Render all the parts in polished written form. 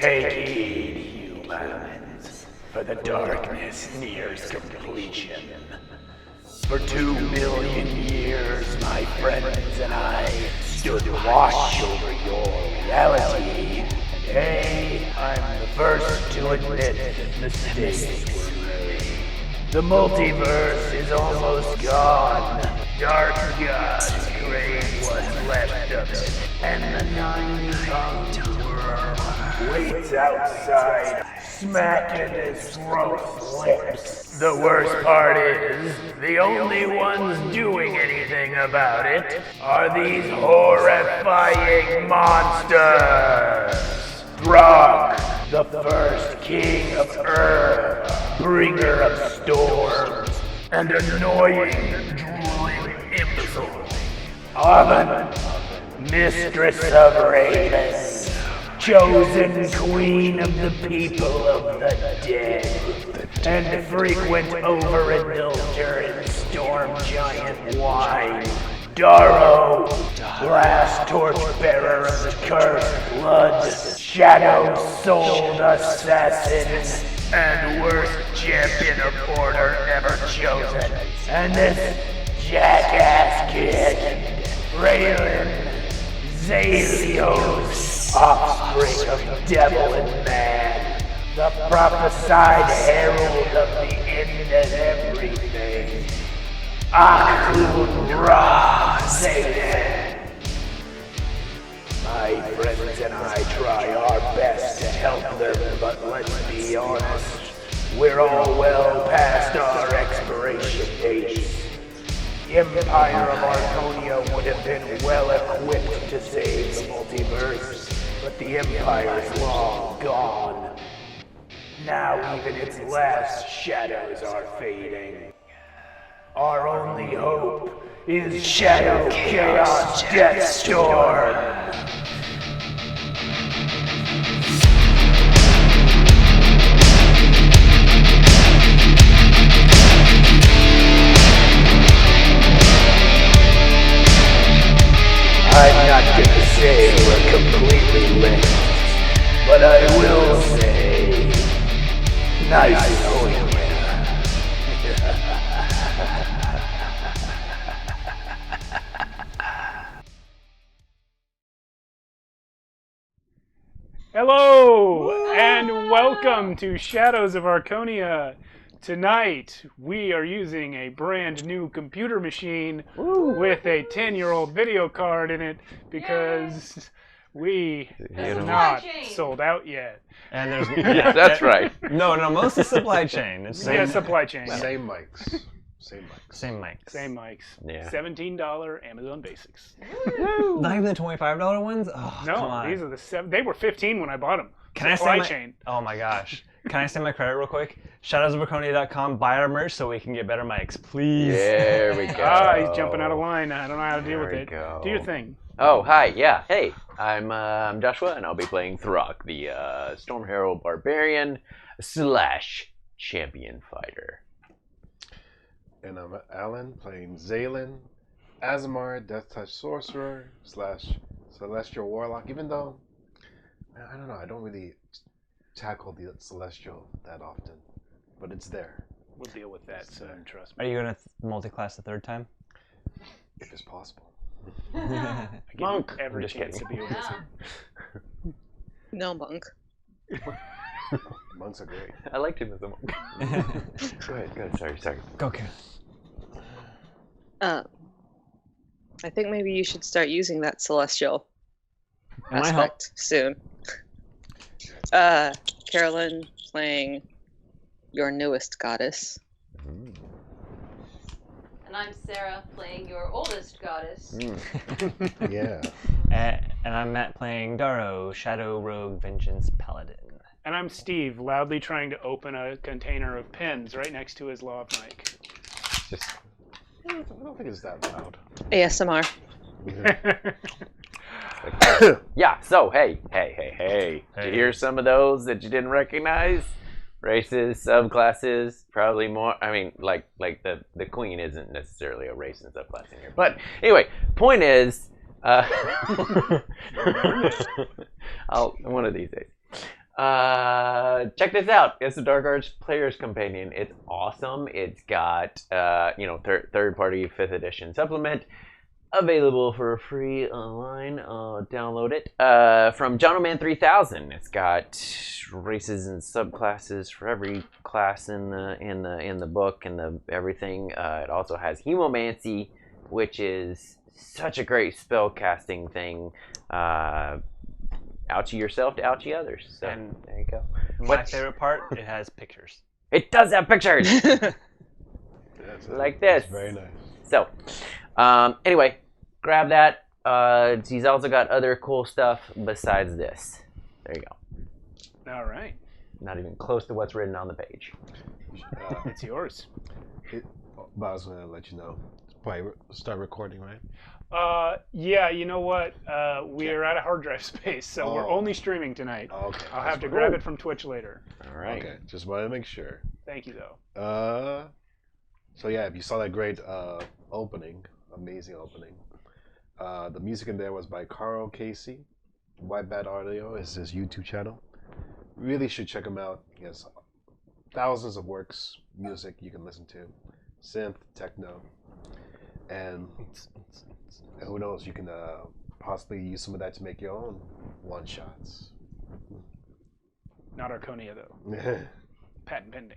Take heed, humans, for the darkness nears completion. For 2 million years, my friends and I stood watch over your reality. Today, I'm the first to admit that mistakes were made. The multiverse is almost gone. Dark gods crave what's left of it, and the 9-tongued worm waits outside, smacking his throat's lips. The worst part is, the only ones doing anything about it are these horrifying monsters. Throg, the first king of Earth, bringer of storms, and annoying, drooling imbecile. Oven, mistress of ravens, chosen queen of the people of the dead, and frequent overindulger in storm giant wine. Darrow, last torchbearer of the cursed blood, shadow-souled assassin, and worst champion of order ever chosen. And this jackass kid, Carolynn, Zalios, offspring of devil and man, the prophesied herald of the end of everything. Akun Ra Zayden. My friends and I try our best to help them, but let's be honest, we're all well past our expiration dates. The Empire of Archonia would have been well equipped to save the multiverse, but the Empire's long gone. Now even its last shadows are fading. Our only hope is Shadow Chaos Deathstorm. I'm not gonna say we're completely linked, but I will say, nice knowing you. Hello, and welcome to Shadows of Archonia. Tonight, we are using a brand new computer machine with a 10-year-old video card in it because we have not sold out yet. And there's Yeah, that's right. No, mostly supply chain. It's Supply chain. Same mics. Same mics. Same mics. Yeah. $17 Amazon Basics. Not even the $25 ones? Oh, come No, on. these are the $7. They were $15 when I bought them. Can I Supply say chain. Oh my gosh. Can I say my credit real quick? Shadowsofarconia.com. Buy our merch so we can get better mics, please. There we go. He's jumping out of line. I don't know how to deal with There we it. go. Do your thing. Oh, hi. Yeah. Hey, I'm Joshua, and I'll be playing Throg, the Storm Herald Barbarian / Champion Fighter. And I'm Alan playing Zalen, Azamar, Death Touch Sorcerer / Celestial Warlock. Even though, I don't know, I don't really tackle the Celestial that often, but it's there. We'll deal with that soon, trust Are me. you going to multi-class the third time? If it's possible. I give Monk. you every I'm just chance to kidding. be a wizard. No, monk. Monks are great. I liked him as a monk. Good. Sorry. Go, Karen. I think maybe you should start using that celestial Am I help? aspect soon. Carolynn playing your newest goddess. And I'm Sarah, playing your oldest goddess. Yeah. And I'm Matt playing Darrow, Shadow Rogue Vengeance Paladin. And I'm Steve, loudly trying to open a container of pens right next to his lav mic. Just I don't think it's that loud. ASMR. yeah. So hey. Did you hear some of those that you didn't recognize? Races, subclasses, probably more. I mean, like the queen isn't necessarily a race and subclass in here. But anyway, point is, one of these days. Check this out. It's the Dark Arts Player's Companion. It's awesome. It's got third party 5th edition supplement available for free online. Download it. From Gentleman 3000. It's got races and subclasses for every class in the book and the everything. It also has Hemomancy, which is such a great spell casting thing. Ouchie yourself to ouchie others. So And there you go. My favorite part, it has pictures. It does have pictures like this. That's very nice. So, anyway, grab that. He's also got other cool stuff besides this. There you go. All right. Not even close to what's written on the page. It's yours. But I was going to let you know. Probably start recording, right? Yeah, you know what? We're out of hard drive space, so we're only streaming tonight. Okay. I'll have to grab it from Twitch later. All right. Okay, just wanted to make sure. Thank you, though. So yeah, if you saw that great opening, amazing opening. The music in there was by Carl Casey. White Bat Audio is his YouTube channel. Really should check him out. He has thousands of works, music you can listen to, synth, techno, and who knows, you can possibly use some of that to make your own one-shots. Not Archonia, though. Patent pending.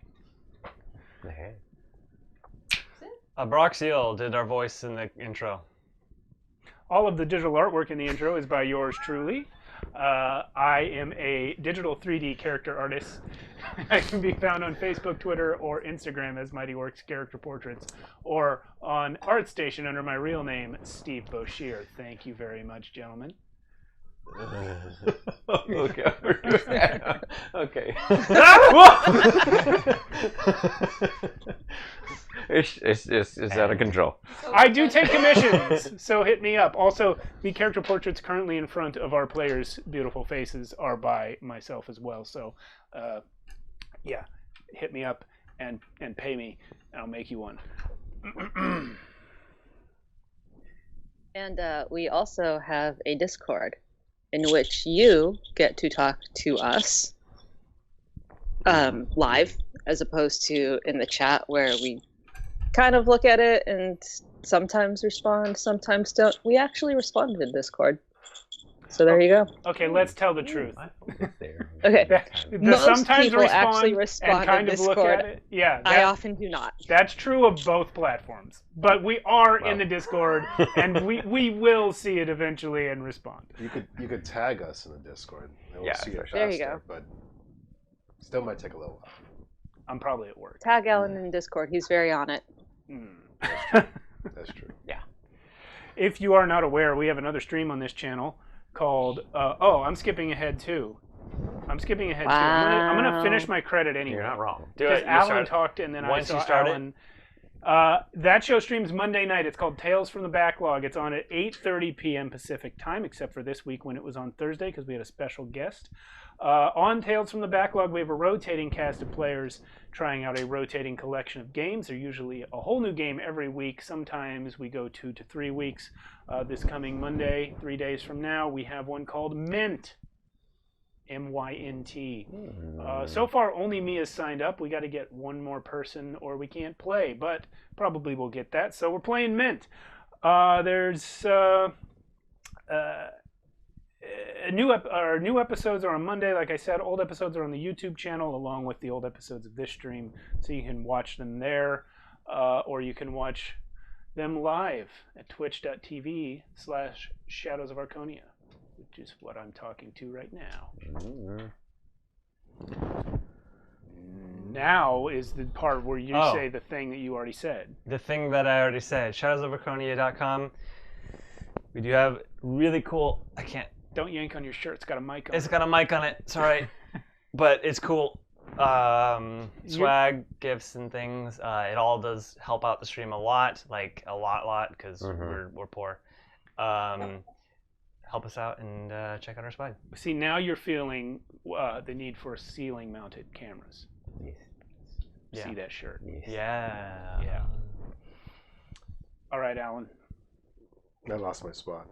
Broxiel did our voice in the intro. All of the digital artwork in the intro is by yours truly. I am a digital 3D character artist. I can be found on Facebook, Twitter, or Instagram as Mighty Works Character Portraits, or on ArtStation under my real name, Steve Boshear. Thank you very much, gentlemen. Okay. Okay. It's out of control. I do take commissions, so hit me up. Also, the character portraits currently in front of our players' beautiful faces are by myself as well. So, yeah, hit me up and pay me, and I'll make you one. And we also have a Discord in which you get to talk to us live, as opposed to in the chat where we kind of look at it and sometimes respond, sometimes don't. We actually responded in Discord. So there you go. Okay, let's tell the truth. Okay. Most Sometimes people actually respond and respond kind in of look Discord. at it. Yeah, I often do not. that's true of both platforms. But we are in the Discord, and we will see it eventually and respond. You could tag us in the Discord, and we'll see it faster. There you go. But still might take a little while. I'm probably at work. Tag Alan in Discord. He's very on it. That's true. Yeah. If you are not aware, we have another stream on this channel called I'm skipping ahead too. I'm gonna finish my credit anyway. You're not wrong. Because Alan talked and then Once I you saw start Alan. That show streams Monday night. It's called Tales from the Backlog. It's on at 8:30 p.m. Pacific time, except for this week when it was on Thursday because we had a special guest. On Tales from the Backlog, we have a rotating cast of players trying out a rotating collection of games. They're usually a whole new game every week. Sometimes we go 2 to 3 weeks. This coming Monday, 3 days from now, we have one called Mint. M-Y-N-T. So far, only me has signed up. We got to get one more person or we can't play, but probably we'll get that. So we're playing Mint. There's new episodes are on Monday. Like I said, old episodes are on the YouTube channel along with the old episodes of this stream, so you can watch them there, or you can watch them live at twitch.tv/Shadows of Archonia, which is what I'm talking to right now. Now is the part where you say the thing that you already said. The thing that I already said, shadowsofarchonia.com. We do have really cool, Don't yank on your shirt. It's got a mic on It's it. got a mic on it. It's all right. But it's cool. Swag, gifts, and things. It all does help out the stream a lot. Like, a lot, because we're poor. Help us out and check out our swag. See, now you're feeling the need for ceiling-mounted cameras. Yeah. See that shirt. Yeah. Yeah. All right, Alan. I lost my spot.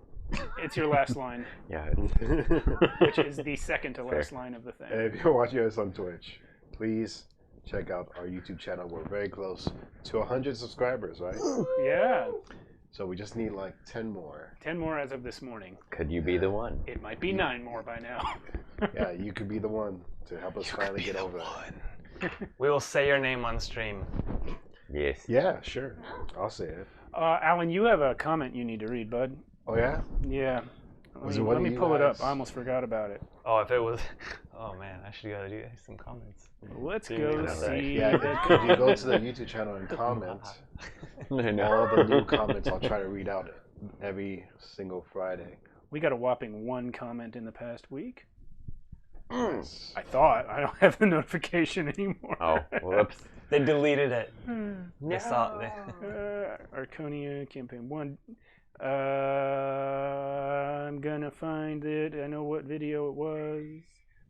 It's your last line, Yeah. which is the second to last line of the thing. And if you're watching us on Twitch, please check out our YouTube channel. We're very close to 100 subscribers, right? Yeah, So we just need like 10 more. 10 more as of this morning. Could you be the one? It might be 9 more by now. Yeah, you could be the one to help us finally get over that. We will say your name on stream. Yes. Yeah, sure. I'll say it. Alan, you have a comment you need to read, bud. Oh, yeah? Yeah. Was it one Let of me you pull it up. guys? I almost forgot about it. Oh, if it was... Oh, man. I should go do some comments. Let's Yeah, go that's see. Yeah, if you go to the YouTube channel and comment, I know. all the new comments I'll try to read out every single Friday. We got a whopping 1 comment in the past week. Yes. I thought. I don't have the notification anymore. Oh, whoops. They deleted it. They saw it. Archonia campaign 1. I'm gonna find it. I know what video it was.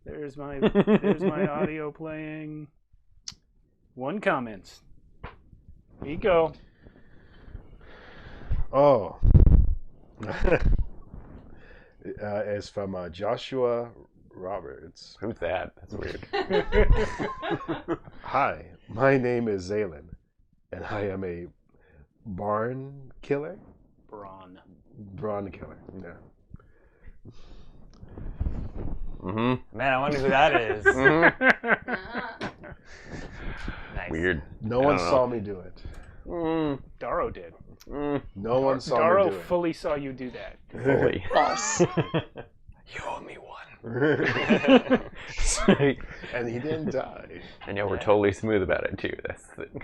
There's my audio playing. 1 comment. Here you go. Oh. It's from Joshua Roberts. Who's that? That's weird. Hi, my name is Zaylin, and I am a barn killer? Brawn killer, yeah. Mm-hmm. Man, I wonder who that is. Uh-huh. Nice. No Weird. I one don't know. saw me do it. Darrow did. No one saw Darrow me do it. fully saw you do that. Fully. False. You owe me one. And he didn't die. And yeah, we're totally smooth about it too. That's the thing.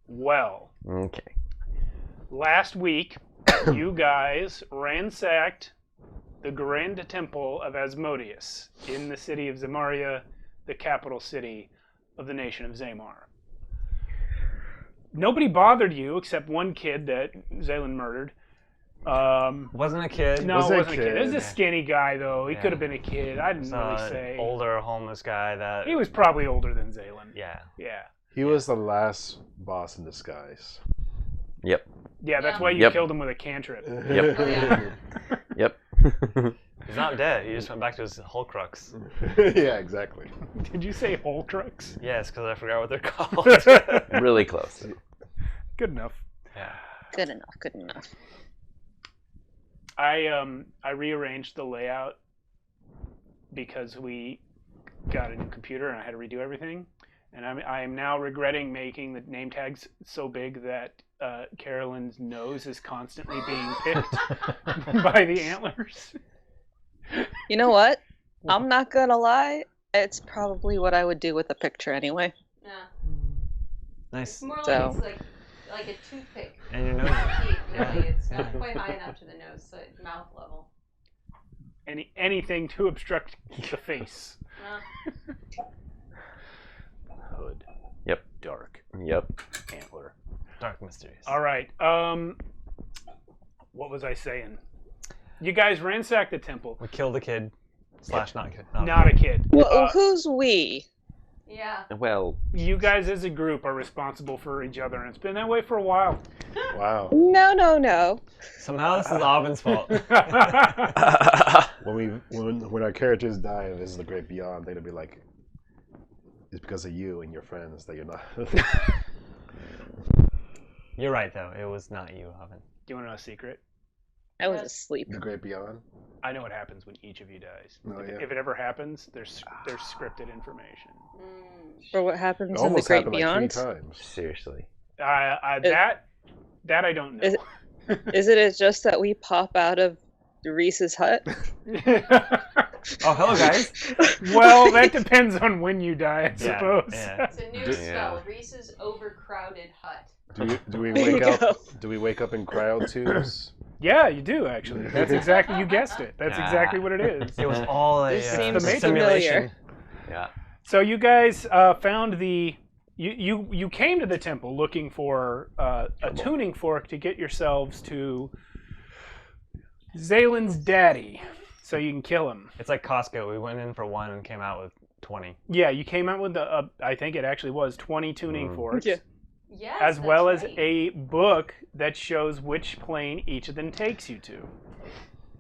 Well, Okay. last week, you guys ransacked the Grand Temple of Asmodeus in the city of Zamaria, the capital city of the nation of Zamar. Nobody bothered you except one kid that Zaylin murdered. Wasn't a kid. No, Was it a wasn't a kid. It was a kid. skinny guy, though. He Yeah. could have been a kid. I didn't It's really an say. older homeless guy that... He was probably older than Zaylin. Yeah. Yeah. He was the last boss in disguise. Yep. Yeah, that's Yeah. why you Yep. killed him with a cantrip. Yep. Oh, yeah. Yep. He's not dead. He just went back to his Hulkrux. Yeah, exactly. Did you say Holcrux? Yes, because I forgot what they're called. Really close. Good enough. Yeah. Good enough. Good enough. I rearranged the layout because we got a new computer and I had to redo everything. And I am now regretting making the name tags so big that Carolynn's nose is constantly being picked by the antlers. You know what? I'm not gonna lie. It's probably what I would do with a picture anyway. Yeah. Nice. More So- like it's like a toothpick. And your nose. Teeth, really. It's not quite high enough to the nose, so it's mouth level. Anything to obstruct the face. Hood. Yep. Dark. Yep. Antler. Dark Mysteries. All right. What was I saying? You guys ransacked the temple. We killed a kid. Slash not kid. Not a kid. Well, who's we? Yeah. Well, You guys as a group are responsible for each other, and it's been that way for a while. Wow. No. Somehow this is Aubyn's fault. When our characters die and this is the great beyond, they'll be like, it's because of you and your friends that you're not. You're right, though. It was not you, Aubyn. Do you want to know a secret? I was asleep. The great beyond. I know what happens when each of you dies. Oh, yeah. If it ever happens, there's scripted information. For what happens It in the almost Great happened Beyond? like 3 times. seriously. That I don't know. Is it just that we pop out of Reese's hut? Oh, hello, guys. Well, that depends on when you die, I suppose. Yeah. It's a new Just- spell. Reese's overcrowded hut. Do we There you wake up? go. Do we wake up in cryo tubes? Yeah, you do actually. That's exactly, you guessed it. That's exactly what it is. It was all a This seems simulation. familiar. Yeah. So you guys found you came to the temple looking for a tuning fork to get yourselves to Zaylin's daddy, so you can kill him. It's like Costco. We went in for one and came out with 20. Yeah, you came out with I think it actually was 20 tuning forks. Yeah. Yes, as that's well as right. a book that shows which plane each of them takes you to.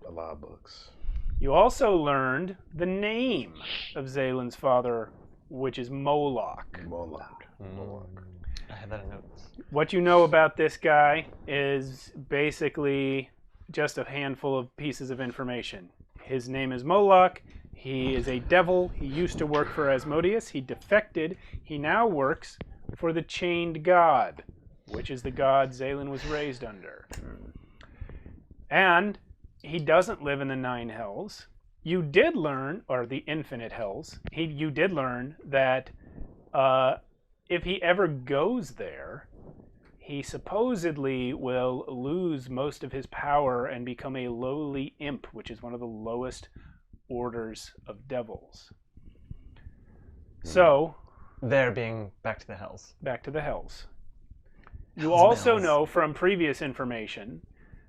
A lot of books. You also learned the name of Zalen's father, which is Moloch. Moloch. I had that in notes. What you know about this guy is basically just a handful of pieces of information. His name is Moloch. He is a devil. He used to work for Asmodeus. He defected. He now works for the Chained God, which is the god Zalen was raised under. And he doesn't live in the 9 hells. You did learn, or the infinite hells, you did learn that if he ever goes there, he supposedly will lose most of his power and become a lowly imp, which is one of the lowest orders of devils. So, There being back to the hells. back to the hells. You Hells also bells. know from previous information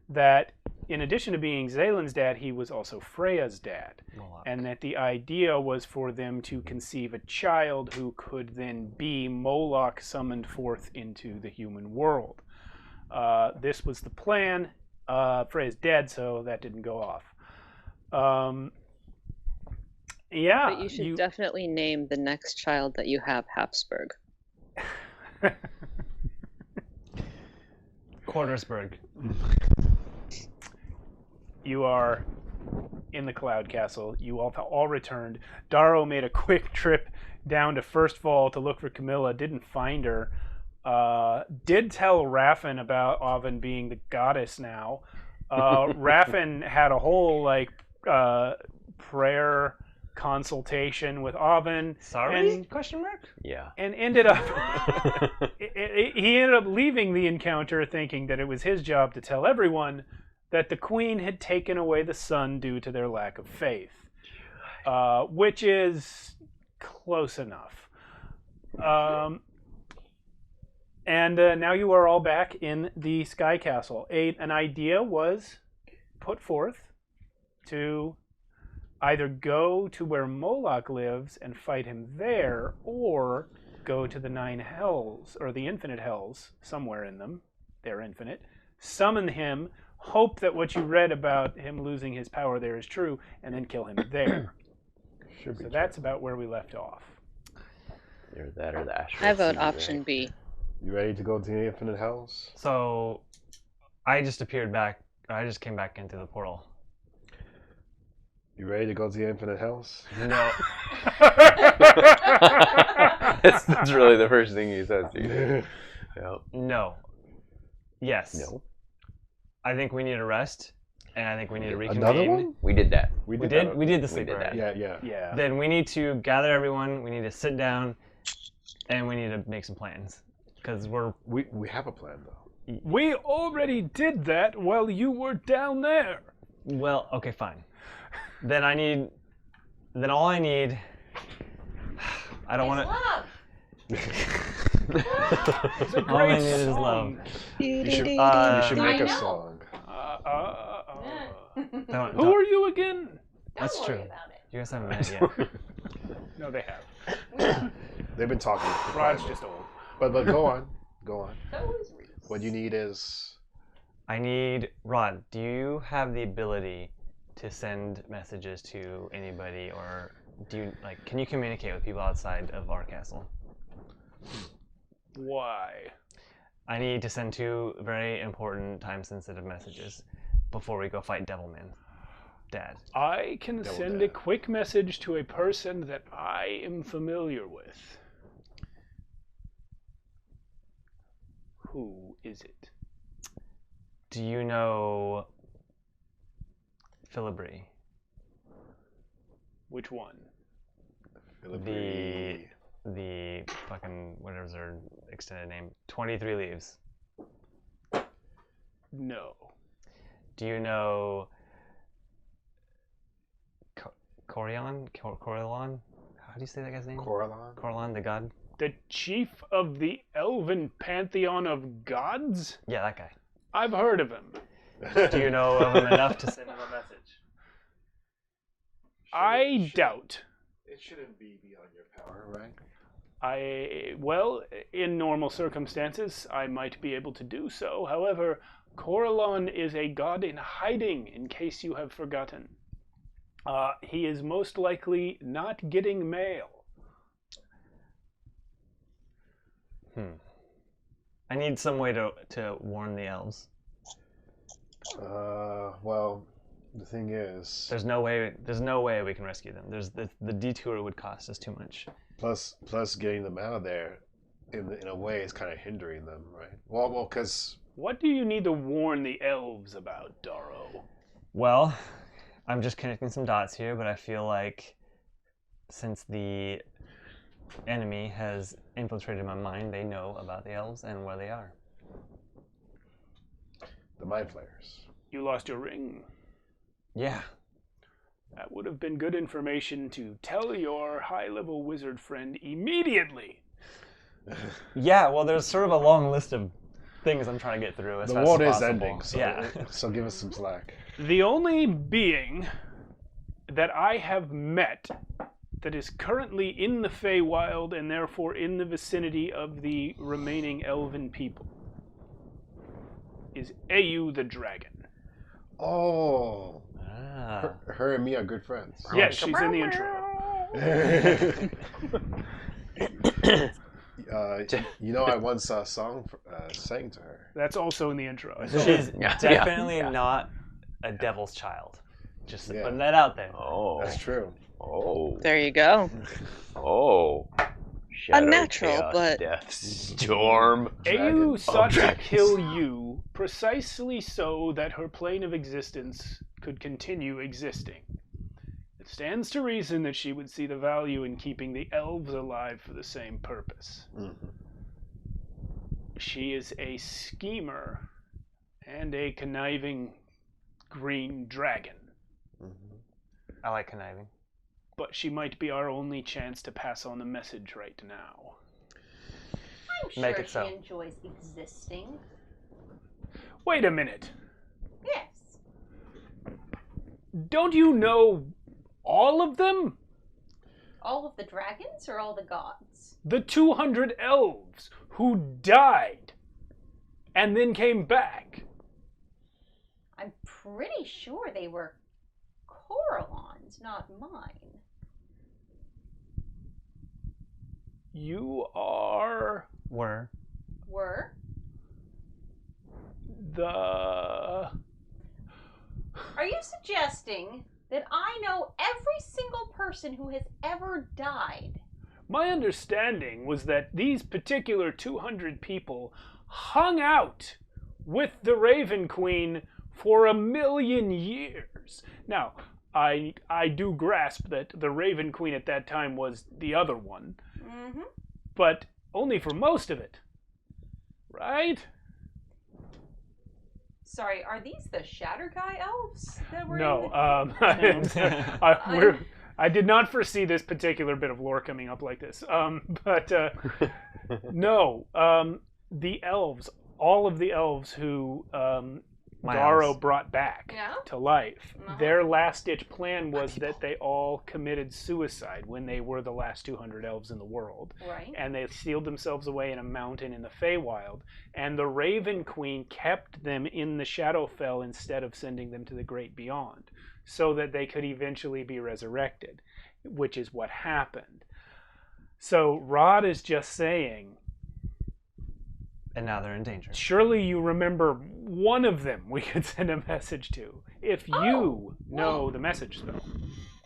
that in addition to being Zalen's dad, he was also Freya's dad. Moloch. And that the idea was for them to conceive a child who could then be Moloch summoned forth into the human world. This was the plan. Freya's dead, so that didn't go off. Yeah. But you should definitely name the next child that you have Habsburg. Quartersburg. You are in the Cloud Castle. You all returned. Darrow made a quick trip down to First Fall to look for Camilla. Didn't find her. Did tell Raffin about Oven being the goddess now. Raffin had a whole prayer consultation with Oven. Sorry? And, Question mark? Yeah. and ended up he ended up leaving the encounter thinking that it was his job to tell everyone that the queen had taken away the son due to their lack of faith, which is close enough. And now you are all back in the Sky Castle. An idea was put forth to either go to where Moloch lives and fight him there, or go to the 9 hells, or the infinite hells, somewhere in them, they're infinite, summon him, hope that what you read about him losing his power there is true, and then kill him there. Should be So that's about where we left off. Either that or the astral. I vote sea, option right? B. You ready to go to the Infinite Hells? So, I just appeared back. I just came back into the portal. You ready to go to the Infinite Hells? No. That's really the first thing he says to you. Yep. No. Yes. No. I think we need a rest, and I think we need to reconvene. Another one? We did that. We did. We did the We sleep did that. already. Yeah. Yeah. Then we need to gather everyone. We need to sit down, and we need to make some plans, because We have a plan though. We already did that while you were down there. well. Okay, fine. Then all I need. I don't want to. Love. It's a All I great need is song. love. You should Uh, make I a know. song. Don't- Who are you again? That's Don't true. worry about it. You guys haven't met yet. No, they have. They've been talking. Rod's just old. But go on. Go on. Those reasons. What you need is I need Rod. Do you have the ability to send messages to anybody, or do you can you communicate with people outside of our castle? Why? I need to send 2 very important, time-sensitive messages before we go fight Devilman. Dad. I can Double send a dab. quick message to a person that I am familiar with. Who is it? Do you know Philibri? Which one? The fucking whatever's her extended name. 23 Leaves. No. Do you know Corellon? Corellon? How do you say that guy's name? Corellon. Corellon, the god? The chief of the elven pantheon of gods? Yeah, that guy. I've heard of him. Do you know of him enough to send him a message? I doubt. It shouldn't be beyond your power, right? Well, in normal circumstances, I might be able to do so. However, Carolynn is a god in hiding, in case you have forgotten. He is most likely not getting mail. I need some way to warn the elves. Well, the thing is, There's no way we can rescue them. There's the detour would cost us too much. plus getting them out of there, in a way, is kind of hindering them, right? Well, because What do you need to warn the elves about, Darrow? Well, I'm just connecting some dots here, but I feel like since the enemy has infiltrated my mind, they know about the elves and where they are. the mind flayers. You lost your ring. Yeah. That would have been good information to tell your high-level wizard friend immediately. Yeah, well, there's sort of a long list of things I'm trying to get through as The fast world as is possible. ending, so yeah. so give us some slack. The only being that I have met that is currently in the Feywild and therefore in the vicinity of the remaining elven people is Au the dragon. Oh, Ah. her and me are good friends. Yes, she's in the intro. I once saw a song sang to her. That's also in the intro. She's Yeah, definitely yeah. not a devil's child. Just Yeah. putting that out there. Oh. That's true. Oh. There you go. Oh. Shadow, Unnatural, chaos, but- death, storm. Au sought to dragons. kill you precisely so that her plane of existence could continue existing. It stands to reason that she would see the value in keeping the elves alive for the same purpose. Mm-hmm. She is a schemer and a conniving green dragon, I like conniving. but she might be our only chance to pass on the message right now. I'm sure Make it she so. enjoys existing. Wait a minute. Yes. Don't you know all of them? All of the dragons or all the gods? The 200 elves who died and then came back. I'm pretty sure they were Carolyn's, not mine. You are Were. Were? the... Are you suggesting that I know every single person who has ever died? My understanding was that these particular 200 people hung out with the Raven Queen for 1,000,000 years. Now, I do grasp that the Raven Queen at that time was the other one, Mm-hmm. but only for most of it. Right? Sorry, are these the Shatterguy elves that were No, in the... I did not foresee this particular bit of lore coming up like this. But no, the elves, all of the elves who My Darrow elves. brought back Yeah? to life, Uh-huh. their last-ditch plan was that they all committed suicide when they were the last 200 elves in the world. Right. And they sealed themselves away in a mountain in the Feywild. And the Raven Queen kept them in the Shadowfell instead of sending them to the Great Beyond, so that they could eventually be resurrected, which is what happened. So Rod is just saying, And now they're in danger. surely you remember one of them we could send a message to, if you know the message spell.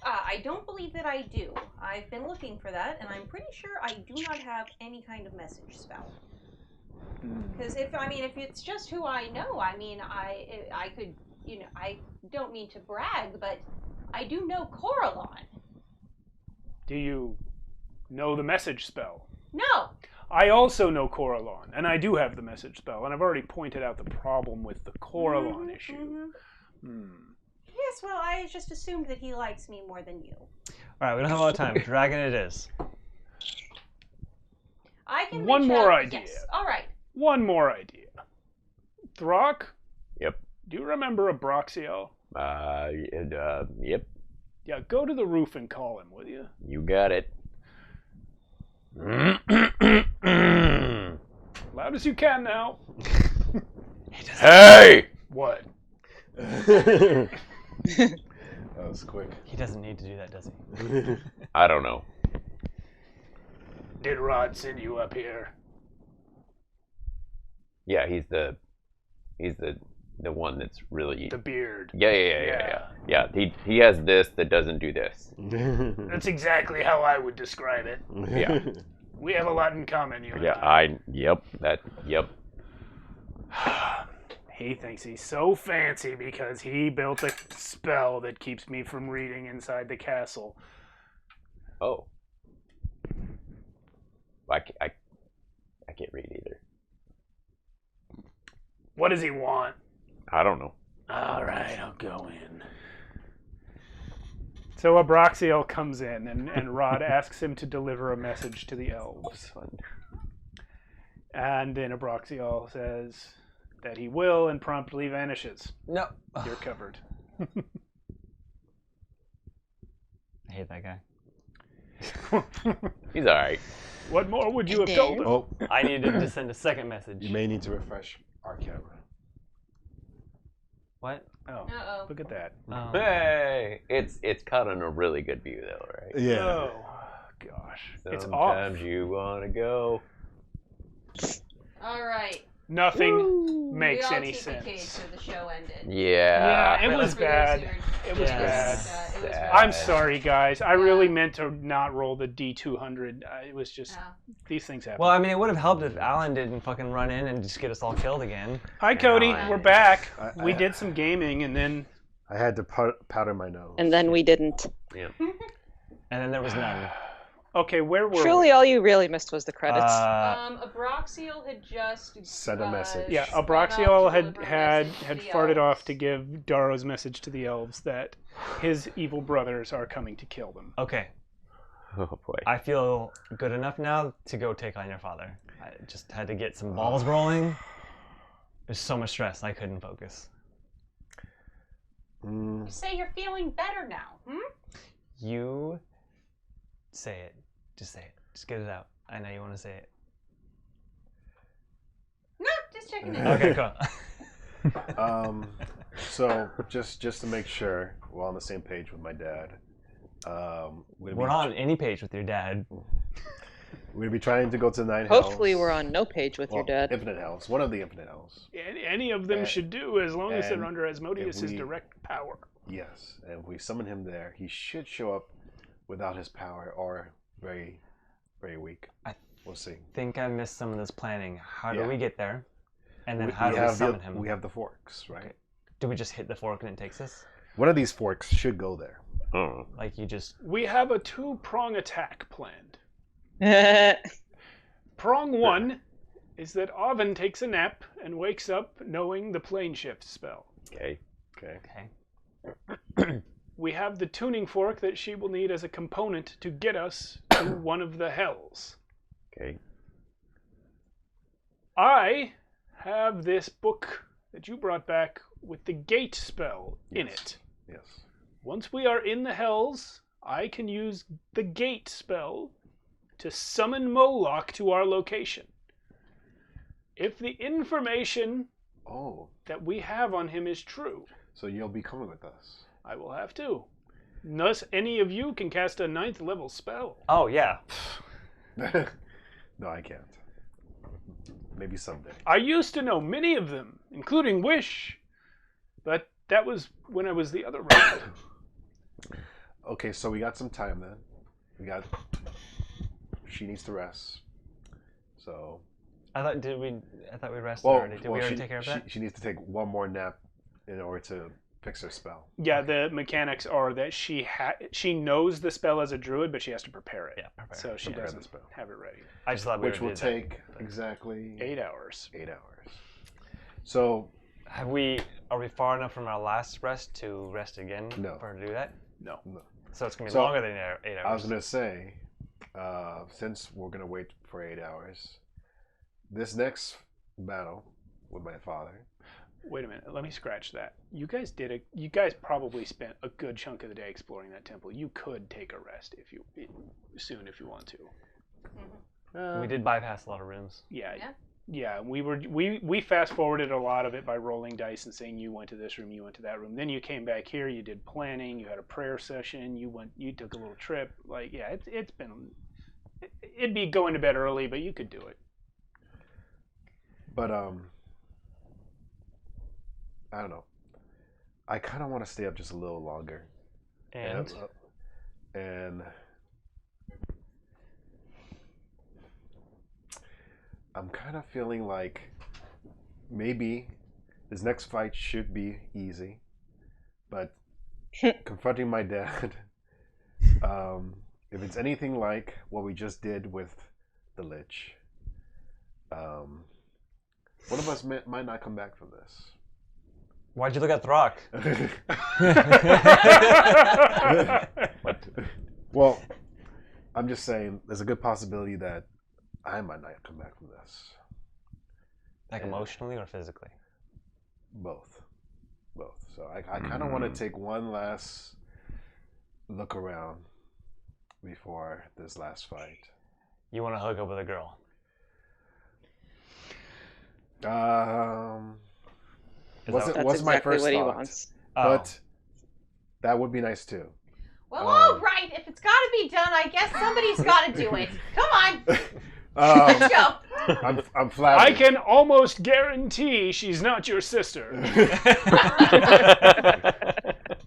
I don't believe that I do. I've been looking for that, and I'm pretty sure I do not have any kind of message spell. Because if it's just who I know, I could, I don't mean to brag, but I do know Carolynn. Do you know the message spell? No. I also know Carolynn, and I do have the message spell, and I've already pointed out the problem with the Carolynn issue. Yes, well, I just assumed that he likes me more than you. All right, we don't have a lot of time. Dragon it is. I can One reach more out- idea. Yes. All right. One more idea. Throck, Yep. do you remember Abraxiel? Yep. Yeah, go to the roof and call him, will you? You got it. Loud as you can now. Hey! What? That was quick. He doesn't need to do that, does he? I don't know. Did Rod send you up here? Yeah, he's the one that's really. The beard. Yeah. He has this that doesn't do this. That's exactly how I would describe it. Yeah. We have a lot in common, you and Yeah. I. Yep. He thinks he's so fancy because he built a spell that keeps me from reading inside the castle. Oh. I can't read either. What does he want? I don't know. All right, I'll go in. So Abraxiel comes in, and Rod asks him to deliver a message to the elves. And then Abraxiel says that he will and promptly vanishes. No. You're covered. I hate that guy. He's all right. What more would you have told him? Oh, I needed to send a second message. you may need to refresh our camera. What? Oh, Uh-oh. look at that. Oh. Hey, it's caught on a really good view though, right? Yeah. Oh, gosh. It's off. Sometimes you wanna go. All right. Nothing makes we all any TPK'd, sense. so the show ended. Yeah. Yeah, it was For those bad. who are- It was Yes. bad. It was Sad. I'm sorry, guys. I really meant to not roll the D200. It was just, Yeah. these things happen. Well, I mean, it would have helped if Alan didn't fucking run in and just get us all killed again. Hi, Cody. Alan. We're back. I- We did some gaming, and then... I had to powder my nose. And then we didn't. And then there was none. Okay, where were Truly, we? all you really missed was the credits. Abraxiel had just Send a message. Yeah, spun Abraxiel off to had deliver a had message to had the farted elves. off to give Daro's message to the elves that his evil brothers are coming to kill them. Okay, Oh boy. I feel good enough now to go take on your father. I just had to get some balls rolling. There's so much stress, I couldn't focus. You say you're feeling better now, You say it. Just say it. Just get it out. I know you want to say it. No, just checking in. Okay, cool. So just to make sure we're on the same page with my dad, We're not on any page with your dad. We're gonna be trying to go to the 9 hells. Hopefully, we're on no page with your dad. Infinite hells. One of the infinite hells. Any of them And- should do, as long as they're and under Asmodeus' if we- direct power. Yes, and if we summon him there, he should show up without his power or very, very weak. We'll see. Think I missed some of this planning. How do Yeah. we get there? And then We- how we do we have summon him? We have the forks, right? Do we just hit the fork and it takes us? One of these forks should go there. Oh. Like you just... We have a two-prong attack planned. That's Prong one is that Oven takes a nap and wakes up knowing the plane shift spell. Okay. Okay. Okay. We have the tuning fork that she will need as a component to get us to one of the hells. Okay. I have this book that you brought back with the gate spell in it. Yes. Once we are in the hells, I can use the gate spell to summon Moloch to our location. If the information Oh, that we have on him is true, so you'll be coming with us. I will have to. Thus, any of you can cast a 9th level spell. Oh, yeah. No, I can't. Maybe someday. I used to know many of them, including Wish, but that was when I was the other round. Okay, so we got some time then. She needs to rest. So. I thought we rested already. Did we already take care of that? She needs to take one more nap in order to fix her spell. Yeah, the mechanics are that she knows the spell as a druid, but she has to prepare it. Yeah, prepare. So she Prepare the doesn't spell. have it ready. I just thought we Which will did that. take exactly 8 hours. 8 hours. So Are we far enough from our last rest to rest again? No. For her to do that? No. So it's gonna be So, longer than 8 hours. I was gonna say, since we're gonna wait for 8 hours, this next battle with my father. Wait a minute. Let me scratch that. You guys probably spent a good chunk of the day exploring that temple. You could take a rest if you want to. We did bypass a lot of rooms. Yeah. We fast forwarded a lot of it by rolling dice and saying you went to this room, you went to that room. Then you came back here. You did planning. You had a prayer session. You took a little trip. Like it's been. It'd be going to bed early, but you could do it. But I don't know. I kind of want to stay up just a little longer. And I'm kind of feeling like maybe this next fight should be easy, but confronting my dad, if it's anything like what we just did with the Lich, one of us might not come back from this. Why'd you look at Throck? Well, I'm just saying there's a good possibility that I might not come back from this. Like emotionally or physically? Both. So I kind of want to take one last look around before this last fight. You want to hook up with a girl? What's my first what thought? he wants. But that would be nice too. Well, all right. If it's got to be done, I guess somebody's got to do it. Come on. Let's go. I'm flattered. I can almost guarantee she's not your sister.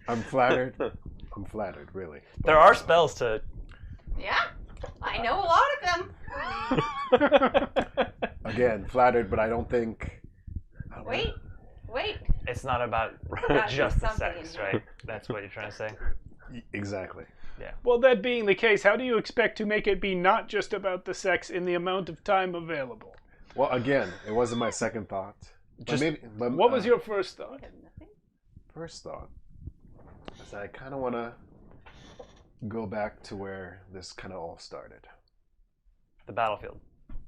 I'm flattered. I'm flattered, really. There are spells to... Yeah, I know a lot of them. Again, flattered, but I don't think... Wait. It's not about just the sex, right? That's what you're trying to say? Exactly. Yeah. Well, that being the case, how do you expect to make it be not just about the sex in the amount of time available? Well, again, it wasn't my second thought. What was your first thought? First thought is that I kind of want to go back to where this kind of all started. The battlefield.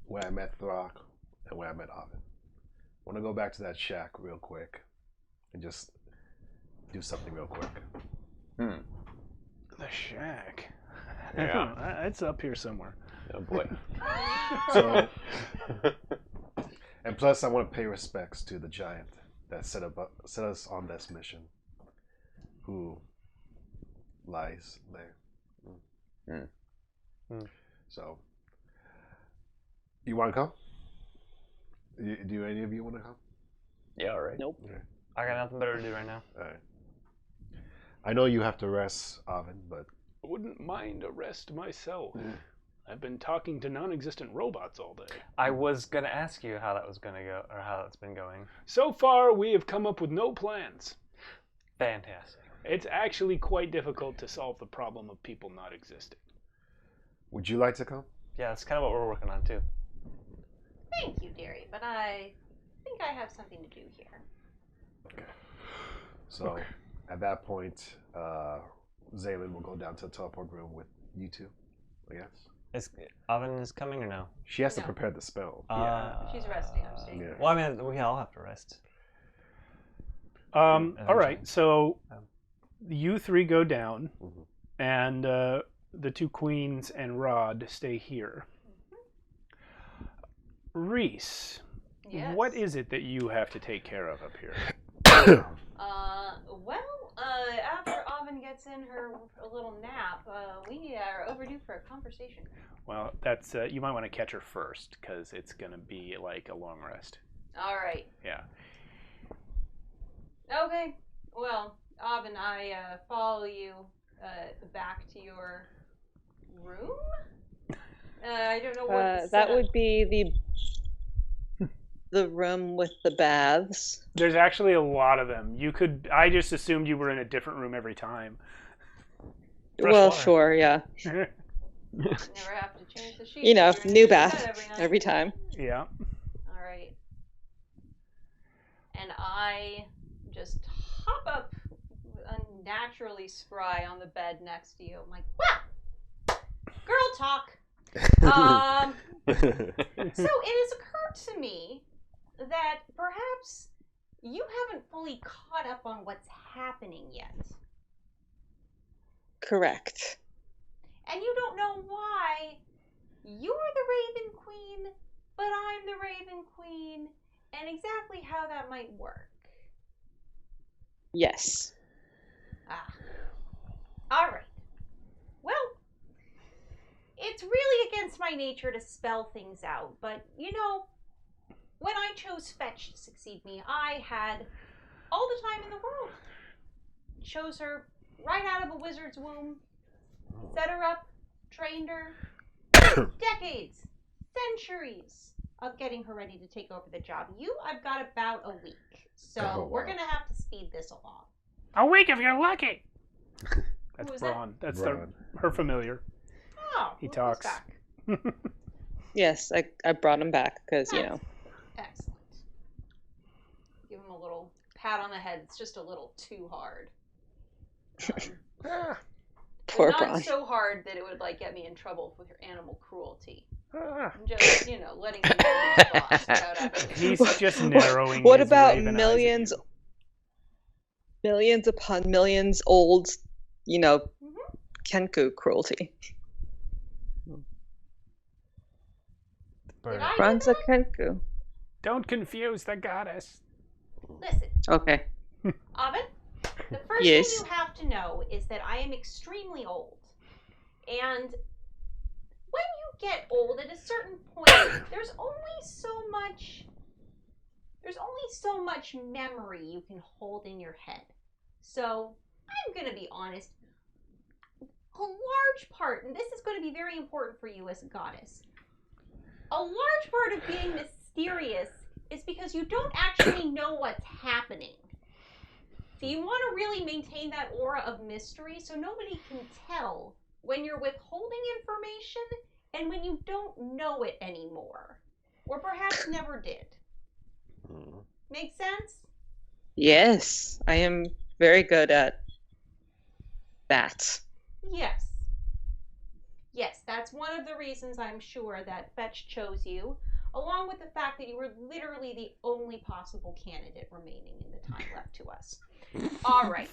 Where I met Throck and where I met Ovid. I want to go back to that shack real quick and just do something real quick. The shack. Yeah. It's up here somewhere. Oh boy. So, and plus, I want to pay respects to the giant that set us on this mission, who lies there. So, you want to come? Do any of you want to come? Yeah, all right. Nope. Okay. I got nothing better to do right now. All right. I know you have to rest, Ovid, but I wouldn't mind a rest myself. I've been talking to non-existent robots all day. I was going to ask you how that was going to go, or how that's been going. So far, we have come up with no plans. Fantastic. It's actually quite difficult to solve the problem of people not existing. would you like to come? Yeah, that's kind of what we're working on, too. Thank you, dearie, but I think I have something to do here. Okay. So, at that point, Zaylin will go down to the teleport room with you two, I guess. Is Oven is coming or no? She has to No. prepare the spell. She's resting. I'm staying. Yeah. Well, I mean, we all have to rest. All right, so you three go down, and the two queens and Rod stay here. Reese, Yes. what is it that you have to take care of up here? After Oven gets in her little nap, we are overdue for a conversation. Well, that's you might want to catch her first, because it's going to be like a long rest. All right. Yeah. Okay. Well, Oven, I follow you back to your room. I don't know what That would be the room with the baths. There's actually a lot of them. I just assumed you were in a different room every time. Fresh Well, water. sure, yeah. Never have to change the sheets. You know, You're in new the bed bath night. every time. Yeah. All right. And I just hop up unnaturally spry on the bed next to you. I'm like, wow! Girl talk! So it has occurred to me that perhaps you haven't fully caught up on what's happening yet. Correct. And you don't know why you're the Raven Queen and exactly how that might work? Yes. Ah. All right. Well, it's really against my nature to spell things out, but you know, when I chose Fetch to succeed me, I had all the time in the world. Chose her right out of a wizard's womb, set her up, trained her. Decades, centuries of getting her ready to take over the job. I've got about a week. So we're going to have to speed this along. A week if you're lucky. That's Who is Braun. That's Braun. her familiar. Oh, He who's talks. back? Yes, I brought him back because, you know. Excellent. Give him a little pat on the head. It's just a little too hard. Poor not Braun. so hard that it would like get me in trouble with your animal cruelty. Ah. I'm just, letting him know his thoughts without having. He's just narrowing. What his about raven eyes at millions, you. millions upon millions old, Mhm. Kenku cruelty? Did I do Braun's a that? Kenku. Don't confuse the goddess. Listen, Okay. Ovid, the first Yes. thing you have to know is that I am extremely old. And when you get old at a certain point, there's only so much memory you can hold in your head. So I'm going to be honest, a large part, and this is going to be very important for you as a goddess, a large part of being mysterious is because you don't actually know what's happening. So you want to really maintain that aura of mystery so nobody can tell when you're withholding information and when you don't know it anymore. Or perhaps never did. Make sense? Yes, I am very good at that. Yes. Yes, that's one of the reasons I'm sure that Fetch chose you, along with the fact that you were literally the only possible candidate remaining in the time left to us. All right.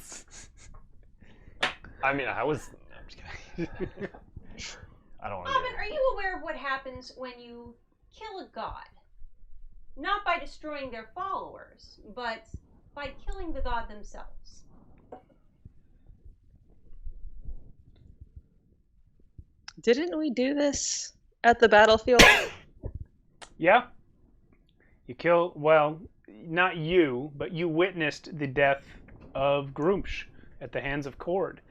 I mean, I'm just kidding. I don't want to. Ovid, are you aware of what happens when you kill a god? Not by destroying their followers, but by killing the god themselves. Didn't we do this at the battlefield? Yeah. Well, not you, but you witnessed the death of Grumsh at the hands of Cord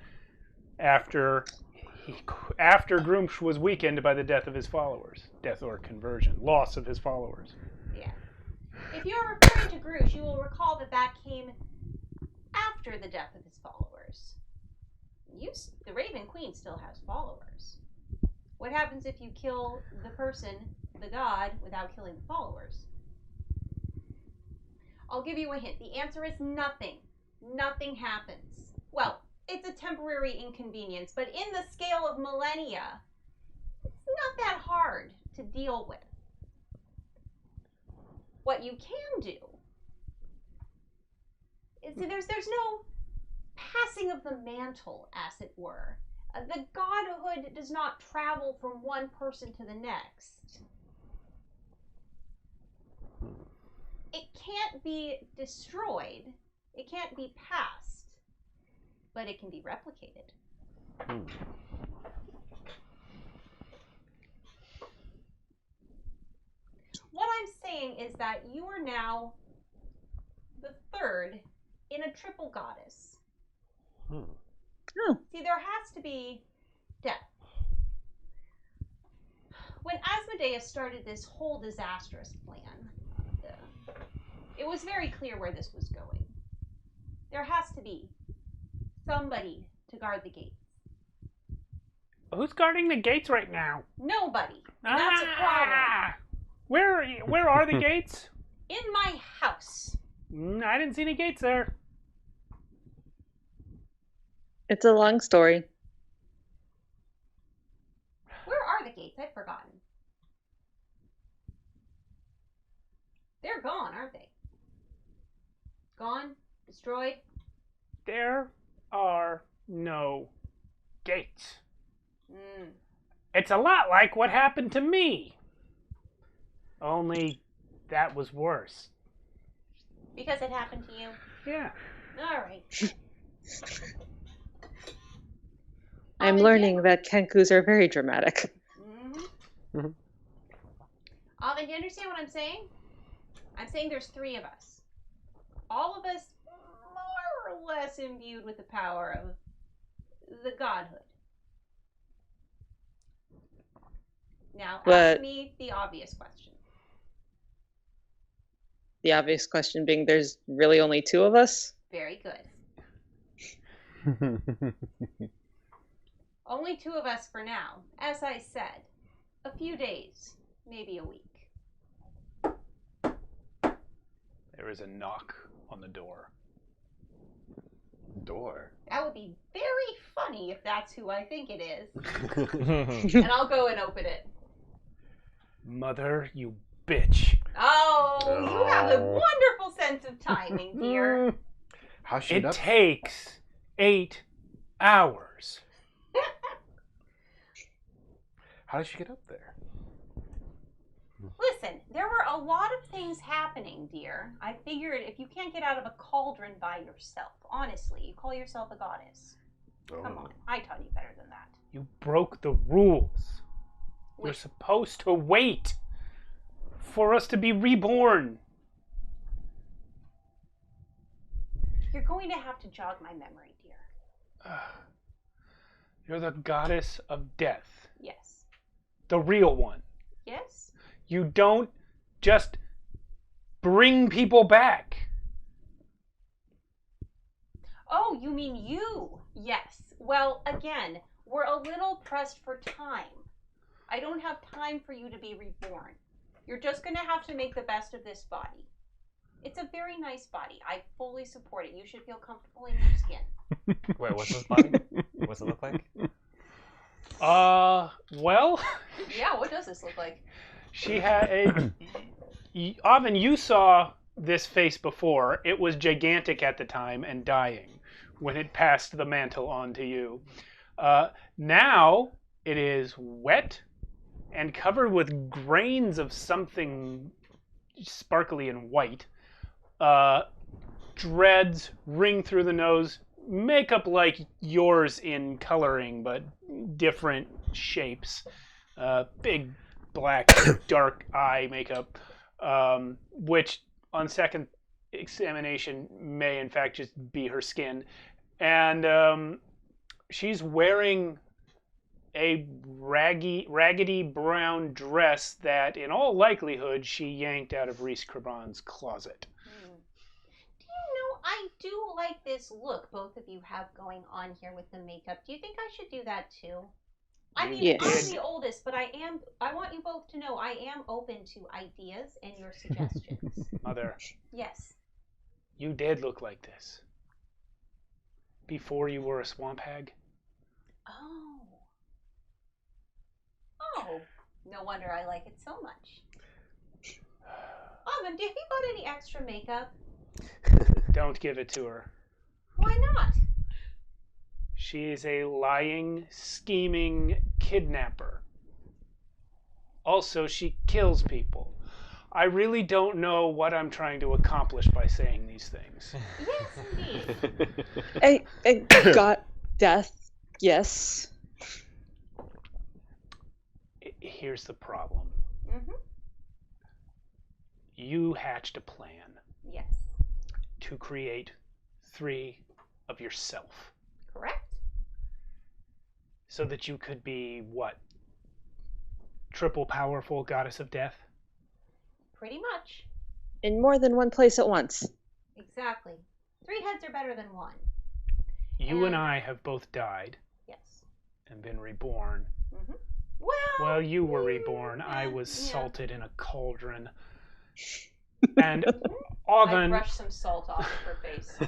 after Grumsh was weakened by the death of his followers. Death or conversion. Loss of his followers. Yeah. If you're referring to Grush, you will recall that came after the death of his followers. The Raven Queen still has followers. What happens if you kill the person, the god, without killing the followers? I'll give you a hint. The answer is nothing. Nothing happens. Well, it's a temporary inconvenience, but in the scale of millennia, it's not that hard to deal with. What you can do is there's no passing of the mantle, as it were. The godhood does not travel from one person to the next. It can't be destroyed. It can't be passed. But it can be replicated. What I'm saying is that you are now the third in a triple goddess. Oh. See, there has to be death. When Asmodeus started this whole disastrous plan, it was very clear where this was going. There has to be somebody to guard the gates. Who's guarding the gates right now? Nobody. And that's a problem. Where are the gates? In my house. I didn't see any gates there. It's a long story. Where are the gates? I've forgotten. They're gone, aren't they? Gone? Destroyed? There are no gates. Mm. It's a lot like what happened to me. Only that was worse. Because it happened to you? Yeah. All right. I'm learning that Kenkus are very dramatic. Mm-hmm. Alvin, do you understand what I'm saying? I'm saying there's 3 of us. All of us more or less imbued with the power of the godhood. Now, ask me the obvious question. The obvious question being, there's really only 2 of us? Very good. Only 2 of us for now. As I said, a few days, maybe a week. There is a knock on the door. Door? That would be very funny if that's who I think it is. And I'll go and open it. Mother, you bitch. Oh, you have a wonderful sense of timing, dear. How's she It up? takes 8 hours. How did she get up there? Listen, there were a lot of things happening, dear. I figured if you can't get out of a cauldron by yourself, honestly, you call yourself a goddess. Come on, I taught you better than that. You broke the rules. You're Wait. supposed to wait for us to be reborn. You're going to have to jog my memory, dear. You're the goddess of death. Yes. The real one. Yes? You don't just bring people back. Oh, you mean you? Yes. Well, again, we're a little pressed for time. I don't have time for you to be reborn. You're just going to have to make the best of this body. It's a very nice body. I fully support it. You should feel comfortable in your skin. Wait, what's this body? What's it look like? Well, Yeah, what does this look like? she had a... Avin, you saw this face before. It was gigantic at the time and dying when it passed the mantle on to you. Now it is wet and covered with grains of something sparkly and white. Dreads ring through the nose. Makeup like yours in coloring, but different shapes. Big black dark eye makeup, which on second examination may in fact just be her skin. And she's wearing a raggedy brown dress that in all likelihood she yanked out of Reese Craban's closet. Do you know, I do like this look both of you have going on here with the makeup. Do you think I should do that too? I mean, Yes. I'm the oldest, but I want you both to know I am open to ideas and your suggestions. Mother, Yes. you did look like this before you were a swamp hag. Oh. Oh. No wonder I like it so much. Have you got any extra makeup? Don't give it to her. Why not? She is a lying, scheming kidnapper. Also, she kills people. I really don't know what I'm trying to accomplish by saying these things. Yes, indeed. I got death, yes. Here's the problem. Mm-hmm. You hatched a plan Yes. to create 3 of yourself. Correct? So that you could be, what? Triple powerful goddess of death? Pretty much. In more than one place at once. Exactly. 3 heads are better than 1. You and I have both died Yes. and been reborn. Mm-hmm. Well, Well, you were reborn. I yeah, was yeah. salted in a cauldron. And I Avin, brushed some salt off of her face.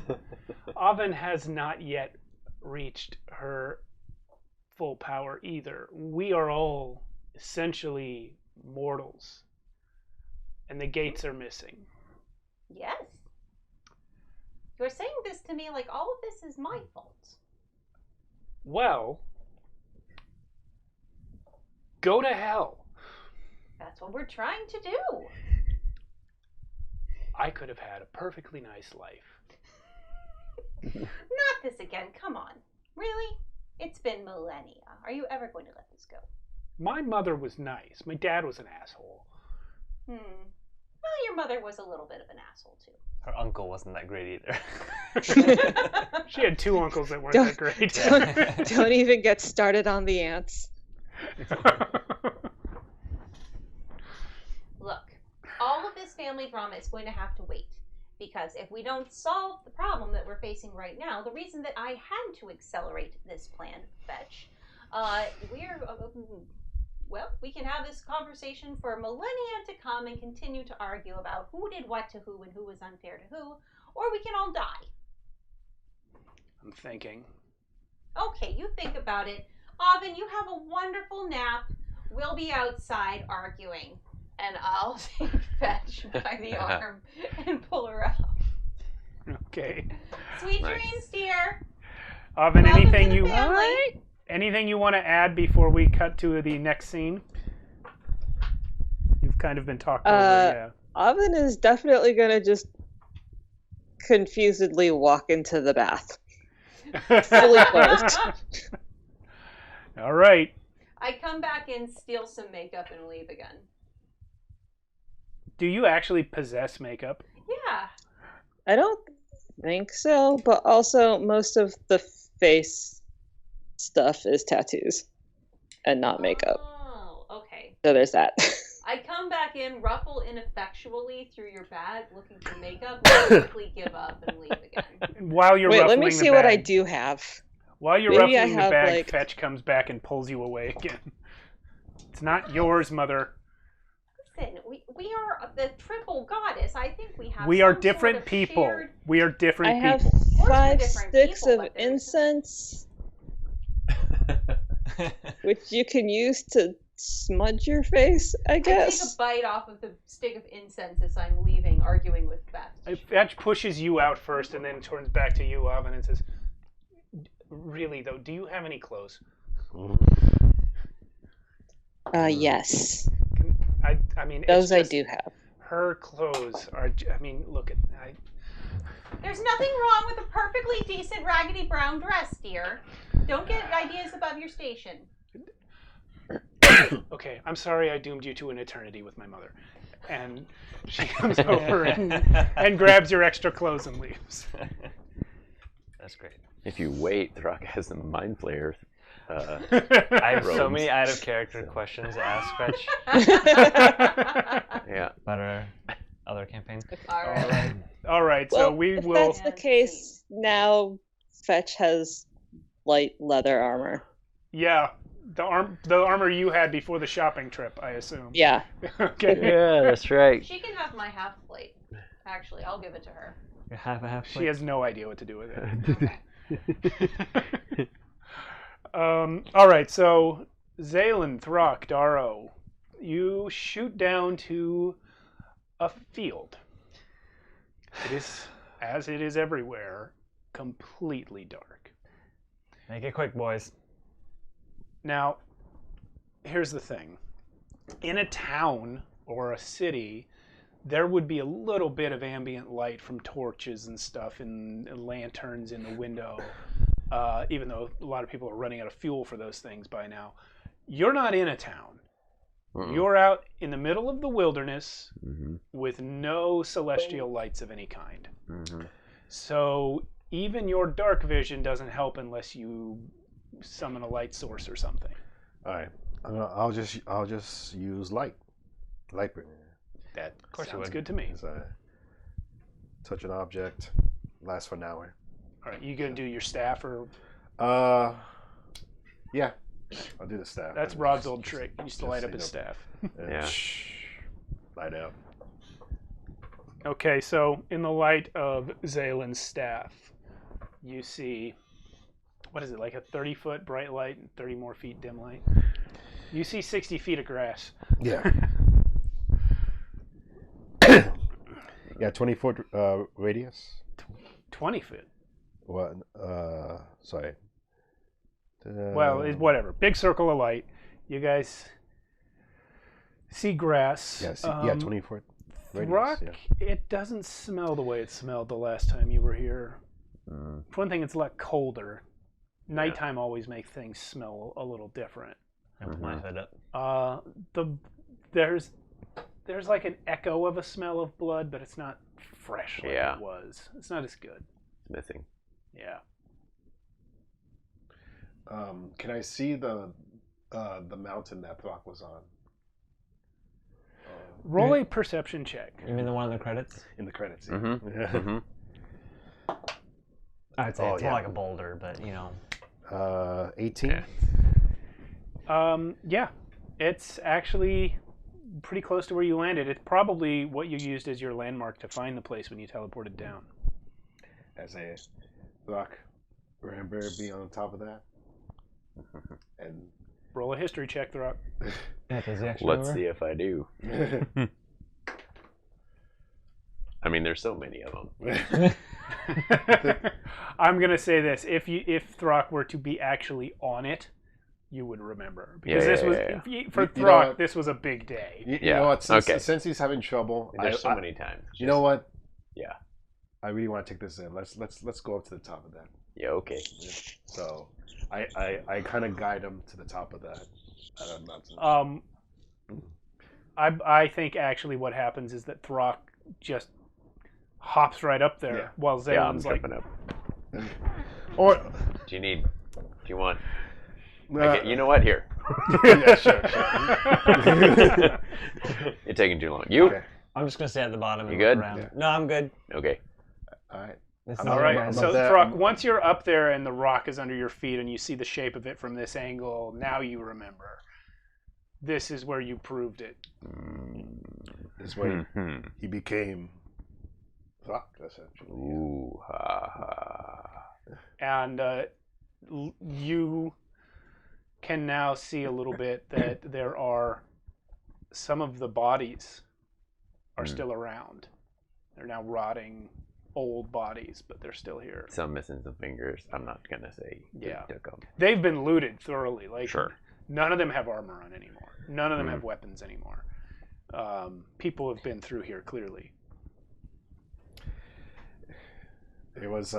Avin has not yet reached her full power either. We are all essentially mortals. And the gates are missing. Yes. You're saying this to me like all of this is my fault. Well, go to hell. That's what we're trying to do. I could have had a perfectly nice life. Not this again. Come on. Really? It's been millennia. Are you ever going to let this go? My mother was nice. My dad was an asshole. Well, your mother was a little bit of an asshole, too. Her uncle wasn't that great either. She had 2 uncles that weren't that great. Don't even get started on the ants. Look, all of this family drama is going to have to wait. Because if we don't solve the problem that we're facing right now, the reason that I had to accelerate this plan, Fetch, we can have this conversation for millennia to come and continue to argue about who did what to who and who was unfair to who, or we can all die. I'm thinking. Okay, you think about it. Avin, you have a wonderful nap. We'll be outside arguing. And I'll take Fetch by the arm and pull her out. Okay. Sweet dreams, dear. Avin, Welcome anything to the you family. anything you want to add before we cut to the next scene? You've kind of been talked over, yeah. Avin is definitely going to just confusedly walk into the bath. Fully clothed. All right. I come back and steal some makeup and leave again. Do you actually possess makeup? Yeah. I don't think so, but also most of the face stuff is tattoos and not makeup. Oh, okay. So there's that. I come back in, ruffle ineffectually through your bag, looking for makeup, and quickly give up and leave again. While you're Wait, ruffling let me the see what I bag- do have. While you're Maybe I ruffling the have, bag, like- Fetch comes back and pulls you away again. It's not yours, mother. Listen, we are the triple goddess. I think we have. We are some different sort of people. shared- We are different I have people. we're 5 different sticks people, of but there's- incense, which you can use to smudge your face, I I take a guess. bite off of the stick of incense as I'm leaving, arguing with Beth. Fetch pushes you out first and then turns back to you, Avin, and says, really, though, do you have any clothes? Yes. I mean, Those it's I just- do have. Her clothes are, I mean, look at, There's nothing wrong with a perfectly decent raggedy brown dress, dear. Don't get ideas above your station. okay, I'm sorry I doomed you to an eternity with my mother. And she comes over and grabs your extra clothes and leaves. That's great. If you wait, Throck has some mind flayers. I have so robes. many out of character questions to ask Fetch Yeah. about our other campaign. All right. All right, Well, so we if will... that's the case, now Fetch has light leather armor. Yeah, the armor you had before the shopping trip, I assume. Yeah. Okay. Yeah, that's right. She can have my half plate. Actually, I'll give it to her. You have a half. She has no idea what to do with it. All right, so Zaylen, Throck, Darrow, you shoot down to a field. It is, as it is everywhere, completely dark. Make it quick, boys. Now, here's the thing. In a town or a city, there would be a little bit of ambient light from torches and stuff and lanterns in the window, even though a lot of people are running out of fuel for those things by now. You're not in a town. You're out in the middle of the wilderness with no celestial lights of any kind. So even your dark vision doesn't help unless you summon a light source or something. All right, I'll just use light bringer. That course you sounds would. good to me. As I touch an object, lasts for an hour. All right, you gonna do your staff or Yeah, I'll do the staff. that's Rod's old trick. He used to light up his Just, staff. Yeah. Light up. Okay, so in the light of Zaylen's staff, you see, what is it, like a 30-foot bright light and 30 more feet dim light? You see 60 feet of grass. Yeah. Yeah, 20-foot radius. 20 feet. What? Sorry. Well, whatever. Big circle of light. You guys Seagrass. Yeah, 24 radius. Rock, Yeah. it doesn't smell the way it smelled the last time you were here. For one thing, it's a lot colder. Nighttime always makes things smell a little different. I put my hood up. There's like an echo of a smell of blood, but it's not fresh like it was. It's not as good. It's missing. Yeah. Can I see the mountain that Throck was on? Roll a perception check. You mean the one in the credits? In the credits. Yeah. Mm-hmm. I'd say it's more like a boulder, but you know. 18. Yeah. It's actually pretty close to where you landed. It's probably what you used as your landmark to find the place when you teleported down. As a Throck, remember being on top of that? And roll a history check, Throck. Yeah, does he actually Let's see if I do. I mean, there's so many of them. I'm gonna say this: if Throck were to be actually on it, you would remember because for Throck, this was a big day. You know what? Since he's having trouble, there's so many times. You know what? Yeah. I really want to take this in. Let's go up to the top of that. Yeah. Okay. So, I kind of guide him to the top of that mountain. I think actually what happens is that Throck just hops right up there while Zalen's like, up. Or do you want? You know what? Here. Yeah, sure. You're taking too long. You? Okay. I'm just gonna stay at the bottom and You good? look around. Yeah. No, I'm good. Okay. All right. all right. So Throck, once you're up there and the rock is under your feet and you see the shape of it from this angle, now you remember. This is where you proved it. This way he became Throck, essentially. Ooh, ha, ha. And you can now see a little bit that there are some of the bodies are still around. They're now rotting old bodies, but they're still here. Some missing some fingers. I'm not gonna say. Yeah. Took them. They've been looted thoroughly. Like, Sure. None of them have armor on anymore. None of them have weapons anymore. People have been through here clearly. It was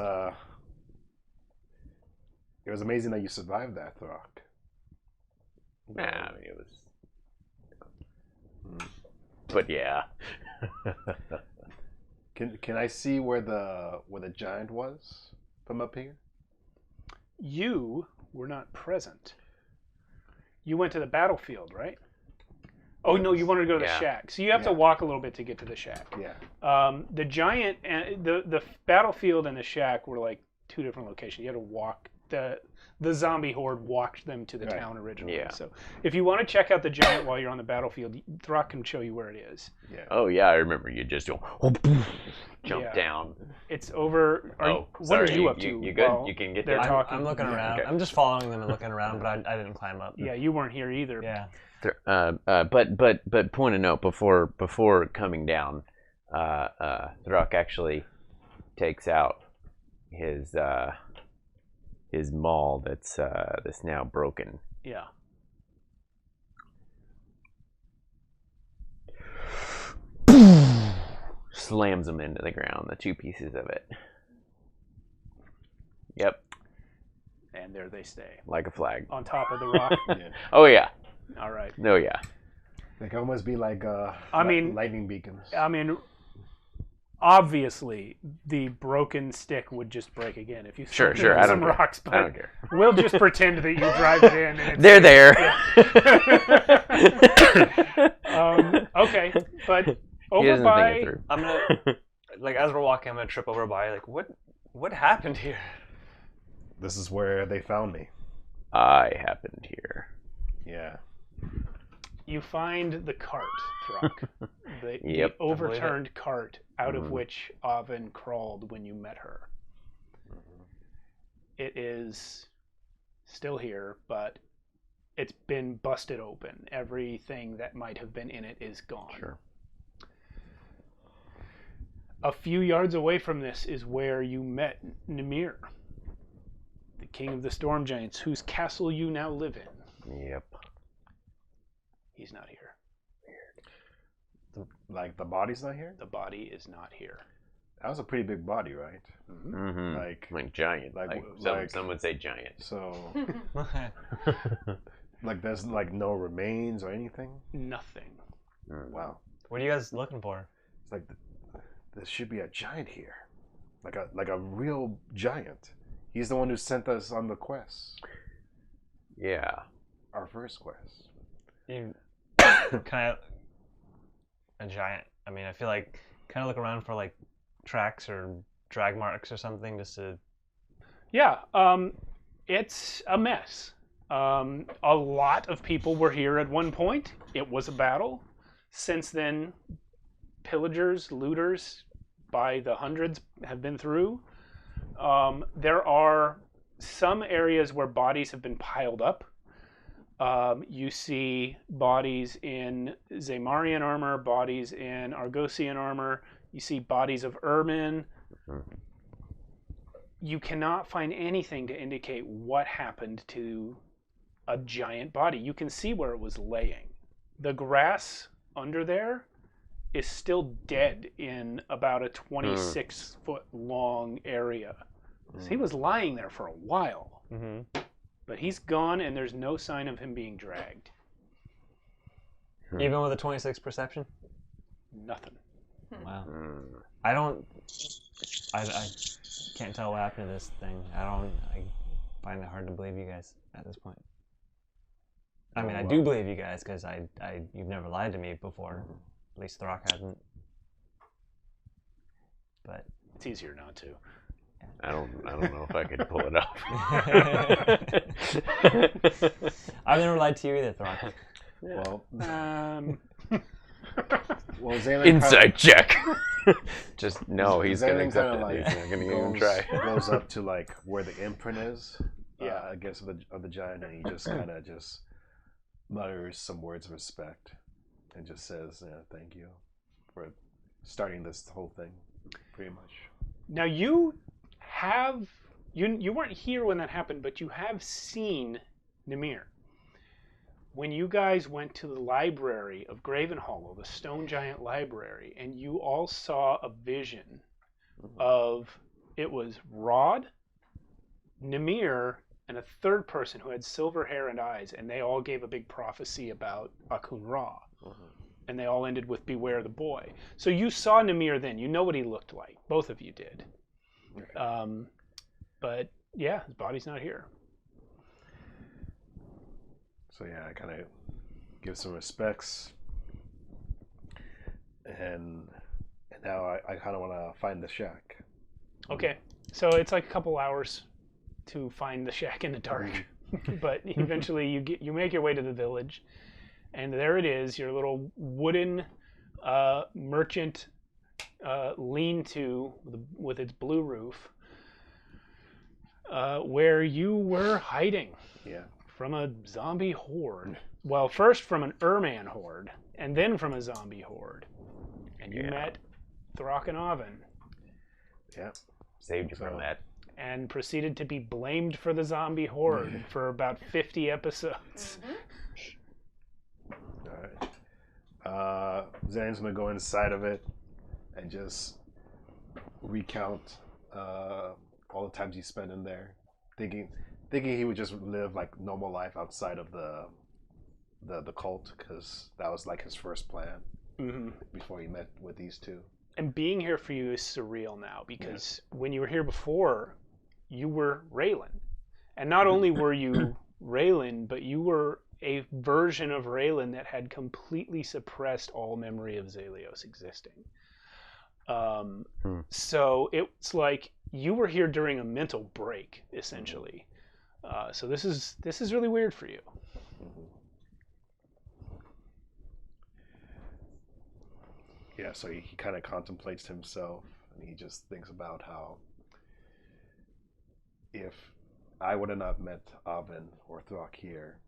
amazing that you survived that, Throck. Nah, I mean, it was. But yeah. Can I see where the giant was from up here? You were not present. You went to the battlefield, right? Oh no, you wanted to go to the shack. So you have to walk a little bit to get to the shack. Yeah. The giant and the battlefield and the shack were like two different locations. You had to walk. The zombie horde walked them to the town originally. Yeah. So if you want to check out the giant while you're on the battlefield, Throck can show you where it is. Yeah. Oh yeah, I remember you just go jump down. It's over. What are you up to? You good? You can get they're there. talking. I'm looking around. Okay. I'm just following them and looking around, but I didn't climb up. Yeah, you weren't here either. Yeah. But point of note before coming down, Throck actually takes out his maul that's now broken. Yeah. Slams them into the ground, the two pieces of it. Yep. And there they stay. Like a flag. On top of the rock. Yeah. Oh yeah. All right. Oh yeah. They can almost be like lightning beacons. I mean, obviously, the broken stick would just break again if you Sure. threw I some don't care. rocks. But I don't care. we'll just pretend that you drive it in. And it's, They're there. Okay, but He over doesn't by think it through. I'm gonna like as we're walking, I'm gonna trip over by like what happened here? This is where they found me. I happened here. Yeah. you find the cart, Throck. The Yep. overturned cart out of which Oven crawled when you met her. It is still here, but it's been busted open. Everything that might have been in it is gone. Sure. A few yards away from this is where you met Nimir, the king of the storm giants, whose castle you now live in. Yep. He's not here. Like the body's not here? The body is not here. That was a pretty big body, right? Mm-hmm. Like giant. like- Some would say giant. so. Like there's like no remains or anything. Nothing. Wow. What are you guys looking for? It's like there should be a giant here, like a real giant. He's the one who sent us on the quest, Yeah. our first quest. You kind of a giant. I mean, I feel like kind of look around for like tracks or drag marks or something just to. Yeah, it's a mess. A lot of people were here at one point. It was a battle. Since then, pillagers, looters, by the hundreds have been through. There are some areas where bodies have been piled up. You see bodies in Zaymarian armor, bodies in Argosian armor. You see bodies of Ermin. You cannot find anything to indicate what happened to a giant body. You can see where it was laying. The grass under there is still dead in about a 26-foot long area. So he was lying there for a while. Mm-hmm. But he's gone, and there's no sign of him being dragged. Even with a 26 perception? Nothing. Wow. I can't tell what happened to this thing. I find it hard to believe you guys at this point. I mean, I do believe you guys because you've never lied to me before. At least Throck hasn't. But it's easier not to. I don't know if I could pull it off. I've never lied to you either, Throck. Well, Zaylen inside check. Just no, he's gonna accept it. Like He's not gonna even try. Goes up to like where the imprint is. I guess of the giant, and he just kind of just mutters some words of respect, and just says, "Thank you for starting this whole thing." Pretty much. Now you weren't here when that happened, but you have seen Nimir. When you guys went to the library of Graven Hollow, the stone giant library, and you all saw a vision of, it was Rod, Nimir, and a third person who had silver hair and eyes, and they all gave a big prophecy about Akun Ra. And they all ended with "Beware the boy." So you saw Nimir then. You know what he looked like. Both of you did. But yeah, his body's not here. So yeah, I kind of give some respects, and now I kind of want to find the shack. Okay, so it's like a couple hours to find the shack in the dark, but eventually you make your way to the village, and there it is, your little wooden merchant lean-to with its blue roof, where you were hiding. Yeah. From a zombie horde. Well, first from an Erman horde, and then from a zombie horde. And you met Throck and Oven. Yeah. Saved you from that. And proceeded to be blamed for the zombie horde for about 50 episodes. Alright. Zane's gonna go inside of it and just recount all the times he spent in there, thinking he would just live like normal life outside of the cult, because that was like his first plan before he met with these two. And being here for you is surreal now, because when you were here before, you were Raylan. And not only were you Raylan, but you were a version of Raylan that had completely suppressed all memory of Zalios existing. So it's like you were here during a mental break, essentially. So this is really weird for you. Yeah, so he kind of contemplates himself, and he just thinks about how if I would have not met Oven or Throck here,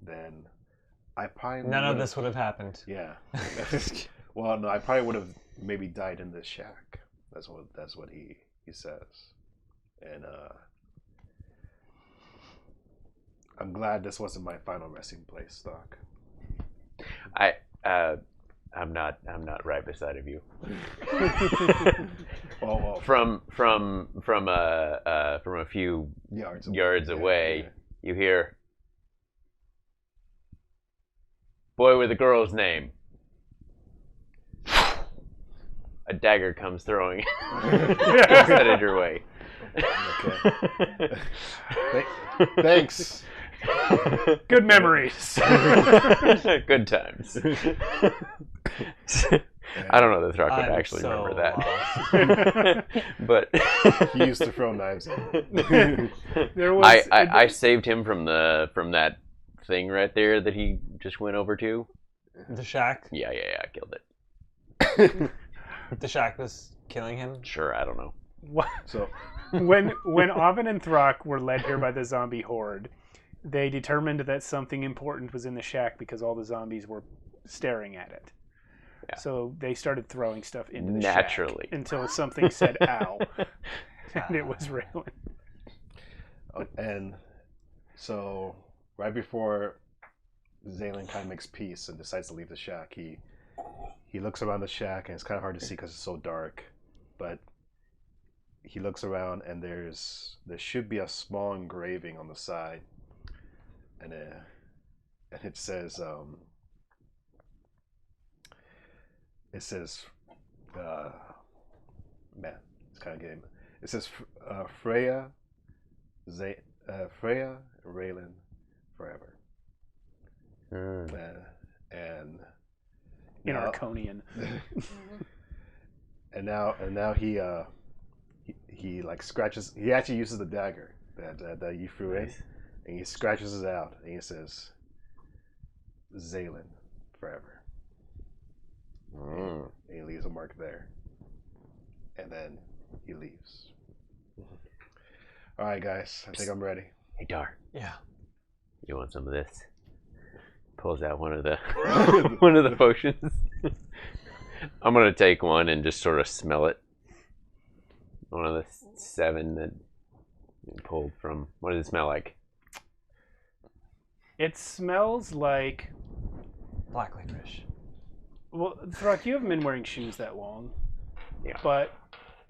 then I probably none of this would have happened. Yeah. Well, no, I probably would have maybe died in this shack. That's what he says, and I'm glad this wasn't my final resting place, Doc. I'm not right beside of you. Well, From a few yards away, you hear, "Boy with a girl's name." A dagger comes throwing headed your way. Okay. Thanks. Good memories. Good times. I don't know that Throck would actually so remember that. But He used to throw knives at me. There was I saved him from that thing right there that he just went over to. The shack. Yeah, I killed it. The shack was killing him. Sure, I don't know. So when Oven and Throck were led here by the zombie horde, they determined that something important was in the shack because all the zombies were staring at it. Yeah. So they started throwing stuff into the Naturally. shack until something said "ow," and it was Raylan. And so right before Zaylin kind of makes peace and decides to leave the shack, he looks around the shack, and it's kind of hard to see because it's so dark, but he looks around, and there should be a small engraving on the side, and it says man, it's kind of getting. It says Freya, Raylan, forever. And In now, Archonian. and now he like scratches. He actually uses the dagger that you threw in, and he scratches it out, and he says, "Zaylin, forever." And he leaves a mark there, and then he leaves. All right, guys, I think I'm ready. Hey, Dar. Yeah. You want some of this? Pulls out one of the potions. I'm gonna take one and just sort of smell it. One of the 7 that you pulled from. What does it smell like? It smells like. Black licorice. Well, Throck, you haven't been wearing shoes that long. Yeah. But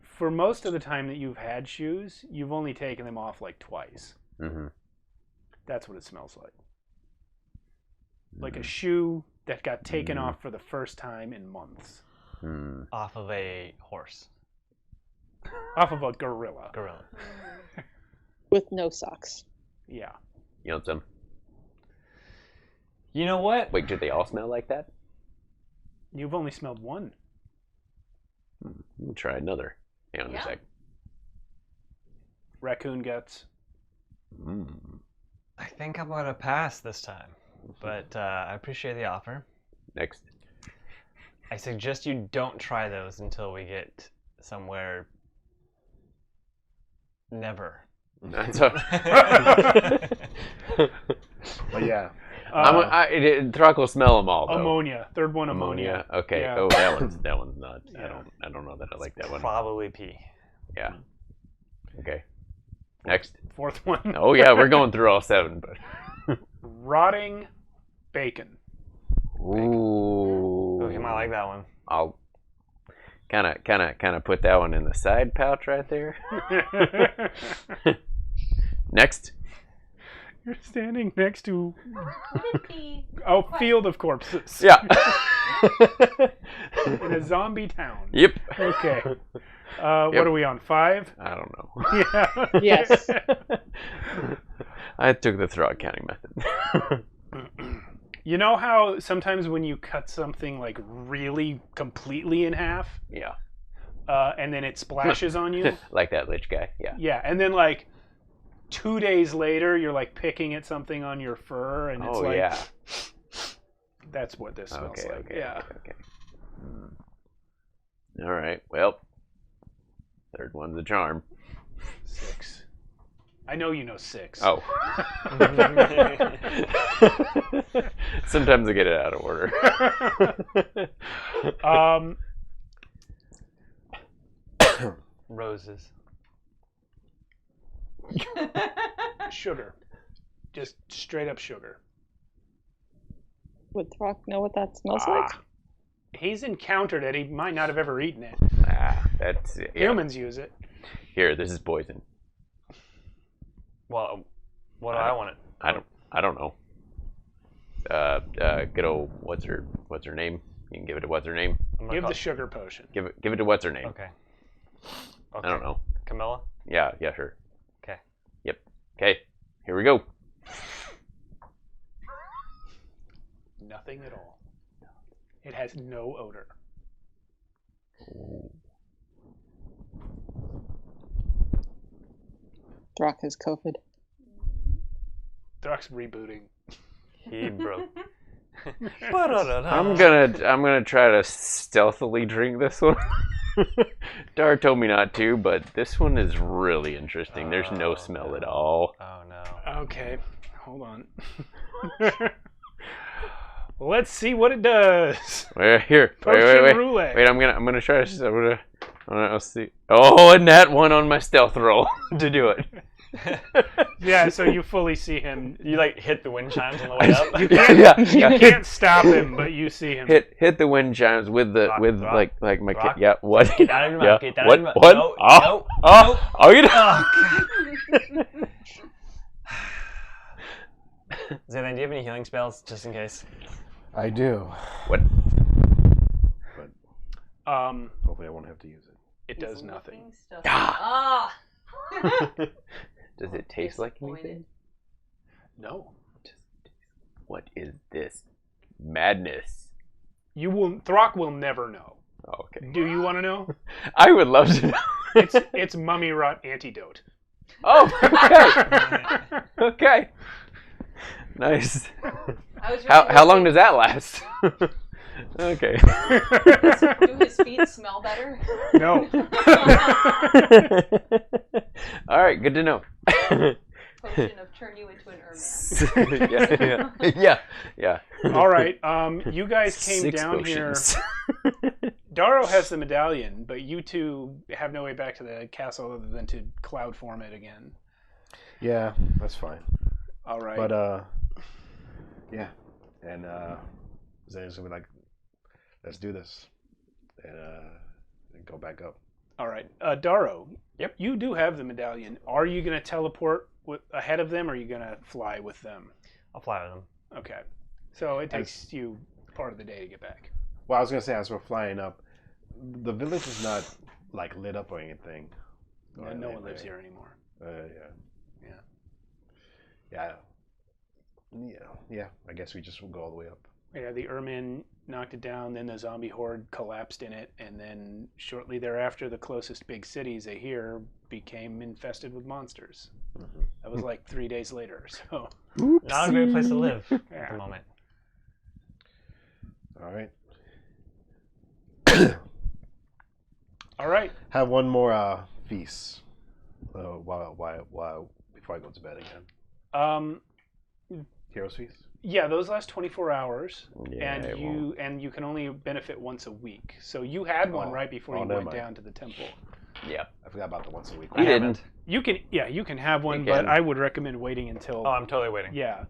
for most of the time that you've had shoes, you've only taken them off like twice. Mm-hmm. That's what it smells like. Like a shoe that got taken off for the first time in months. Off of a horse. Off of a gorilla. Gorilla. With no socks. Yeah. You want some? You know what? Wait, did they all smell like that? You've only smelled one. We'll try another. Hang on a sec. Raccoon guts. I think I'm gonna pass this time, but I appreciate the offer. Next. I suggest you don't try those until we get somewhere. Never. That's all. But yeah, Throck will smell them all, though. Ammonia. Third one, ammonia. Okay. Yeah. Oh, that one's not. Yeah. I don't know that I like that one. Probably pee. Yeah. Okay. Next. Fourth one. Oh yeah, we're going through all 7, but. Rotting bacon. Ooh. Oh, you might like that one. I'll kind of put that one in the side pouch right there. Next. You're standing next to Could it be? a field of corpses. Yeah. In a zombie town. Yep. Okay. What are we on? 5? I don't know. Yeah. Yes. I took the throat counting method. You know how sometimes when you cut something like really completely in half, Yeah. And then it splashes on you? Like that lich guy. Yeah. Yeah, and then like 2 days later, you're like picking at something on your fur, and it's Oh like, yeah. that's what this smells Okay. like. Okay. Yeah. Okay. All right. Well, third one's a charm. 6. I know you know 6. Oh. Sometimes I get it out of order. Roses. Sugar. Just straight up sugar. Would Throck know what that smells like? He's encountered it. He might not have ever eaten it. That's yeah. Humans use it. Here, this is poison. Well, what do I want it? I don't know. Good old what's her name? You can give it to what's her name. Give the sugar potion. Give it to what's her name. Okay. I don't know. Camilla? Yeah, sure. Okay. Yep. Okay. Here we go. Nothing at all. It has no odor. Throck has COVID. Throck's rebooting. He broke. I'm gonna try to stealthily drink this one. Dar told me not to, but this one is really interesting. There's no smell at all. Oh no. Okay, hold on. Let's see what it does. Here, Potion wait. roulette. Wait, I'm gonna try to. I'll see. Oh, and that one on my stealth roll to do it. Yeah, so you fully see him. You like hit the wind chimes on the way up. You can't stop him, but you see him. Hit the wind chimes with the Rock, like my rock. kid. Yeah, what? Get out of your mouth. Yeah. Get out What? of your mouth. What? No, Oh, no, you know. Oh, God. Zaylan, do you have any healing spells, just in case? I do. What? But Um, hopefully I won't have to use it. it does nothing. Ah. Does it taste like anything? No. What is this madness? Throck will never know. Okay. Do you want to know? I would love to know. It's mummy rot antidote. Oh, okay. Okay. Nice. How long does that last? Okay. Do his feet smell better? No. All right, good to know. Potion of turn you into an ermine. Yeah. All right. You guys came 6 down potions. here. Darrow has the medallion, but you two have no way back to the castle other than to cloud form it again. Yeah, that's fine. All right. But yeah, and Zane's gonna be like, let's do this, and go back up. All right. Darrow. Yep. You do have the medallion. Are you going to teleport ahead of them, or are you going to fly with them? I'll fly with them. Okay. So it takes you part of the day to get back. Well, I was gonna say as we're flying up, the village is not like lit up or anything. No one lives here anymore. Yeah. I guess we just will go all the way up. Yeah, the Ermin knocked it down, then the zombie horde collapsed in it, and then shortly thereafter, the closest big cities here became infested with monsters. Mm-hmm. That was like 3 days later, so... Not a great place to live at Yeah. the moment. All right. All right. Have one more feast. While before I go to bed again. Heroes feast. Yeah, those last 24 hours, Yeah, and you can only benefit once a week. So you had one right before you never went mind. down to the temple. Yeah. I forgot about the once a week. You didn't. You can have one, You but can. I would recommend waiting until. Oh, I'm totally waiting. Yeah.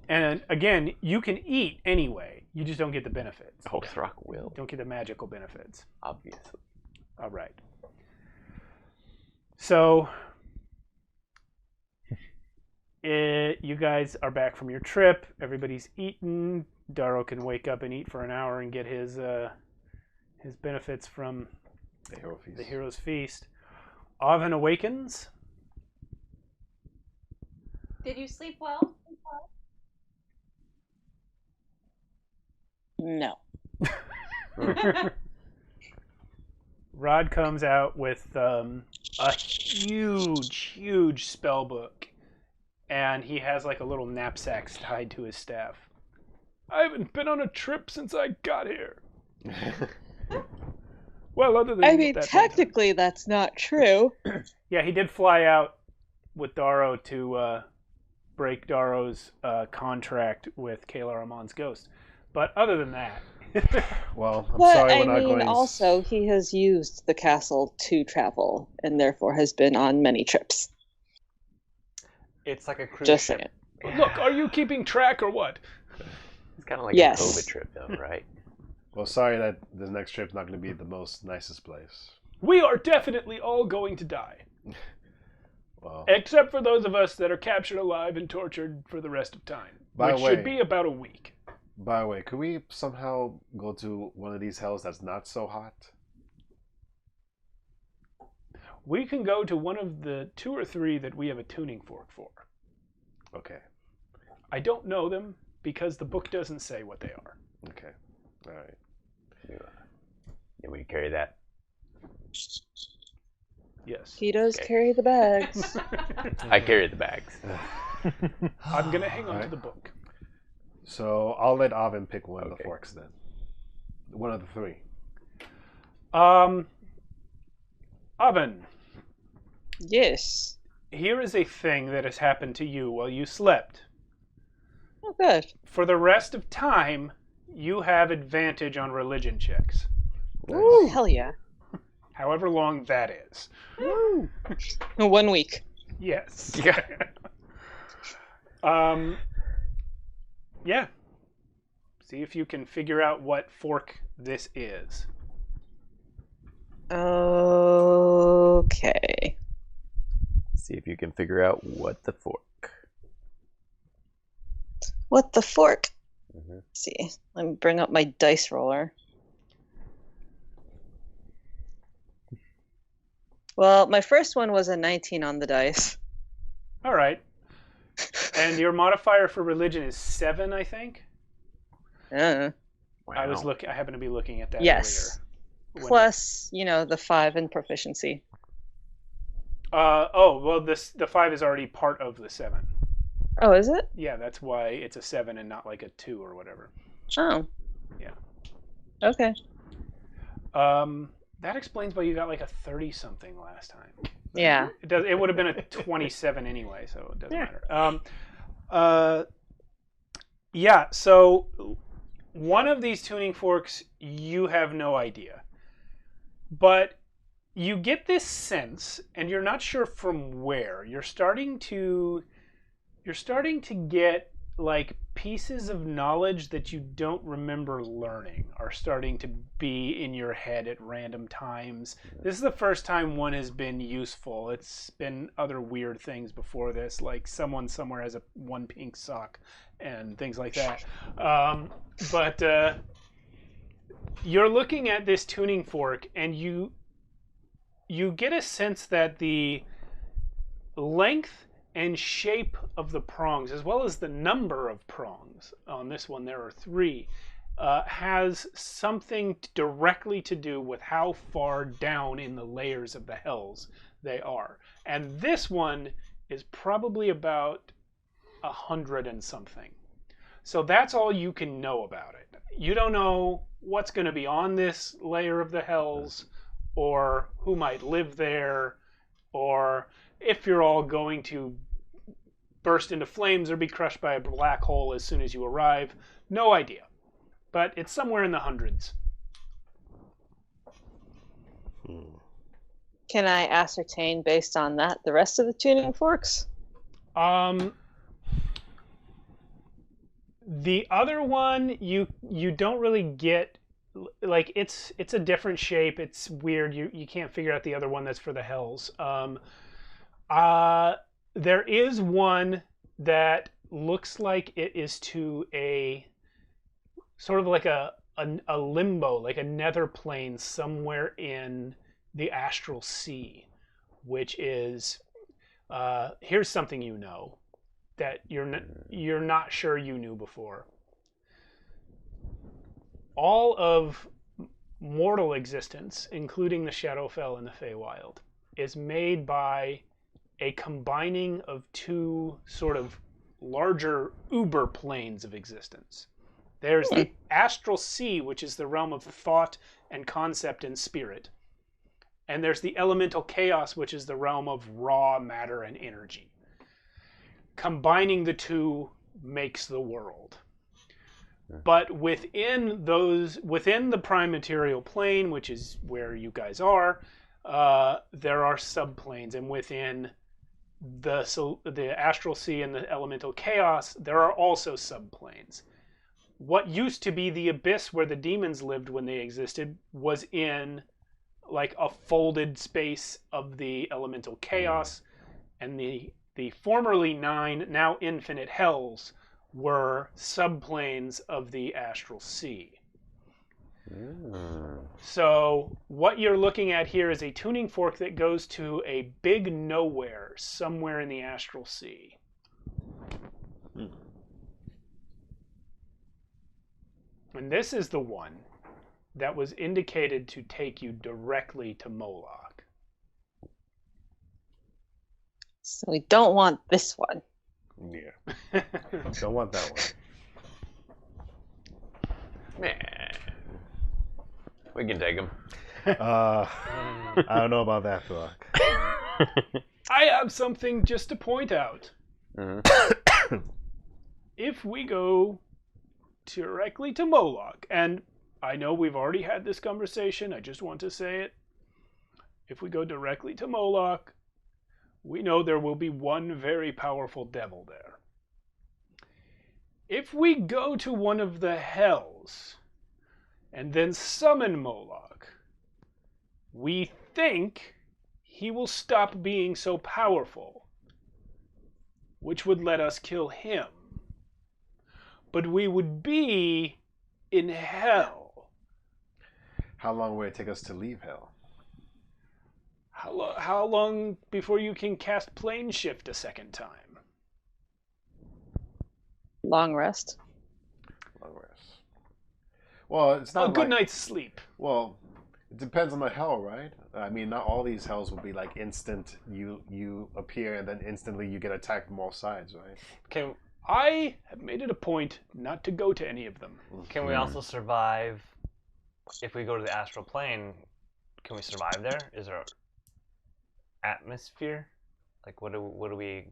And again, you can eat anyway. You just don't get the benefits. Oh, Throck will. Don't get the magical benefits. Obviously. All right. So, you guys are back from your trip. Everybody's eaten. Darrow can wake up and eat for an hour and get his benefits from The hero feast. the hero's feast. Oven awakens. Did you sleep well? No. Rod comes out with a huge spell book, and he has like a little knapsack tied to his staff. I haven't been on a trip since I got here. Well, other than I mean, that technically that's not true. yeah, he did fly out with Darrow to break Darrow's contract with Kalar Amon's ghost. But other than that, Well, I'm But sorry I we're not mean, going. also he has used the castle to travel, and therefore has been on many trips. It's like a cruise Just ship. saying. look, are you keeping track or what? It's kind of like Yes. a COVID trip, though, right? Well, sorry that the next trip's not going to be the most nicest place. We are definitely all going to die. Well, Except for those of us that are captured alive and tortured for the rest of time. By the which way- should be about a week. by the way, could we somehow go to one of these hells that's not so hot? We can go to one of the 2 or 3 that we have a tuning fork for. Okay. I don't know them because the book doesn't say what they are. Okay. All right. Yeah, we carry that. Yes. He does Okay. carry the bags. I carry the bags. I'm going to hang on to Alright. the book. So I'll let Avin pick one of the Okay. forks then. One of the 3. Oven, Yes. here is a thing that has happened to you while you slept. Oh, good. For the rest of time, you have advantage on religion checks. Ooh. Hell yeah. However long that is. 1 week. Yes. Yeah. Yeah. See if you can figure out what fork this is. Okay. See if you can figure out what the fork. What the fork? Mhm. Let's see. Let me bring up my dice roller. Well, my first one was a 19 on the dice. All right. And your modifier for religion is 7, I think. Uh, Wow. I happen to be looking at that yes. earlier. Plus, the 5 in proficiency. The 5 is already part of the 7. Oh, is it? Yeah, that's why it's a 7 and not like a 2 or whatever. Oh. Yeah. Okay. That explains why you got like a 30-something last time. Yeah. It would have been a 27 anyway, so it doesn't matter. Yeah, so one of these tuning forks, you have no idea. But you get this sense, and you're not sure from where. You're starting to get like pieces of knowledge that you don't remember learning are starting to be in your head at random times. This is the first time one has been useful. It's been other weird things before this, like someone somewhere has one pink sock and things like that. But you're looking at this tuning fork, and you get a sense that the length and shape of the prongs, as well as the number of prongs, on this one there are 3, has something directly to do with how far down in the layers of the hells they are. And this one is probably about 100 and something. So that's all you can know about it. You don't know what's going to be on this layer of the hells, or who might live there, or if you're all going to burst into flames or be crushed by a black hole as soon as you arrive. No idea. But it's somewhere in the hundreds. Can I ascertain based on that the rest of the tuning forks? The other one, you don't really get, like, it's a different shape. It's weird. You can't figure out the other one that's for the hells. There is one that looks like it is to a sort of like a limbo, like a nether plane somewhere in the astral sea, which is here's something you know that you're not sure you knew before. All of mortal existence, including the Shadowfell and the Feywild, is made by a combining of 2 sort of larger uber planes of existence. There's the astral sea, which is the realm of thought and concept and spirit. And there's the elemental chaos, which is the realm of raw matter and energy. Combining the 2 makes the world. But within the prime material plane, which is where you guys are, there are subplanes, and within the astral sea and the elemental chaos, there are also subplanes. what used to be the abyss where the demons lived when they existed was in like a folded space of the elemental chaos, and the formerly 9, now infinite hells were subplanes of the astral sea. So what you're looking at here is a tuning fork that goes to a big nowhere somewhere in the astral sea. And this is the one that was indicated to take you directly to Moloch. So we don't want this one. Yeah. Don't want that one. Man. We can take him. I don't know about that, Doc. I have something just to point out. Mm-hmm. If we go directly to Moloch, and I know we've already had this conversation, I just want to say it. If we go directly to Moloch, we know there will be one very powerful devil there. If we go to one of the hells and then summon Moloch, we think he will stop being so powerful, which would let us kill him. But we would be in hell. How long would it take us to leave hell? How long before you can cast plane shift a second time? Long rest. Long rest. Well, it's not A good like, night's sleep. Well, it depends on the hell, right? I mean, not all these hells will be like instant. You appear and then instantly you get attacked from all sides, right? I have made it a point not to go to any of them. Can we also survive if we go to the astral plane? Can we survive there? Is there atmosphere? Like, what do we?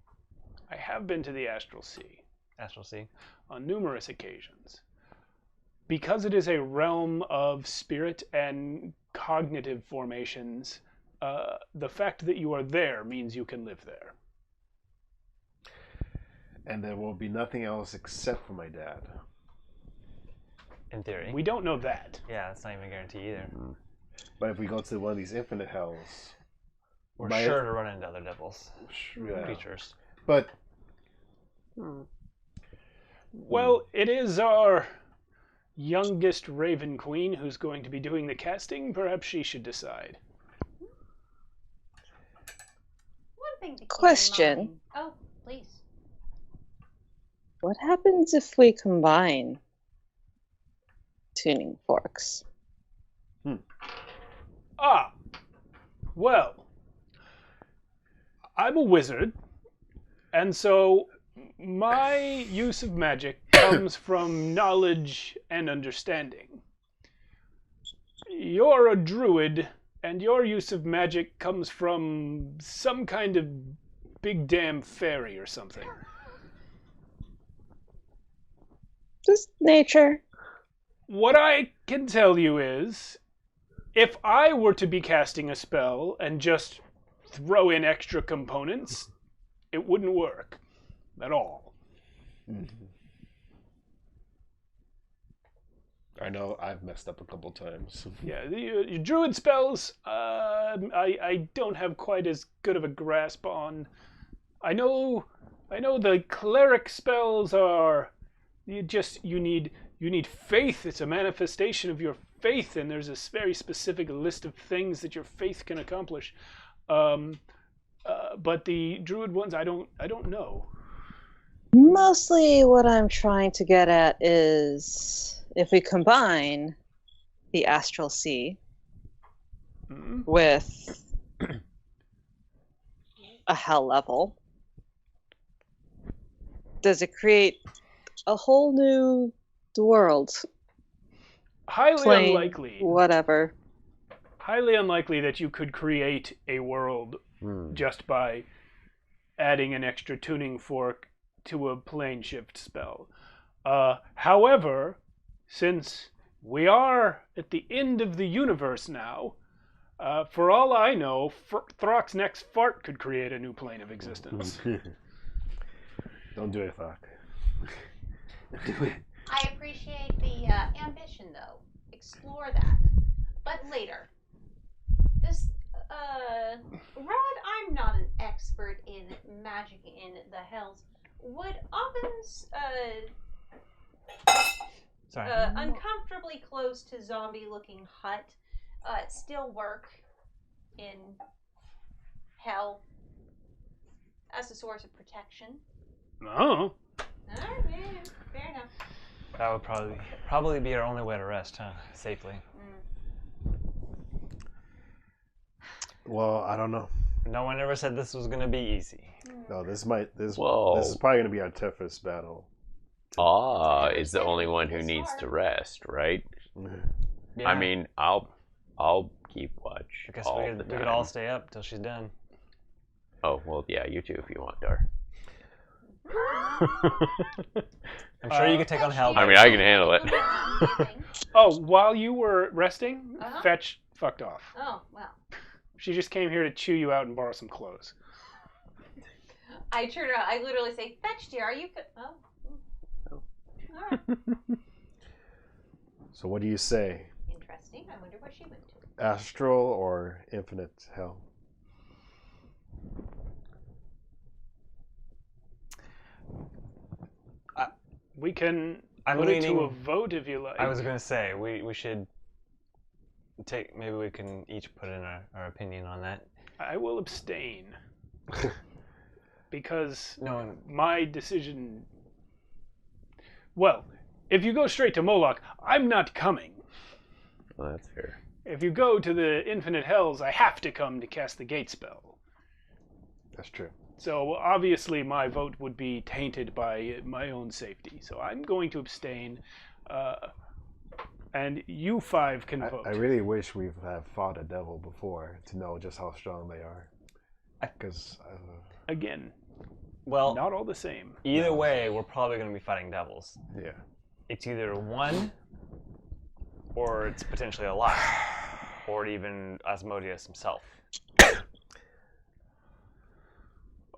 I have been to the astral sea. Astral sea? On numerous occasions. Because it is a realm of spirit and cognitive formations, the fact that you are there means you can live there. And there will be nothing else except for my dad. In theory. We don't know that. Yeah, that's not even a guarantee either. But if we go to one of these infinite hells, We're sure to run into other devils. Creatures. But Well, it is our youngest Raven Queen who's going to be doing the casting. Perhaps she should decide. One thing to keep Question. in mind. Oh, please. What happens if we combine tuning forks? Well, I'm a wizard, and so my use of magic comes from knowledge and understanding. You're a druid, and your use of magic comes from some kind of big damn fairy or something. Just nature. What I can tell you is, if I were to be casting a spell and just throw in extra components, it wouldn't work at all. I know I've messed up a couple times. Yeah, your druid spells, I don't have quite as good of a grasp on. I know the cleric spells are you need faith. It's a manifestation of your faith, and there's a very specific list of things that your faith can accomplish. But the druid ones, I don't know. Mostly what I'm trying to get at is if we combine the astral sea with a hell level, does it create a whole new world? Highly Plane, unlikely. Whatever. Highly unlikely that you could create a world just by adding an extra tuning fork to a plane shift spell. However, since we are at the end of the universe now, for all I know, Throck's next fart could create a new plane of existence. Don't do it, Throck. Do it. I appreciate the ambition, though. Explore that. But later. This, Rod, I'm not an expert in magic in the Hells. Would Ovan's, uncomfortably close to zombie-looking hut still work in Hell as a source of protection? Oh. Alright, yeah, fair enough. That would probably be our only way to rest, huh? Safely. Well, I don't know. No one ever said this was gonna be easy. No, this is probably gonna be our toughest battle. Is the only one who needs to rest, right? Yeah. I mean, I'll keep watch. I guess all we the could time. all stay up till she's done. Oh well, yeah, you too if you want, Dar. I'm sure you could take on help. I mean, I can handle it. Oh, while you were resting, Uh-huh. Fetch fucked off. Oh, well. She just came here to chew you out and borrow some clothes. I turn around. I literally say, "Fetch, dear, are you good?" Oh. All right. So what do you say? Interesting. I wonder where she went to. Astral or infinite hell? We can I'm put it to leaning- a vote if you like. I was gonna say we should take. Maybe we can each put in our opinion on that. I will abstain. Because No one. my decision... Well, if you go straight to Moloch, I'm not coming. Well, that's fair. If you go to the Infinite Hells, I have to come to cast the Gate spell. That's true. So obviously my vote would be tainted by my own safety. So I'm going to abstain. And you five can vote. I really wish we've have fought a devil before to know just how strong they are. Because Again, Well, not all the same. either way, we're probably gonna be fighting devils. yeah, It's either one, or it's potentially a lot, or even Asmodeus himself.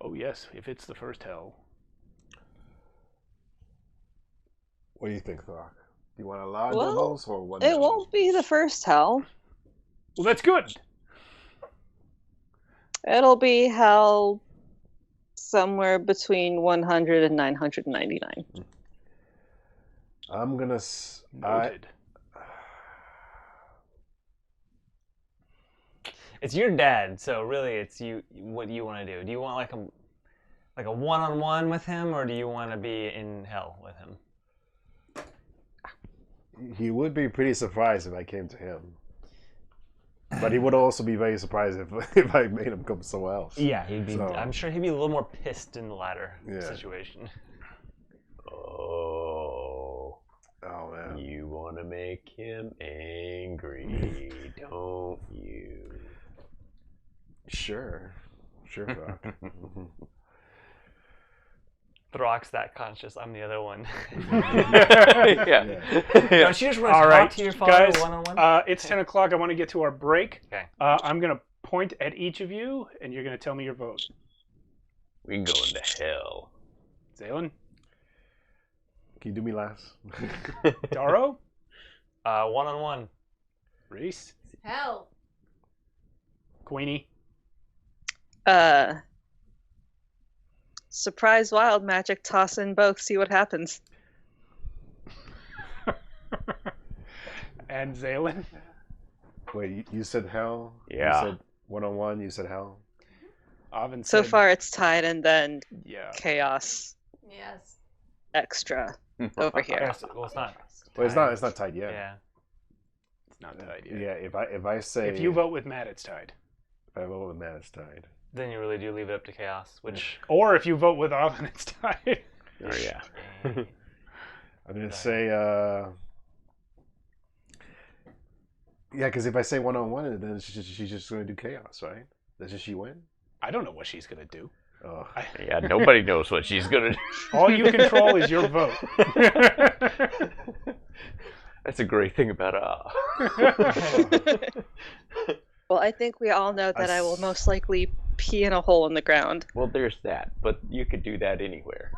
Oh yes, if it's the first hell. what do you think, Thork? Do you want a lot of Well, devils or one? It devil? won't be the first hell. Well, that's good. It'll be hell somewhere between 100 and 999. I'm gonna. Noted. It's your dad, so really, it's you. What do you want to do? Do you want like a one-on-one with him, or do you want to be in hell with him? He would be pretty surprised if I came to him, but he would also be very surprised if I made him come somewhere else. Yeah, he'd be. So- I'm sure he'd be a little more pissed in the latter Yeah. situation. Oh, man. you want to make him angry, don't you? Sure, Thork. Throck's that conscious. I'm the other one. Yeah. Don't you just want to All talk right, to your father guys. one-on-one? It's 10 o'clock. I want to get to our break. Okay. I'm going to point at each of you, and you're going to tell me your vote. We can go into hell. Zaylen? Can you do me last? Daro? One-on-one. Reese? Hell. Queenie? Surprise wild magic, toss in both, see what happens. And Zaylen? Wait, you said hell? Yeah. You said one-on-one. You said hell. Avin So said- far it's tied, and then Yeah. chaos Yes. extra over here. Yes, well, it's not. Well, it's not tied yet. Yeah. It's not tied yet. Yeah. If I say If you vote with Matt, it's tied. if I vote with man, it's tied. Then you really do leave it up to chaos, which. Or if you vote with Avin, it's tied. Oh yeah. I'm gonna say yeah, because if I say one-on-one, then she's just gonna do chaos, right? Doesn't she win? I don't know what she's going to do. Oh. Yeah, nobody knows what she's gonna do. All you control is your vote. That's a great thing about Well, I think we all know that I will most likely pee in a hole in the ground. Well, there's that, but you could do that anywhere.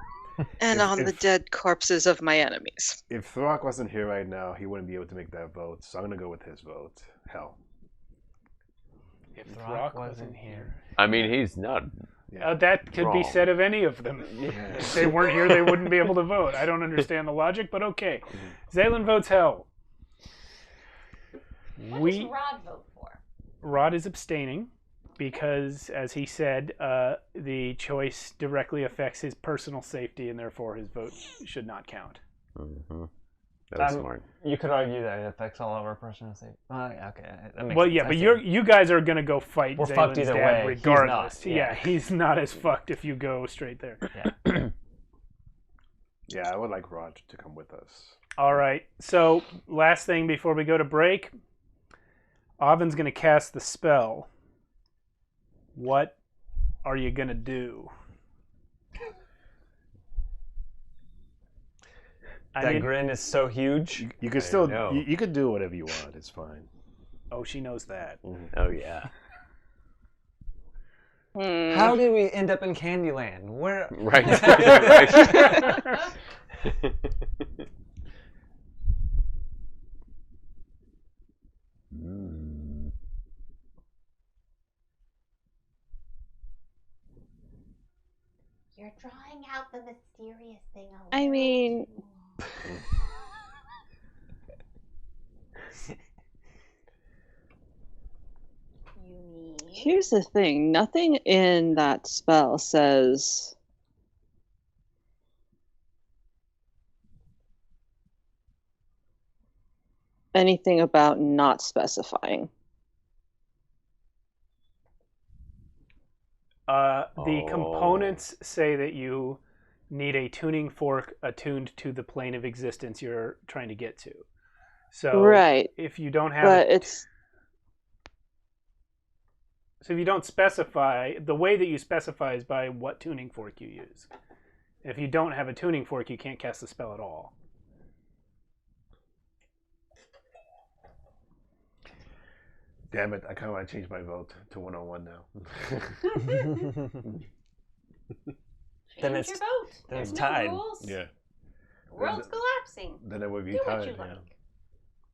And on the dead corpses of my enemies. If Throck wasn't here right now, he wouldn't be able to make that vote. So I'm gonna go with his vote. Hell. If Throck wasn't here. I mean, he's not. That could be Wrong. said of any of them. If they weren't here, they wouldn't be able to vote. I don't understand the logic, but okay. Zaylen votes Hell. What does Rod vote for? Rod is abstaining because, as he said, the choice directly affects his personal safety, and therefore his vote should not count. Mm-hmm. That's smart. You could argue that it affects all of our personal safety. Okay, that makes Well, sense. yeah, but you guys are gonna go fight We're fucked Zaylen's either dad way. He's regardless. not, yeah. He's not as fucked if you go straight there. Yeah. Yeah, I would like Rod to come with us. All right. So last thing before we go to break, Oven's gonna cast the spell. What are you gonna do? That grin is so huge. You could still you could do whatever you want. It's fine. Oh, she knows that. Oh yeah. How did we end up in Candyland? Where? Right. You're drawing out the mysterious thing. I mean, here's the thing. Nothing in that spell says anything about not specifying. The components say that you need a tuning fork attuned to the plane of existence you're trying to get to. So Right. if you don't have But it's so if you don't specify, the way that you specify is by what tuning fork you use. If you don't have a tuning fork, you can't cast the spell at all. Damn it! I kind of want to change my vote to 101 now. Then Change it's- your vote. then There's it's no tied. rules. Yeah. The world's collapsing. Then it would be Do what tied. you Yeah. like.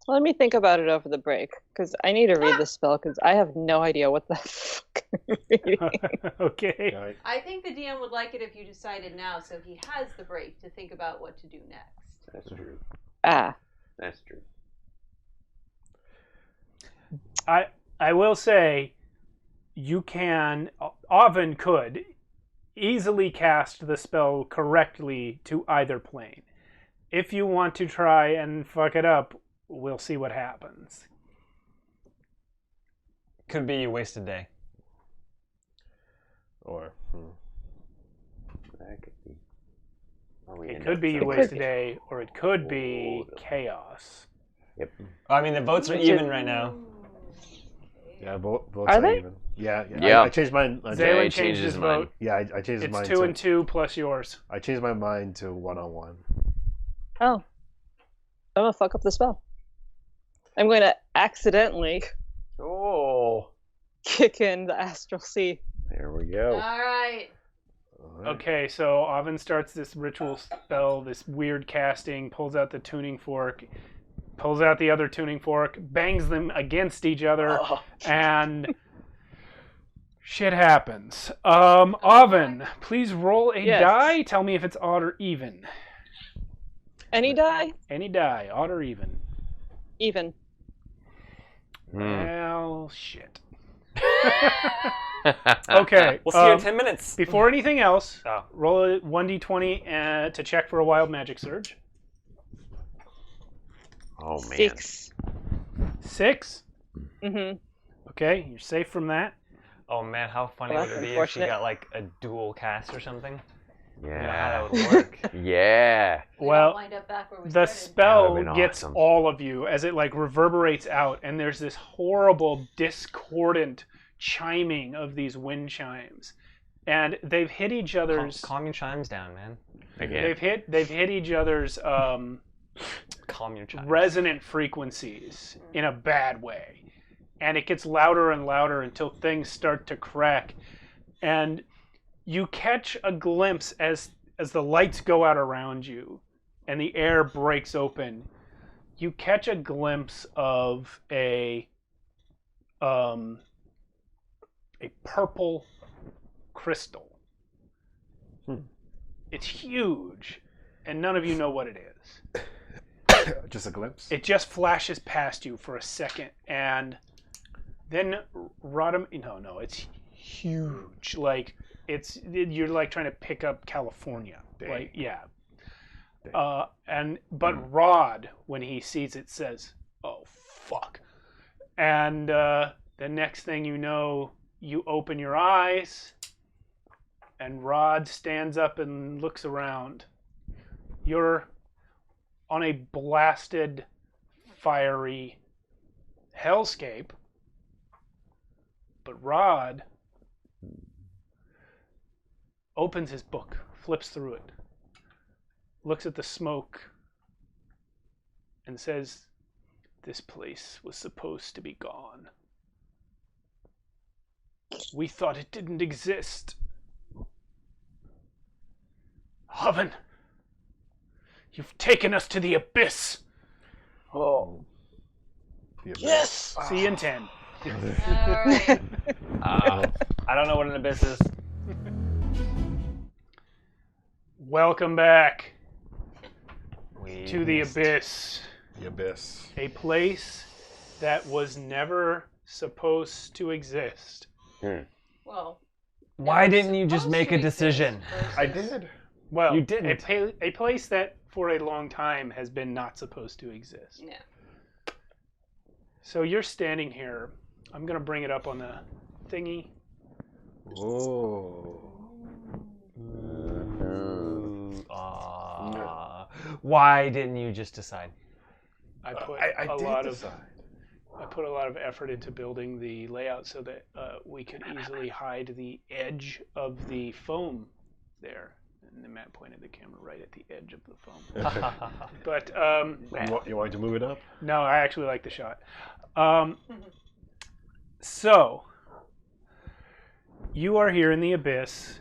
Let me think about it over the break, because I need to read this spell, because I have no idea what the fuck I'm reading. Okay. Right. I think the DM would like it if you decided now, so he has the break to think about what to do next. That's true. That's true. I will say, you can, Oven could easily cast the spell correctly to either plane. If you want to try and fuck it up, we'll see what happens. Could be you waste a day. Or That could be. It could be you waste a day, or it could be chaos. Yep. I mean, the votes are even right now. yeah, votes Are they? even. Yeah. Yeah. I changed mine. Zaylen changed his vote. Yeah, I changed It's mine. 2 and 2 plus yours. I changed my mind to 101. Oh. I'm gonna fuck up the spell. I'm going to accidentally Oh. kick in the Astral Sea. There we go. All right. All right. Okay, so Oven starts this ritual spell, this weird casting, pulls out the tuning fork, pulls out the other tuning fork, bangs them against each other, and shit happens. Oven, please roll a Yes. die. Tell me if it's odd or even. Any die? Any die, odd or even. Even. Well, shit. Okay. We'll see you in 10 minutes. Before anything else, Oh. roll a 1d20 to check for a wild magic surge. Oh man. 6. 6. Mm-hmm. Okay, you're safe from that. Oh man, how funny Well, would that's it be if she unfortunate. got like a dual cast or something? You know how Yeah. that would work. Yeah. We Well, all wind up back where we the started. spell That would've been gets awesome. all of you as it like reverberates out, and there's this horrible discordant chiming of these wind chimes, and they've hit each other's. Calm your chimes down, man. Again. They've hit each other's Calm your chimes. resonant frequencies in a bad way, and it gets louder and louder until things start to crack, and you catch a glimpse as as the lights go out around you and the air breaks open, you catch a glimpse of a purple crystal. It's huge, and none of you know what it is. Just a glimpse? It just flashes past you for a second, and then no, it's huge. Like you're like trying to pick up California. Dang. Like yeah. But Rod, when he sees it, says, "Oh fuck!" And the next thing you know, you open your eyes, and Rod stands up and looks around. You're on a blasted, fiery hellscape, but Rod opens his book, flips through it, looks at the smoke, and says, "This place was supposed to be gone. We thought it didn't exist. Hoven, you've taken us to the abyss." Oh. Yes! See you in 10. Alright. I don't know what an abyss is. Welcome back We to the missed. abyss. The abyss. A place that was never supposed to exist. Well, Why never didn't you just supposed make to a exist decision? versus- I did. Well, You didn't. A place that for a long time has been not supposed to exist. Yeah. So you're standing here. I'm going to bring it up on the thingy. Oh. Why didn't you just decide? I put I a did lot decide. I put a lot of effort into building the layout so that we could easily hide the edge of the foam there. And the Matt pointed the camera right at the edge of the foam. But You want to move it up? no, I actually like the shot. So you are here in the abyss.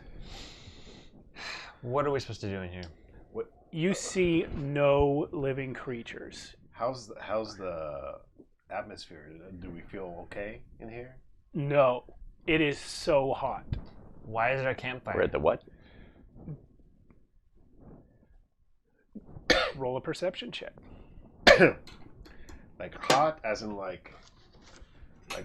What are we supposed to do in here? You see no living creatures. How's the atmosphere? Do we feel okay in here? No, it is so hot. Why is there a campfire? We're at the what? Roll a perception check. Like hot, as in like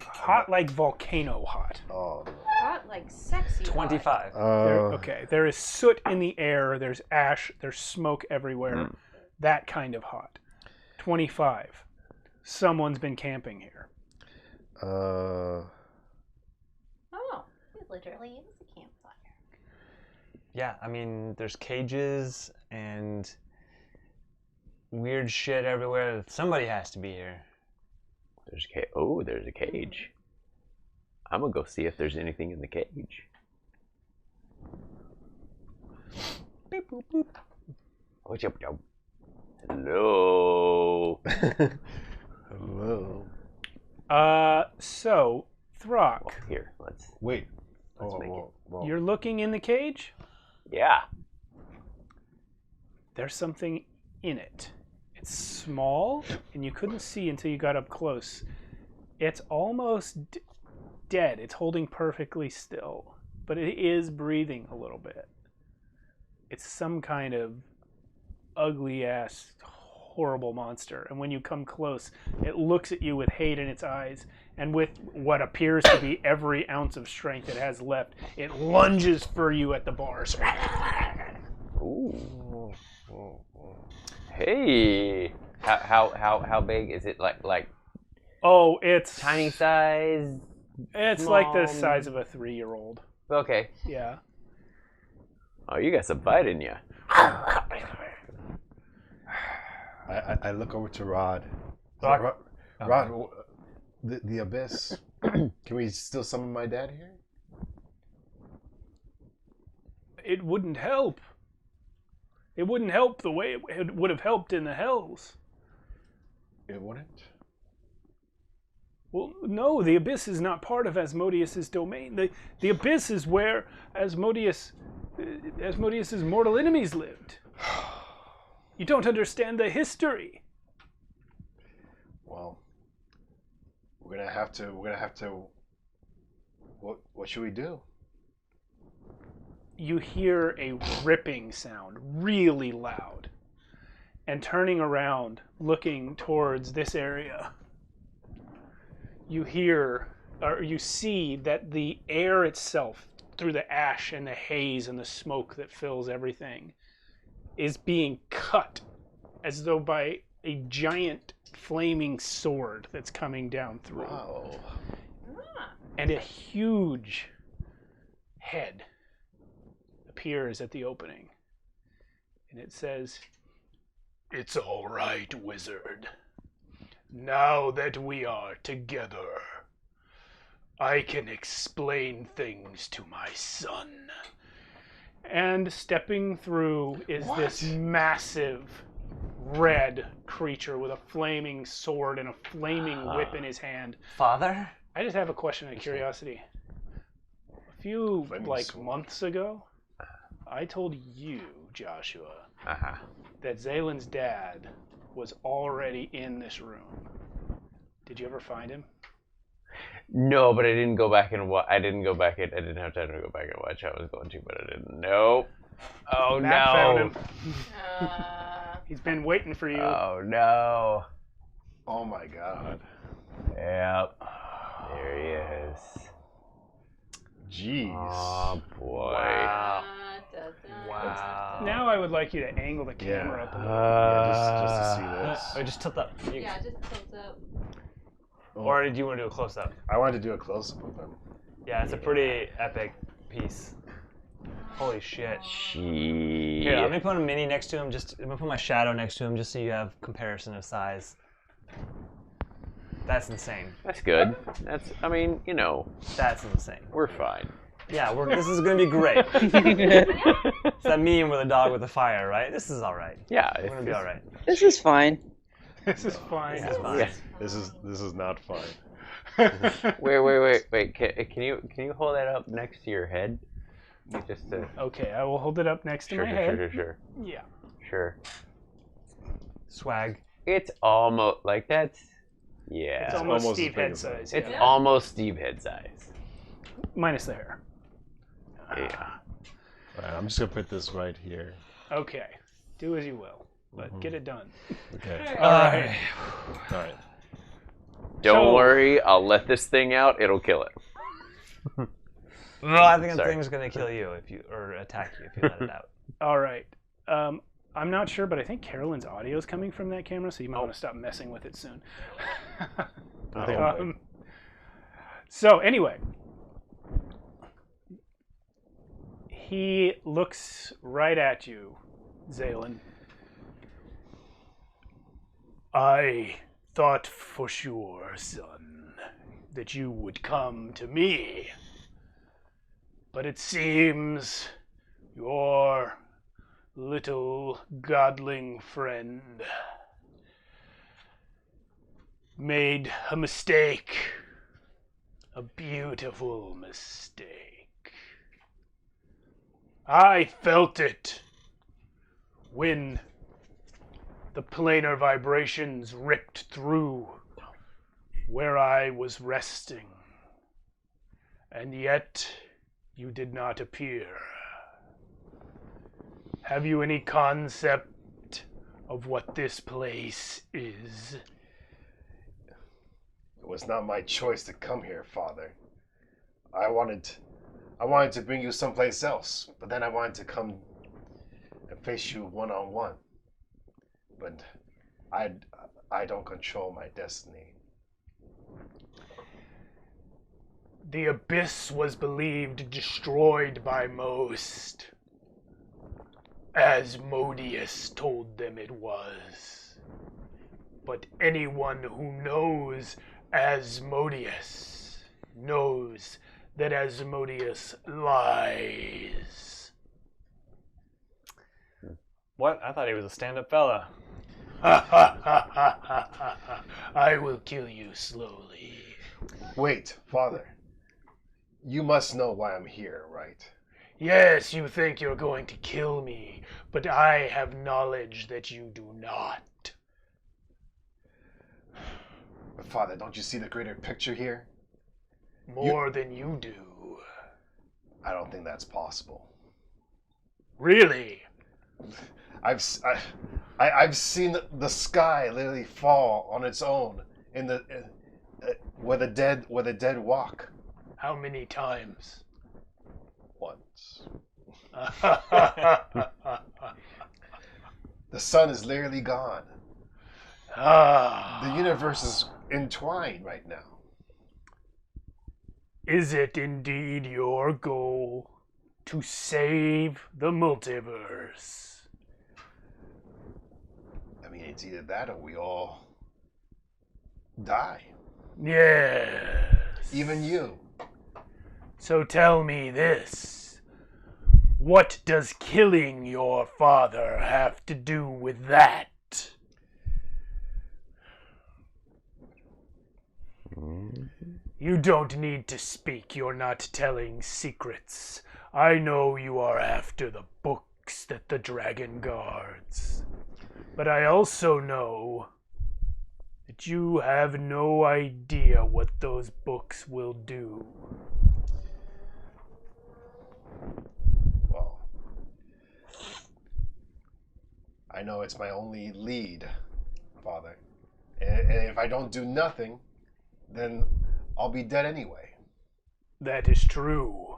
Hot like volcano hot. Oh. Hot like sexy. 25. Okay, there is soot in the air, there's ash, there's smoke everywhere. That kind of hot. 25. Someone's been camping here. Oh, it literally is a campfire. Yeah, I mean, there's cages and weird shit everywhere. Somebody has to be here. There's a cage. I'm gonna go see if there's anything in the cage. Beep, boop, boop. What's up, yo? Hello. Hello. So, Throck, Well, here, let's. Wait. Let's make it. Well. you're looking in the cage? Yeah. There's something in it. It's small, and you couldn't see until you got up close. It's almost dead. It's holding perfectly still, but it is breathing a little bit. It's some kind of ugly-ass, horrible monster. And when you come close, it looks at you with hate in its eyes, and with what appears to be every ounce of strength it has left, it lunges for you at the bars. Ooh. Hey. How big is it? Like Oh, it's tiny size? It's like the small? size of a 3-year-old. Okay. Yeah. Oh, you got some bite in you. I look over to Rod. Rod? Rod, the abyss. Can we still summon my dad here? It wouldn't help. It wouldn't help the way it would have helped in the hells. It wouldn't. Well, no, the abyss is not part of Asmodeus's domain. The abyss is where Asmodeus Asmodeus's mortal enemies lived. You don't understand the history. Well, we're gonna have to. What should we do? You hear a ripping sound, really loud. And turning around, looking towards this area, you see that the air itself, through the ash and the haze and the smoke that fills everything, is being cut as though by a giant flaming sword that's coming down through. Wow. And a huge head appears at the opening. And it says, "It's all right, wizard. Now that we are together, I can explain things to my son." And stepping through is this massive red creature with a flaming sword and a flaming whip in his hand. Father? I just have a question of curiosity. A few, months ago, I told you, Joshua, that Zaylen's dad was already in this room. Did you ever find him? No, but I didn't go back and watch. I didn't have time to go back and watch. I was going to, but I didn't. Nope. Oh, Matt no. found him. He's been waiting for you. Oh, no. Oh my God. Yep. There he is. Jeez. Oh, boy. Wow. Now I would like you to angle the camera up a little. Just to see this. Oh, just tilt up. Yeah, just tilt up. Or do you want to do a close-up? I wanted to do a close-up of him. Yeah, it's a pretty epic piece. Holy shit. Shit. Here, let me put a mini next to him. I'm gonna put my shadow next to him just so you have comparison of size. That's insane. That's good. That's That's insane. we're fine. Yeah, this is gonna be great. It's that meme with a dog with a fire, right? This is all right. Yeah. We're gonna be all right. This is fine. This is fine. This is fine. Yeah. This is not fun. Wait. Can you hold that up next to your head? Just to... Okay, I will hold it up next to Sure, my head. sure. Yeah. Sure. Swag. It's almost like that's. Yeah. It's almost almost Steve as big head as size. It's Yeah. almost Steve head size. Minus the hair. Yeah. All right, I'm just gonna put this right here. Okay. Do as you will, but get it done. Okay. All right. All right. Don't So- worry, I'll let this thing out. It'll kill it. No, I think the Sorry. thing's gonna kill you or attack you if you let it out. All right. I'm not sure, but I think Carolynn's audio is coming from that camera, so you might want to stop messing with it soon. I think I'm good. So anyway, he looks right at you, Zaylen. I thought for sure, son, that you would come to me. But it seems your little godling friend made a mistake. A beautiful mistake. I felt it when the planar vibrations ripped through where I was resting. And yet, you did not appear. Have you any concept of what this place is? It was not my choice to come here, Father. I wanted to bring you someplace else, but then I wanted to come and face you one-on-one. But I don't control my destiny. The abyss was believed destroyed by most. Asmodeus told them it was. But anyone who knows Asmodeus knows that Asmodeus lies. What? I thought he was a stand-up fella. I will kill you slowly. Wait, Father. You must know why I'm here, right? Yes, you think you're going to kill me, but I have knowledge that you do not. But Father, don't you see the greater picture here? More than you do. I don't think that's possible. Really? I've seen the sky literally fall on its own in the where the dead walk. How many times? Once. The sun is literally gone. The universe is entwined right now. Is it indeed your goal to save the multiverse? I mean, it's either that or we all die. Yes. Even you. So tell me this. What does killing your father have to do with that? You don't need to speak. You're not telling secrets. I know you are after the books that the dragon guards. But I also know that you have no idea what those books will do. Well, I know it's my only lead, Father. And if I don't do nothing, then I'll be dead anyway. That is true.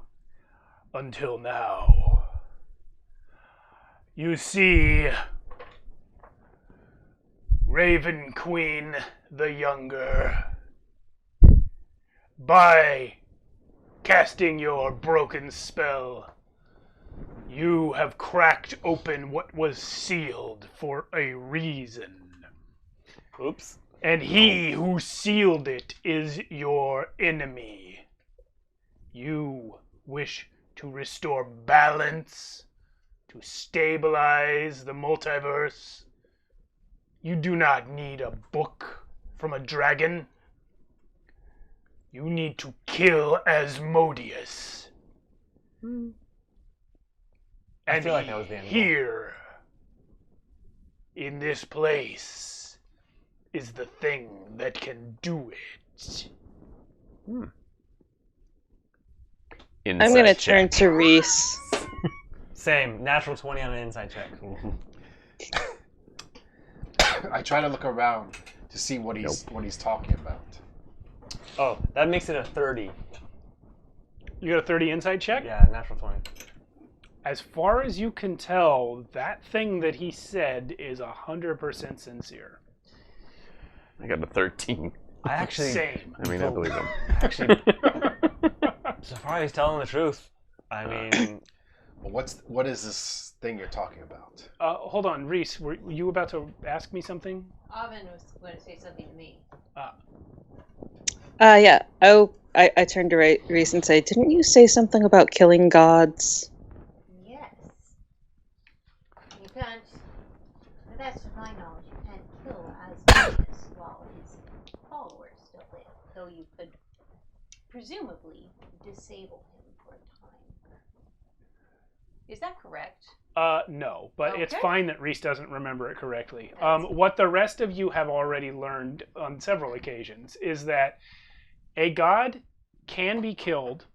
Until now. You see, Raven Queen the Younger, by casting your broken spell, you have cracked open what was sealed for a reason. Oops. And he who sealed it is your enemy. You wish to restore balance, to stabilize the multiverse. You do not need a book from a dragon. You need to kill Asmodeus. I And feel like that was the end goal. here, in this place, is the thing that can do it. I'm going to turn to Reese. Same. Natural 20 on an inside check. I try to look around to see what he's talking about. Oh, that makes it a 30. You got a 30 insight check? Yeah, natural 20. As far as you can tell, that thing that he said is 100% sincere. I got a 13. I actually... Same. I mean, I believe him. Actually, so far he's telling the truth. I mean... Well, what is this thing you're talking about? Hold on, Reese, were you about to ask me something? Oven was going to say something to me. Yeah. Oh, I turned to Reese and say, didn't you say something about killing gods? Yes. You can't, to the best of my knowledge, you can't kill Asmodeus while his followers still live, though you could presumably disable him for a time. Is that correct? No, but it's Okay. fine that Reese doesn't remember it correctly. That's- What the rest of you have already learned on several occasions is that a god can be killed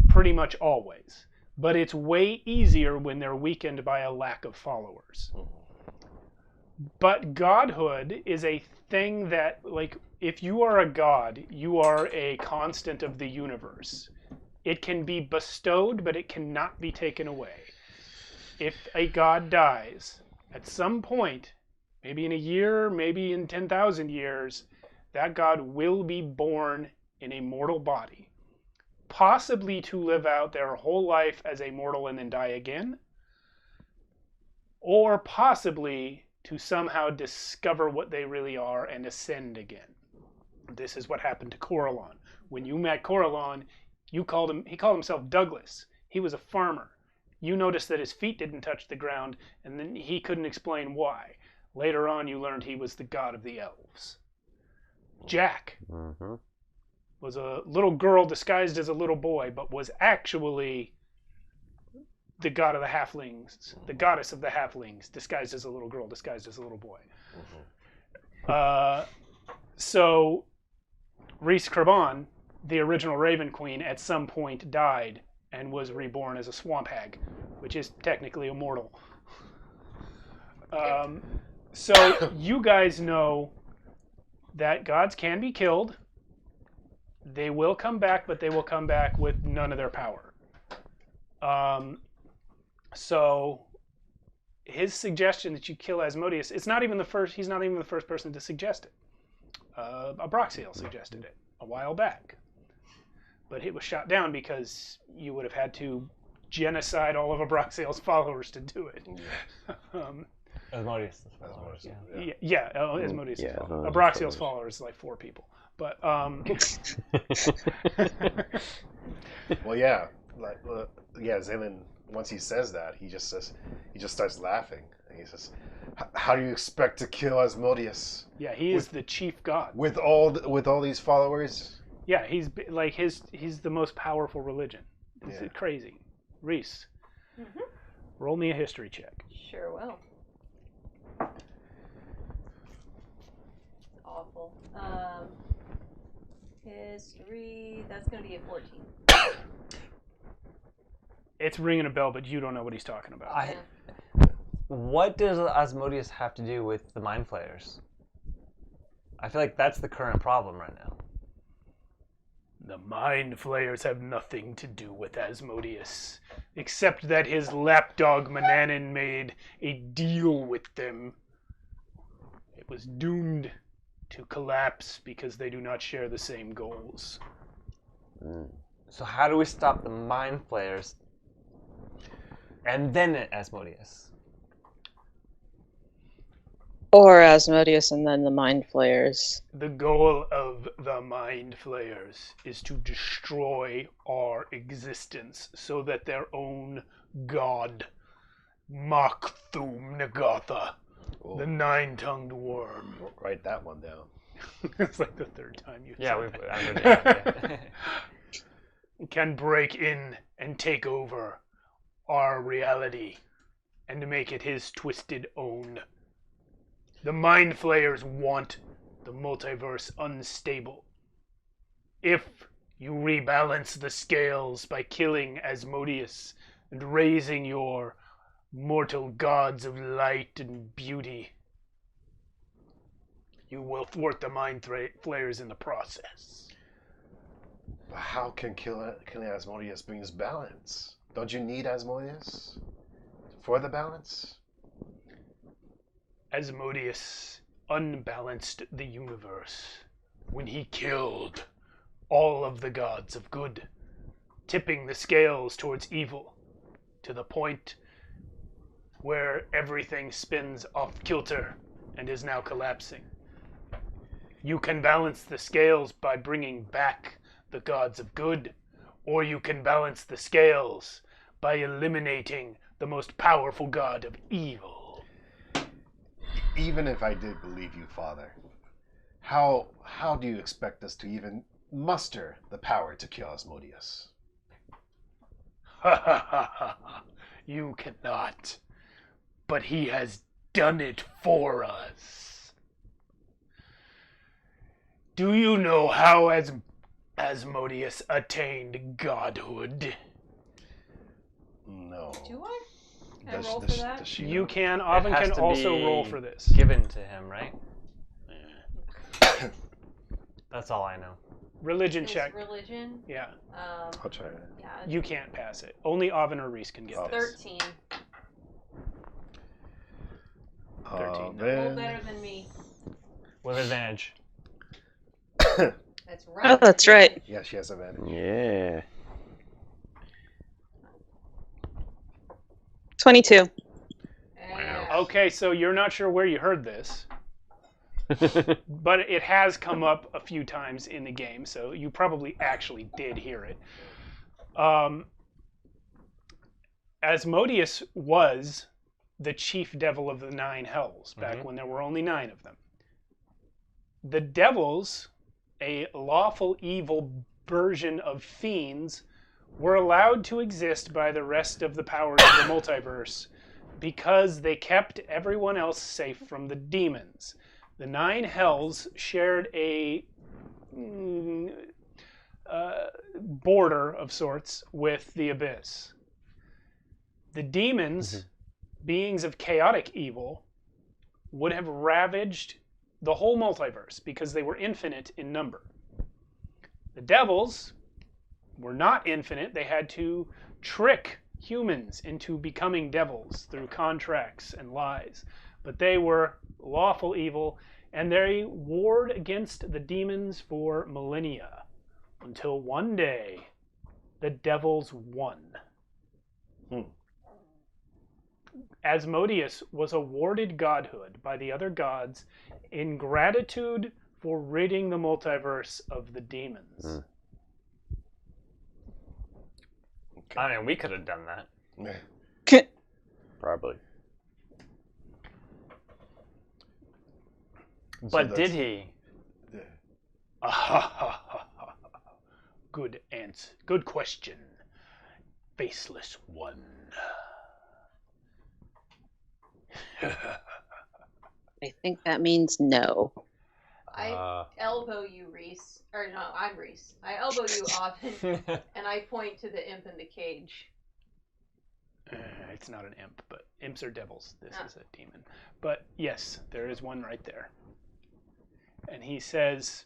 pretty much always, but it's way easier when they're weakened by a lack of followers. But godhood is a thing that, like, if you are a god, you are a constant of the universe. It can be bestowed, but it cannot be taken away. If a god dies, at some point, maybe in a year, maybe in 10,000 years, that god will be born in a mortal body, possibly to live out their whole life as a mortal and then die again, or possibly to somehow discover what they really are and ascend again. This is what happened to Carolynn. When you met Carolynn, he called himself Douglas. He was a farmer. You noticed that his feet didn't touch the ground, and then he couldn't explain why. Later on, you learned he was the god of the elves. Jack was a little girl disguised as a little boy, but was actually the god of the halflings, the goddess of the halflings, disguised as a little girl, disguised as a little boy. So Rhys Crabon, the original Raven Queen, at some point died and was reborn as a swamp hag, which is technically immortal. So you guys know that gods can be killed. They will come back, but they will come back with none of their power. So his suggestion that you kill Asmodeus, he's not even the first person to suggest it. Abraxiel suggested it a while back. But it was shot down because you would have had to genocide all of Abraxiel's followers to do it. Asmodeus. Asmodeus' followers. Abraxiel's followers is like 4 people. But well, yeah, Zalen. Once he says that, he just starts laughing, and he says, "How do you expect to kill Asmodeus? Yeah, he is the chief god with all these followers." Yeah, he's like he's the most powerful religion. It's crazy. Rhys, roll me a history check. Sure will. It's awful. History, that's going to be a 14. It's ringing a bell, but you don't know what he's talking about. What does Asmodeus have to do with the Mind Flayers? I feel like that's the current problem right now. The Mind Flayers have nothing to do with Asmodeus, except that his lapdog Manannan made a deal with them. It was doomed to collapse because they do not share the same goals. So how do we stop the Mind Flayers and then Asmodeus? Or Asmodeus and then the Mind Flayers. The goal of the Mind Flayers is to destroy our existence so that their own god, Makthum Nagatha, the 9-tongued worm. Write that one down. It's like the 3rd time you said that. Can break in and take over our reality and make it his twisted own. The Mind Flayers want the multiverse unstable. If you rebalance the scales by killing Asmodeus and raising your mortal gods of light and beauty, you will thwart the Mind Flayers in the process. How can killing Asmodeus bring us balance? Don't you need Asmodeus for the balance? Asmodeus unbalanced the universe when he killed all of the gods of good, tipping the scales towards evil to the point where everything spins off kilter and is now collapsing. You can balance the scales by bringing back the gods of good, or you can balance the scales by eliminating the most powerful god of evil. Even if I did believe you, Father, how do you expect us to even muster the power to kill Asmodeus? You cannot. But he has done it for us. Do you know how Asmodeus attained godhood? No. Do I? Can I roll for that? You can. Avin can also roll for this. Given to him, right? That's all I know. Religion Is check. Religion? Yeah. I'll try it. Yeah. You can't pass it. Only Avin or Rhys can get this. 13. 13. Roll better than me. With advantage. That's right. Oh, that's right. Yeah, she has advantage. Yeah. 22. Okay, so you're not sure where you heard this, but it has come up a few times in the game, so you probably actually did hear it. Asmodeus was the chief devil of the 9 hells back when there were only 9 of them. The devils, a lawful evil version of fiends, were allowed to exist by the rest of the powers of the multiverse because they kept everyone else safe from the demons. The 9 hells shared a border of sorts with the abyss. The demons, beings of chaotic evil, would have ravaged the whole multiverse because they were infinite in number. The devils were not infinite. They had to trick humans into becoming devils through contracts and lies. But they were lawful evil, and they warred against the demons for millennia, until one day the devils won. Asmodeus was awarded godhood by the other gods in gratitude for ridding the multiverse of the demons. I mean, we could have done that. Probably. But did he? Good answer. Good question. Faceless one. I think that means no. I elbow you, Reese. Or no, I'm Reese. I elbow you often, and I point to the imp in the cage. It's not an imp, but imps are devils. This is a demon. But yes, there is one right there. And he says,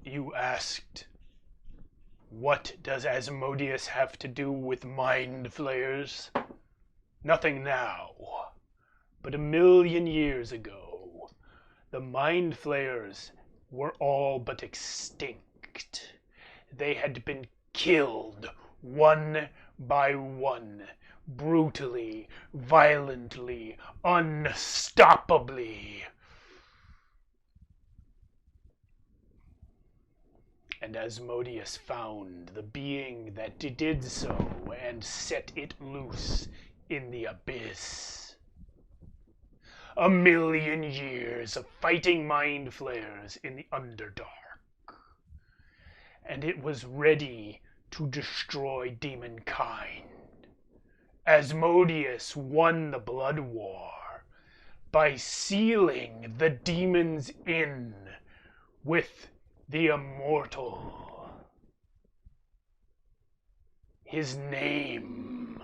"You asked, what does Asmodeus have to do with mind flayers? Nothing now. But 1,000,000 years ago, the mind flayers were all but extinct. They had been killed one by one, brutally, violently, unstoppably. And Asmodeus found the being that did so and set it loose in the abyss. 1,000,000 years of fighting mind flayers in the Underdark. And it was ready to destroy demonkind. Asmodeus won the Blood War by sealing the demons in with the immortal. His name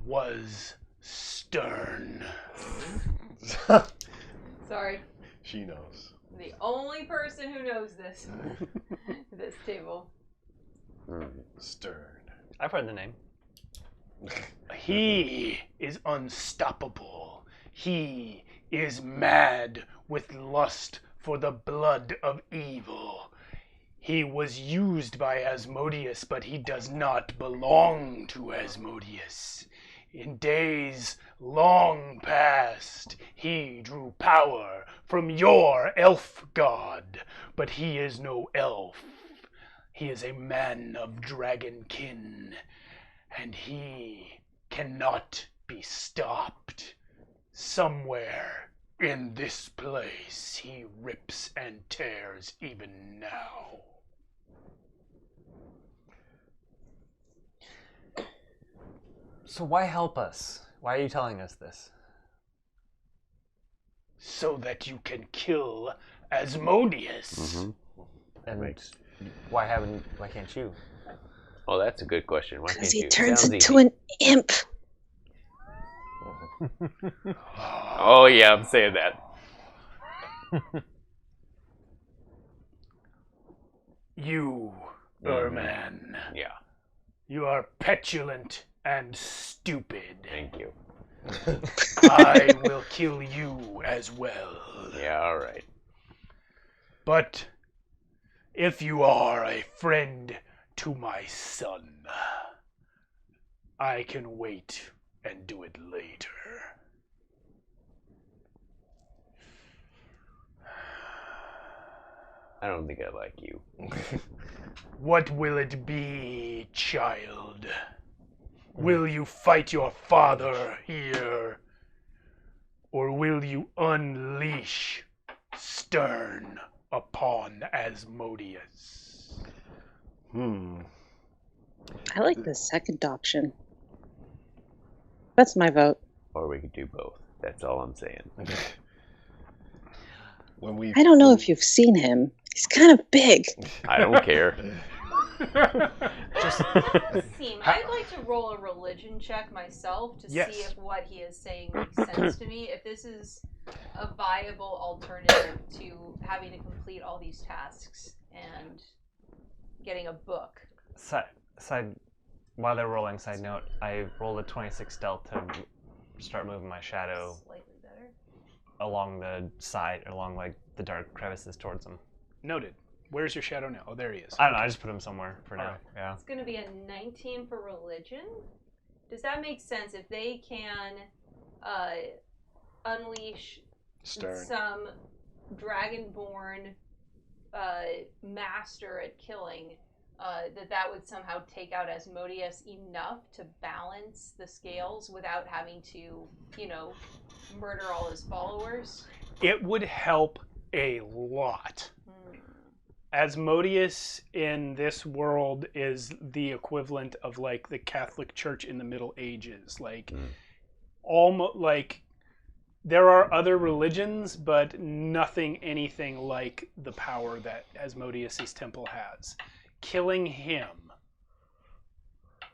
was Stern." Sorry. She knows. The only person who knows this. This table. Stern. I've heard the name. He is unstoppable. He is mad with lust for the blood of evil. He was used by Asmodeus, but he does not belong to Asmodeus. In days long past, he drew power from your elf god, but he is no elf. He is a man of dragon kin, and he cannot be stopped. Somewhere in this place, he rips and tears even now. So why help us? Why are you telling us this? So that you can kill Asmodeus. And why can't you? Oh, that's a good question. Why can't Because you? he turns Sounds into easy. an imp. Oh yeah, I'm saying that. You, Erman, Yeah. you are petulant and stupid. Thank you. I will kill you as well. Yeah. All right. But if you are a friend to my son, I can wait and do it later. I don't think I like you. What will it be, child? Will you fight your father here? Or will you unleash Stern upon Asmodeus. I like the second option. That's my vote. Or we could do both. That's all I'm saying. I don't know if you've seen him. He's kind of big. I don't care. I'd like to roll a religion check myself to see if what he is saying makes sense to me. If this is a viable alternative to having to complete all these tasks and getting a book. While they're rolling, side note, I rolled a 26 stealth to start moving my shadow Slightly better. along the side, along like the dark crevices towards him. Noted. Where's your shadow now? Oh, there he is. I don't know. I just put him somewhere for now. Yeah. It's going to be a 19 for religion. Does that make sense? If they can unleash some dragonborn master at killing, that would somehow take out Asmodeus enough to balance the scales without having to, murder all his followers? It would help a lot. Asmodeus in this world is the equivalent of like the Catholic Church in the Middle Ages. Almost like there are other religions, but nothing anything like the power that Asmodeus's temple has. Killing him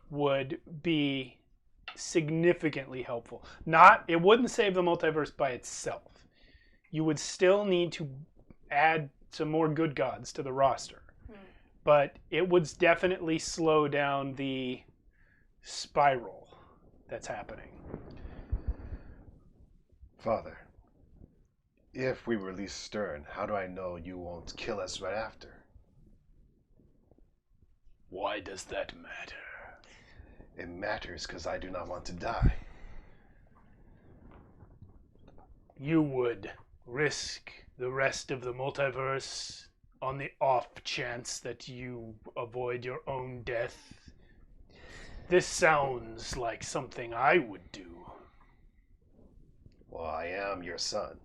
would be significantly helpful. It wouldn't save the multiverse by itself. You would still need to add some more good gods to the roster. But it would definitely slow down the spiral that's happening. Father, if we release Stern, how do I know you won't kill us right after? Why does that matter? It matters because I do not want to die. You would risk the rest of the multiverse on the off chance that you avoid your own death? This sounds like something I would do. Well, I am your son.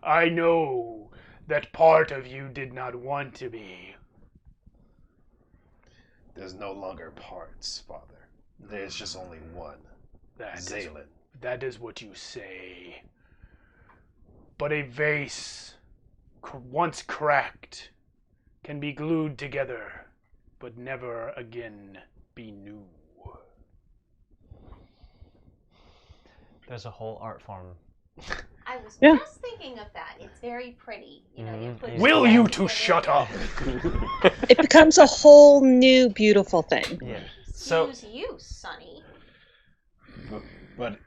I know that part of you did not want to be. There's no longer parts, Father. There's just only one. Zaylin. That is what you say. But a vase, once cracked, can be glued together, but never again be new. There's a whole art form. I was just thinking of that. It's very pretty. Will you two shut up? It becomes a whole new beautiful thing. Yeah. Excuse you, Sonny. But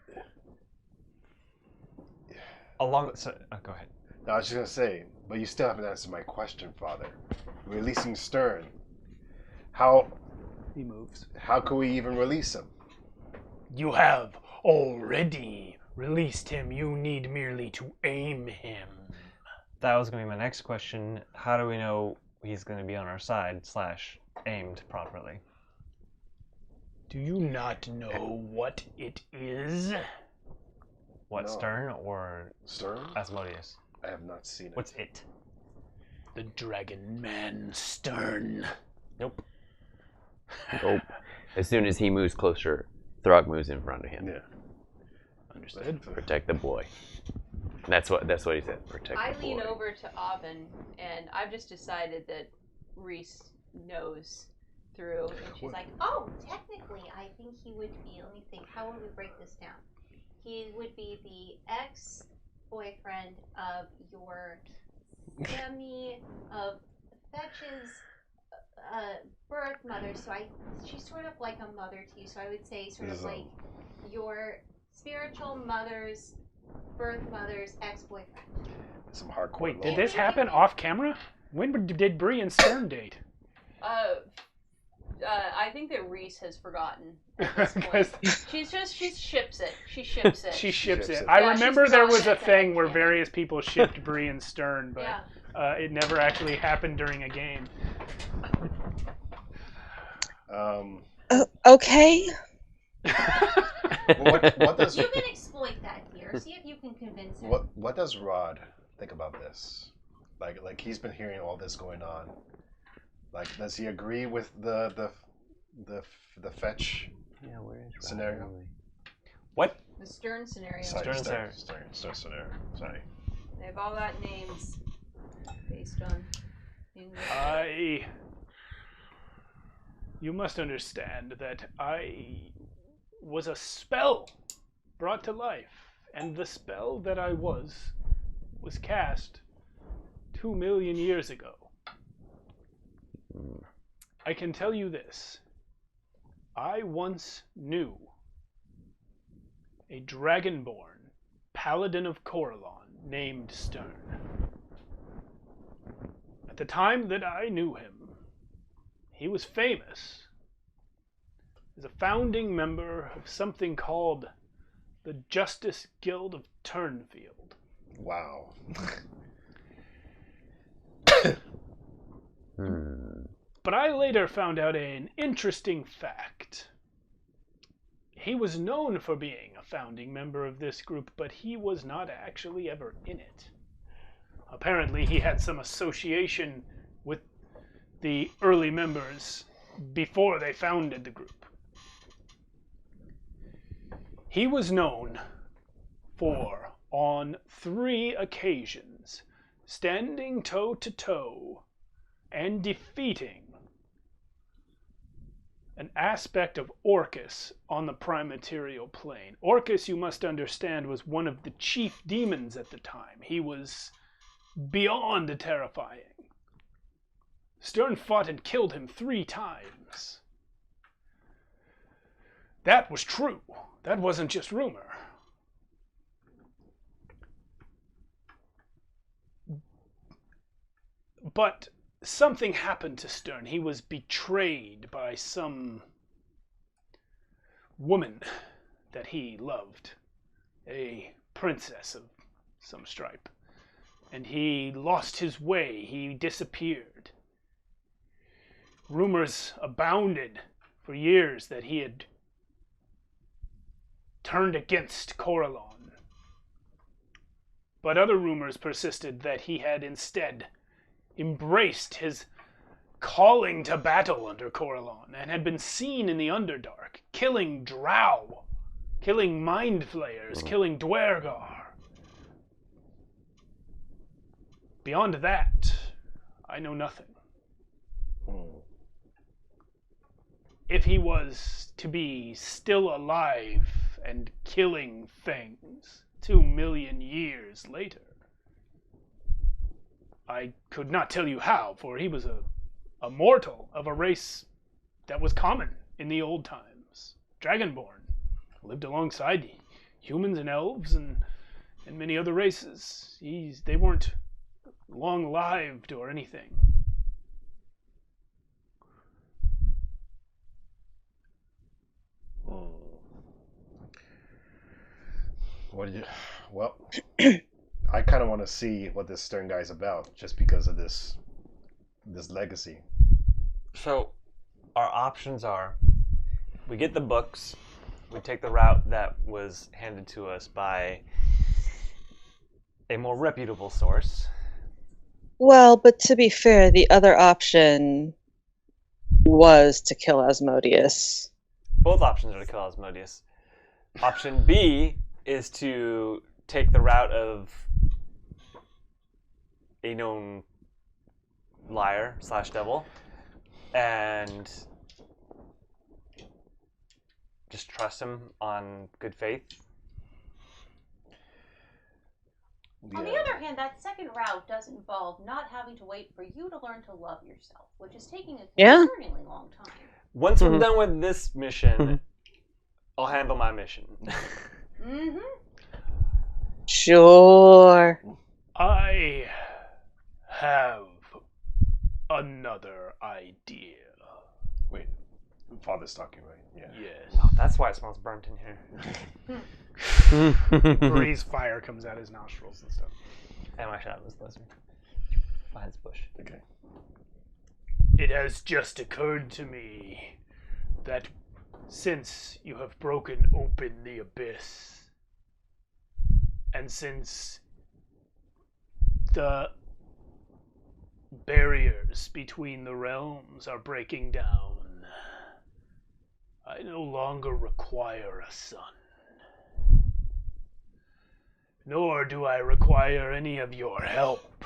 go ahead. no, I was just gonna say, but you still haven't answered my question, Father. Releasing Stern. He moves. How can we even release him? You have already released him. You need merely to aim him. That was going to be my next question. How do we know he's going to be on our side / aimed properly? Do you not know what it is? What, No. Stern or Stern? Asmodeus? I have not seen it. What's it? The Dragon Man Stern. Nope. Nope. As soon as he moves closer, Throg moves in front of him. Yeah. Understood. Protect the boy. That's what he said. Protect I the boy. lean over to Avin, and I've just decided that Reese knows through. And she's like, Oh, technically, I think he would be. Let me think. How would we break this down? He would be the ex-boyfriend of your of Fetch's birth mother. So she's sort of like a mother to you. So I would say sort of like your spiritual mother's birth mother's ex-boyfriend. Some hardcore. Wait, did lore. this happen off camera? When did Bree and Stern date? I think that Reese has forgotten at this point. 'Cause She ships it. She ships it. she ships it. it. I Yeah, remember she's there got was a that thing where yeah. various people shipped Bree and Stern, but Yeah. it never actually happened during a game. Okay. what does You can exploit that here. See if you can convince him. what does Rod think about this? Like he's been hearing all this going on. Like, does he agree with the fetch scenario? What? The Stern scenario. Stern scenario. scenario. Sorry. They've all got names based on English. You must understand that I was a spell brought to life, and the spell that I was cast 2 million years ago. I can tell you this. I once knew a dragonborn paladin of Carolynn named Stern. At the time that I knew him, he was famous as a founding member of something called the Justice Guild of Turnfield. Wow. But I later found out an interesting fact. He was known for being a founding member of this group, but he was not actually ever in it. Apparently, he had some association with the early members before they founded the group. He was known for, on 3 occasions, standing toe-to-toe and defeating an aspect of Orcus on the prime material plane. Orcus, you must understand, was one of the chief demons at the time. He was beyond terrifying. Stern fought and killed him 3 times. That was true. That wasn't just rumor. But something happened to Stern. He was betrayed by some woman that he loved, a princess of some stripe. And he lost his way. He disappeared. Rumors abounded for years that he had turned against Carolynn. But other rumors persisted that he had instead embraced his calling to battle under Carolynn and had been seen in the Underdark, killing drow, killing mind flayers, killing Dwergar. Beyond that, I know nothing. If he was to be still alive and killing things 2 million years later, I could not tell you how, for he was a mortal of a race that was common in the old times. Dragonborn, lived alongside humans and elves and many other races. They weren't long-lived or anything. Well, I kind of want to see what this Stern guy's about, just because of this legacy. So, our options are: we get the books, we take the route that was handed to us by a more reputable source. Well, but to be fair, the other option was to kill Asmodeus. Both options are to kill Asmodeus. Option B is to take the route of a known liar / devil and just trust him on good faith. On the other hand, that second route does involve not having to wait for you to learn to love yourself, which is taking a concerningly long time. Once we're done with this mission, I'll handle my mission. Mm-hmm. Sure. I have another idea. Wait, Father's talking, right? Yeah. Yes. Oh, that's why it smells burnt in here. Breeze fire comes out his nostrils and stuff. And my shot was lizard. Finds bush. Okay. It has just occurred to me that since you have broken open the abyss, and since The barriers between the realms are breaking down. I no longer require a son. Nor do I require any of your help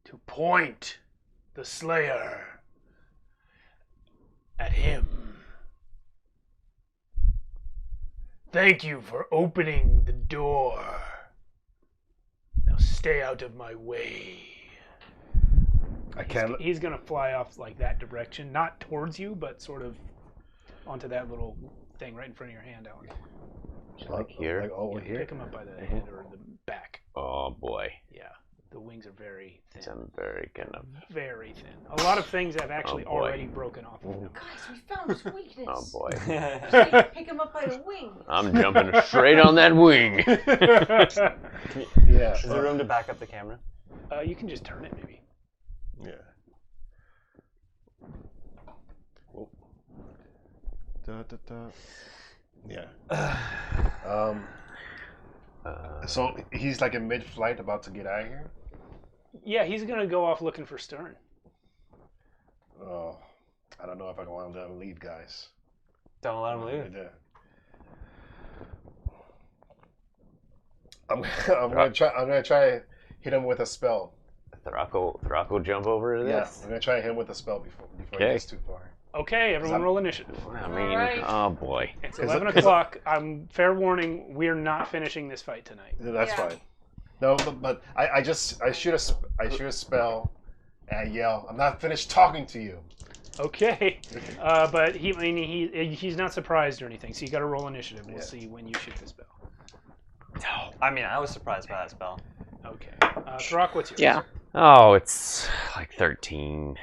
to point the Slayer at him. Thank you for opening the door. Now stay out of my way. I can't. He's gonna fly off like that direction, not towards you, but sort of onto that little thing right in front of your hand, Alan. Like here? Like over Yeah, here? pick him up by the head or the back. Oh boy. Yeah, the wings are very thin. I'm very kind of. Very thin. A lot of things have actually Oh, boy. already broken off of him. Guys, we found his weakness. Oh boy. Pick him up by the wing. I'm jumping straight on that wing. Yeah. Is there room to back up the camera? You can just turn it, maybe. Yeah. Oh. Da, da, da. Yeah. So he's like in mid-flight, about to get out of here. Yeah, he's gonna go off looking for Stern. Oh, I don't know if I want to let him leave, guys. Don't let him leave. Yeah. I'm gonna try to hit him with a spell. Throcko jump over to Yeah, this? I'm gonna try to hit him with a spell before he gets too far. Okay, everyone roll initiative. I mean, Alright. oh boy. It's 11 o'clock. Fair warning, we're not finishing this fight tonight. That's Yeah. fine. No, but I shoot a spell and I yell, "I'm not finished talking to you." Okay, but he's not surprised or anything, so you got to roll initiative. We'll Yeah. see when you shoot the spell. I mean, I was surprised by that spell. Okay, Throck, what's yours? Yeah. Oh, it's like 13.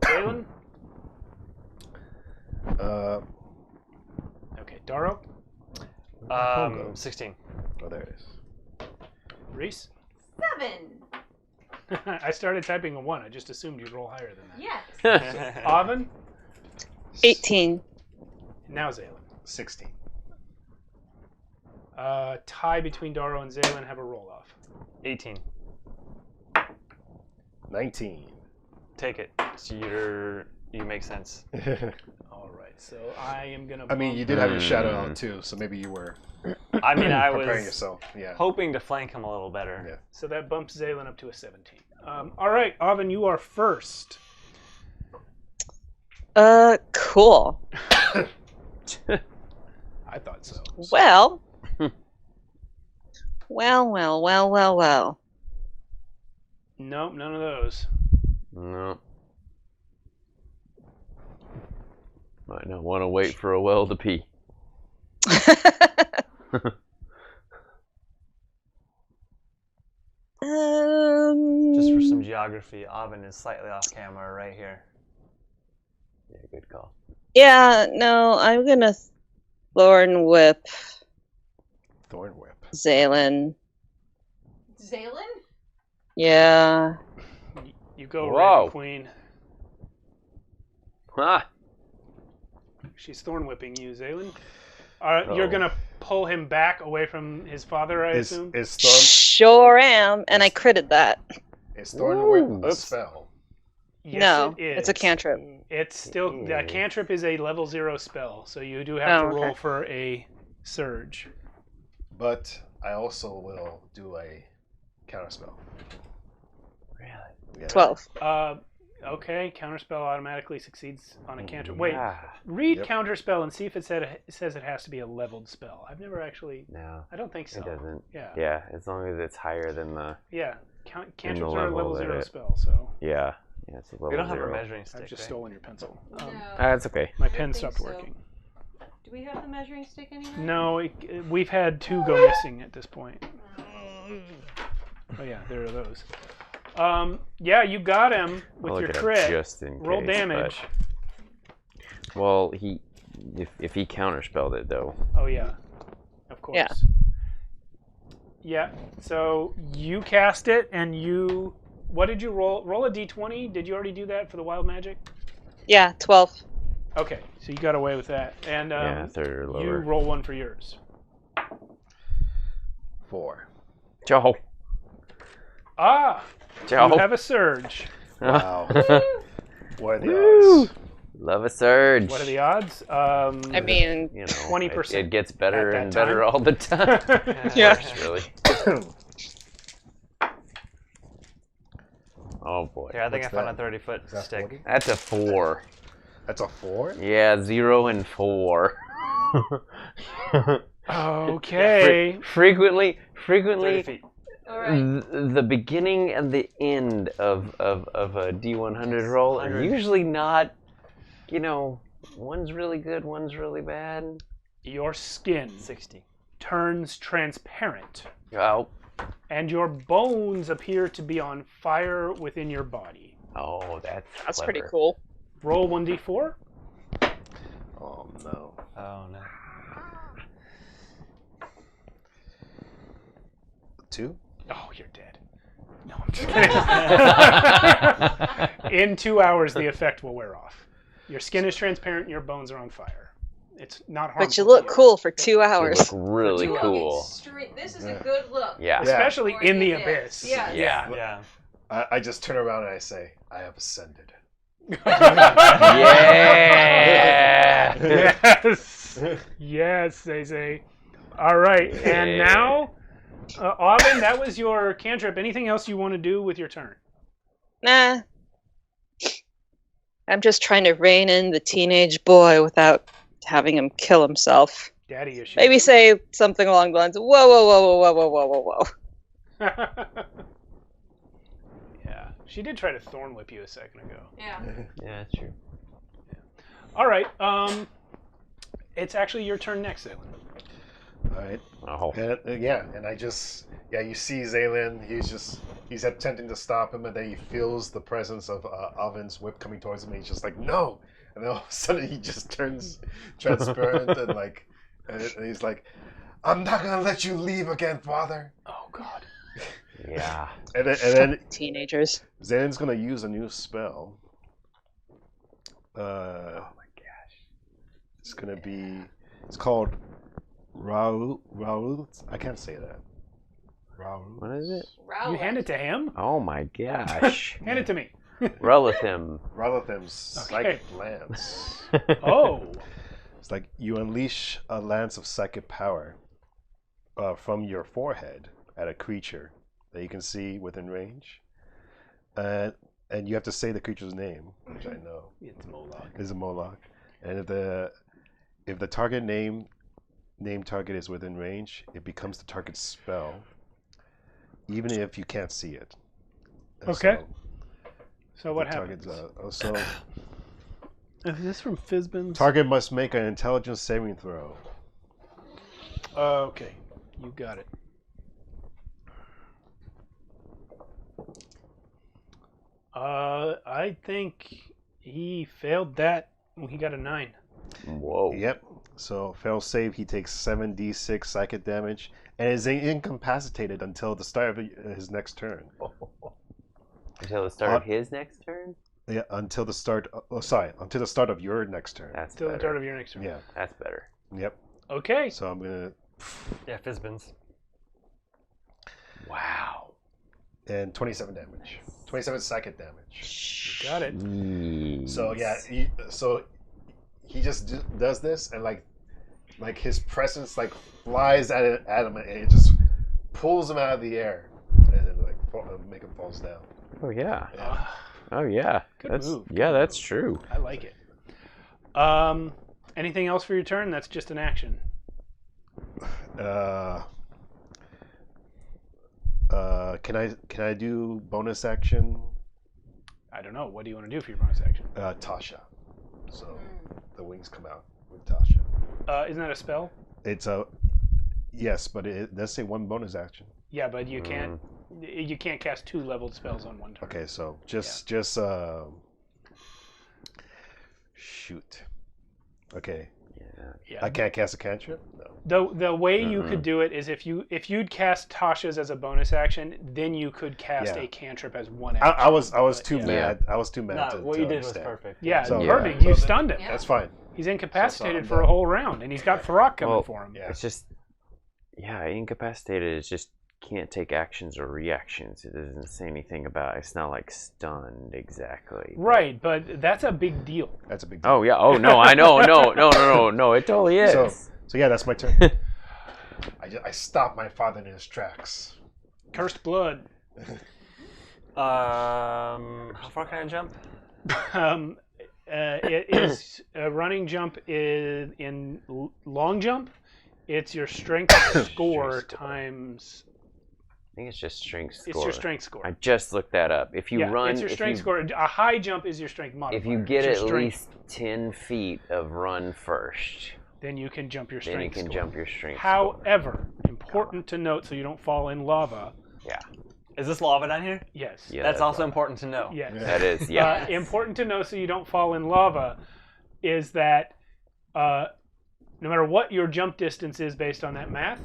Galen? Okay, Daro? 16. Oh, there it is. Reese? 7. I started typing a 1. I just assumed you'd roll higher than that. Yes. Avon? 18. Now Zaylen. 16. Tie between Daro and Zaylen. Have a roll off. 18. 19. Take it. So you make sense. All right, so I am gonna. I mean, you did have your shadow out too, so maybe you were I mean, I preparing was yourself. Yeah. hoping to flank him a little better. Yeah. So that bumps Zaylen up to a 17. All right, Avon, you are first. Cool. I thought so. Well. Well. Nope, none of those. No. Might not want to wait for a well to pee. Just for some geography, Avon is slightly off camera right here. Yeah, good call. Yeah, no, I'm gonna Thorn Whip Thorn whip. Zaylen. Zaylen? Yeah. You go, Whoa. Red Queen. Ah, She's thorn whipping you, Zaylen. You're gonna pull him back away from his father, I assume. Is Thorn Sure am, and I critted that. is Thorn Ooh. whip a Oops. spell? Yes, No, it is. it's a cantrip. It's still the cantrip is a level 0 spell, so you do have to Oh, okay. roll for a surge. But I also will do a counterspell. really? Yeah. 12. Okay, counterspell automatically succeeds on a cantrip. Wait, Yeah. read Yep. counterspell and see if it says it has to be a leveled spell. I've never actually. No, I don't think so. it doesn't. Yeah. Yeah, as long as it's higher than the. Yeah. Cantrips are a level level that 0 it- spell, so Yeah. Yeah, it's a level We don't have 0. a measuring stick. I've just right? stolen your pencil. No. That's okay. My I don't pen think stopped so. working. Do we have the measuring stick anywhere? No, we've had 2 go missing at this point. Oh yeah, there are those. Yeah, you got him with I'll your look it up crit. just in Roll case, damage. but- Well, if he counterspelled it though. Oh yeah, of course. Yeah. Yeah. So you cast it, and you. What did you roll? Roll a d20. Did you already do that for the wild magic? Yeah, 12. Okay, so you got away with that, and Yeah, third or you lower. roll one for yours. 4. Joe. Ah, Joe. you have a surge. Wow. What are the Woo. odds? Love a surge. What are the odds? I mean, You know, 20%. It gets better at that and better time. all the time. Yeah. Worse, really. Oh boy. Here, I think What's I found that? a 30-foot Is that stick. 40? That's a 4. That's a 4? Yeah, 0 and 4. Okay. Frequently 30 feet. Alright. the beginning and the end of a D100 roll are 100. usually not, one's really good, one's really bad. Your skin 60. turns transparent, Oh, and your bones appear to be on fire within your body. that's clever. pretty cool. Roll 1d4. Oh no. Oh no. 2? Oh, you're dead. No, I'm just kidding. In 2 hours, the effect will wear off. Your skin is transparent and your bones are on fire. It's not harmful. But you look to cool for 2 You hours. look really You look cool. This is a good look. Yeah. Especially Or in the you did. abyss. Yeah. Yeah. Yeah. I just turn around and I say, I have ascended. Yeah. Yes. Yes, they say. All right. And Yeah. now, Aubin, that was your cantrip. Anything else you want to do with your turn? Nah. I'm just trying to rein in the teenage boy without having him kill himself. Daddy issues. Maybe say something along the lines of, whoa, whoa, whoa, whoa, whoa, whoa, whoa, whoa. Yeah. She did try to thorn whip you a second ago. Yeah. Yeah, that's true. All right. It's actually your turn next, Zaylen. Alright. Oh. And I just, you see Zaylin, he's attempting to stop him, and then he feels the presence of Oven's whip coming towards him, and he's just like, no! And then all of a sudden he just turns transparent, and and he's like, I'm not gonna let you leave again, father! Oh, God. Yeah. And then Teenagers. Zaylin's gonna use a new spell. Oh my gosh. It's called Raoul. I can't say that. Raoul. What is it? You hand it to him? Oh my gosh. Hand it to me. Relathim. Relathim's Psychic Lance. Oh. It's like you unleash a lance of psychic power from your forehead at a creature that you can see within range. And you have to say the creature's name, which I know. It's Moloch. Is a Moloch. And if the target name target is within range, it becomes the target's spell, even if you can't see it. And Okay. So the what happens? target's, Is this from Fizbin's? target must make an intelligence saving throw. Okay. You got it. I think he failed that when he got a 9. Whoa. Yep. So fail save, he takes 7d6 psychic damage and is incapacitated until the start of his next turn. Until the start of his next turn? Yeah, until the start. Until the start of your next turn. That's Till the better. start of your next turn. Yeah. That's better. Yep. Okay. So I'm gonna Yeah, Fizbins. Wow. and 27 damage. 27 psychic damage. You got it. So yeah, he just does this, and like his presence like flies at him, and it just pulls him out of the air, and then make him falls down. Oh yeah. Yeah. Oh yeah. Good That's move. yeah, that's true. I like it. Anything else for your turn? That's just an action. Can I do bonus action? I don't know. What do you want to do for your bonus action? Tasha. So the wings come out with Tasha. Isn't that a spell? It's a yes, but it does say one bonus action. Yeah, but you can't. You can't cast 2 leveled spells on one turn. Okay, so shoot. Okay, Yeah. I can't cast a cantrip. No. The way you could do it is if you'd cast Tasha's as a bonus action, then you could cast Yeah. a cantrip as one action. I was too yeah. mad. I was too mad. No, to, what to you did was understand. perfect. Yeah, So- perfect. Yeah. You stunned him. Yeah. That's fine. He's incapacitated So for a whole round, and he's got Farak coming for him. Yeah. It's just Yeah, incapacitated is just can't take actions or reactions. It doesn't say anything about. It's not like stunned exactly. Right, but that's a big deal. That's a big deal. Oh yeah. Oh no, I know. No. It totally is. So yeah, that's my turn. I stopped my father in his tracks. Cursed blood. How far can I jump? It is a running jump is in long jump. It's your strength score times. I think it's just strength score. It's your strength score. I just looked that up. If you run, it's your strength score. A high jump is your strength modifier. If you get It's at your least 10 feet of run first, then you can jump your strength then you can score. jump your strength However, important to note so you don't fall in lava. score. Yeah. Is this lava down here? Yes. Yeah, That's also lava. important to know. Yes. That is, yeah. Important to know so you don't fall in lava is that no matter what your jump distance is based on that math,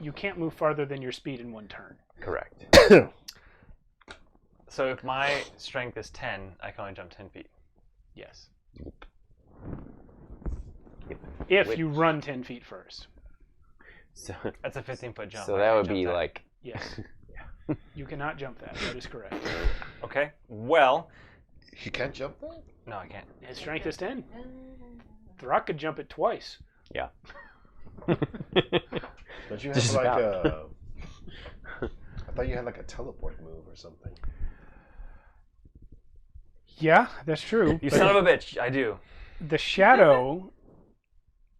you can't move farther than your speed in one turn. Correct. So if my strength is 10, I can only jump 10 feet. Yes. Yep. If you run 10 feet first. So, That's a 15-foot jump. so I that can't would jump be that. like, Yes. You cannot jump that. That is correct. Okay. Well, He can't jump that? no, I can't. His strength is 10. Throck could jump it twice. yeah. Don't you have Just like about. I thought you had like a teleport move or something. Yeah, that's true. You but son of a bitch. I do. the shadow.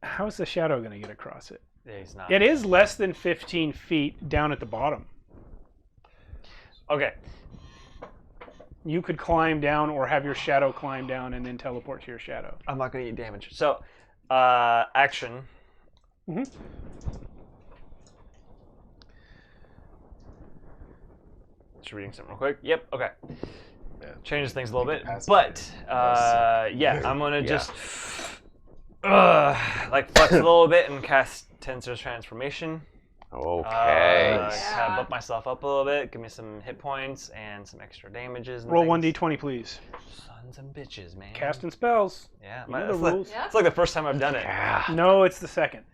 How is the shadow going to get across it? Yeah, he's not. It is less than 15 feet down at the bottom. Okay. You could climb down or have your shadow climb down and then teleport to your shadow. I'm not going to eat damage. So, action. Mhm. Just reading something real quick. Yep. Okay. Yeah. Changes things a little bit, Incapacitated. but yeah, I'm gonna Yeah. just like flex a little bit and cast Tensor's Transformation. Okay. Kind of buff myself up a little bit, give me some hit points and some extra damages. And Roll things. 1d20, please. Sons and bitches, man. Casting spells. Yeah, You know the it's like, rules. it's like the first time I've done it. Yeah. No, it's the second.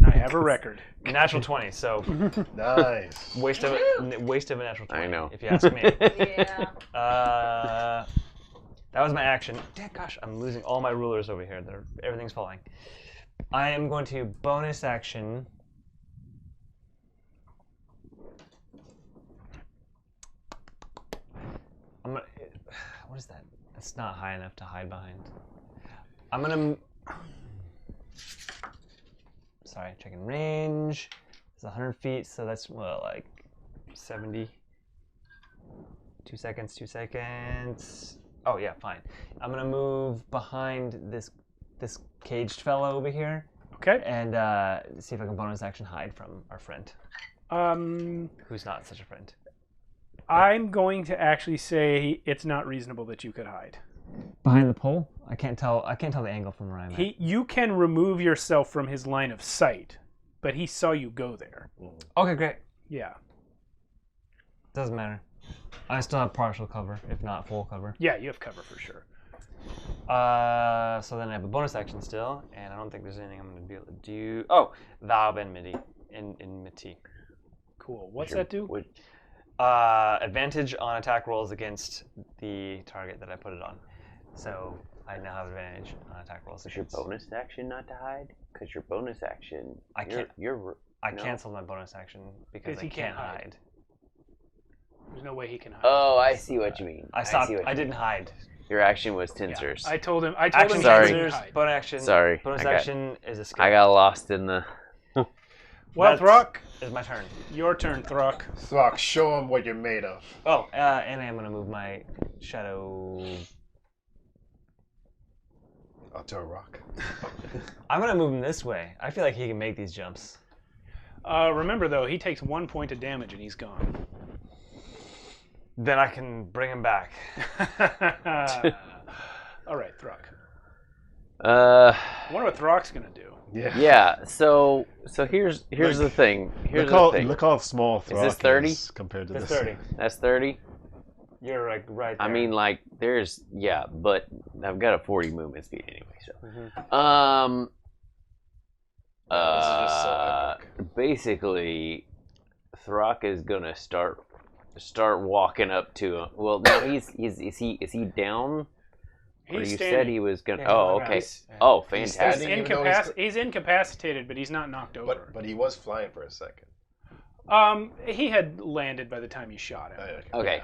I have a record. Natural 20, so Nice. waste of a natural 20. I know. If you ask me. Yeah. That was my action. Damn, gosh, I'm losing all my rulers over here. Everything's falling. I am going to bonus action. I'm gonna. What is that? It's not high enough to hide behind. I'm gonna. Sorry, checking range. It's 100 feet, so that's what, like 70. 2 seconds, 2 seconds. Oh yeah, fine. I'm gonna move behind this caged fellow over here Okay. and see if I can bonus action hide from our friend, who's not such a friend. I'm going to actually say it's not reasonable that you could hide. Behind the pole? I can't tell the angle from where I'm at. You can remove yourself from his line of sight, but he saw you go there. Okay, great. Yeah. Doesn't matter. I still have partial cover, if not full cover. Yeah, you have cover for sure. So then I have a bonus action still, and I don't think there's anything I'm going to be able to do. Oh, Vow of Enmity. Cool. What's that do? Advantage on attack rolls against the target that I put it on. So I now have advantage on attack rolls. Is your bonus action not to hide? Because your bonus action, I can't. I no. canceled my bonus action because I he can't can't hide. hide. There's no way he can hide. Oh, I see what you mean. I stopped. see what I you didn't mean. hide. Your action was Yeah. tensors. I told him. Action, Sorry. tensors, bonus action. Sorry, Bonus I got- action is a skill. I got lost in the. Well, That's- Throck, Is my turn. your turn, Throck. Throck, show him what you're made of. Oh, and I'm gonna move my shadow. Up to a rock. I'm gonna move him this way. I feel like he can make these jumps. Remember, though, he takes 1 point of damage and he's gone. Then I can bring him back. All right, Throck. Uh, I wonder what Throck's going to do. Yeah. yeah. So here's the thing. Here's the thing. Look how small Throck this 30? compared to It's this. 30. That's 30. You're like right there. I mean, like, there's but I've got a 40 movement speed anyway. So, Mhm. This is just so epic. Basically, Throck is gonna start walking up to him. Well, no, is he down? Or He's you standing. said he was gonna. Yeah, Oh, he's okay. He's- Oh, He's fantastic. standing. Even though He's incapacitated, but he's not knocked over. But he was flying for a second. He had landed by the time you shot him. Okay.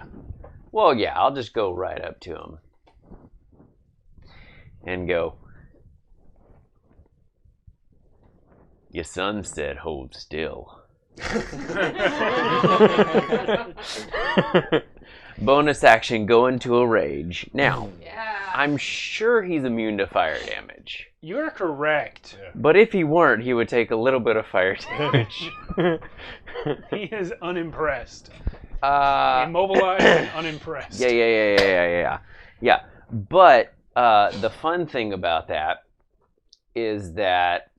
Well, yeah, I'll just go right up to him and go. Your son said, "Hold still." Bonus action, go into a rage. Now, Yeah. I'm sure he's immune to fire damage. You're correct. But if he weren't, he would take a little bit of fire damage. He is unimpressed. uh, Immobilized and unimpressed. Yeah. But the fun thing about that is that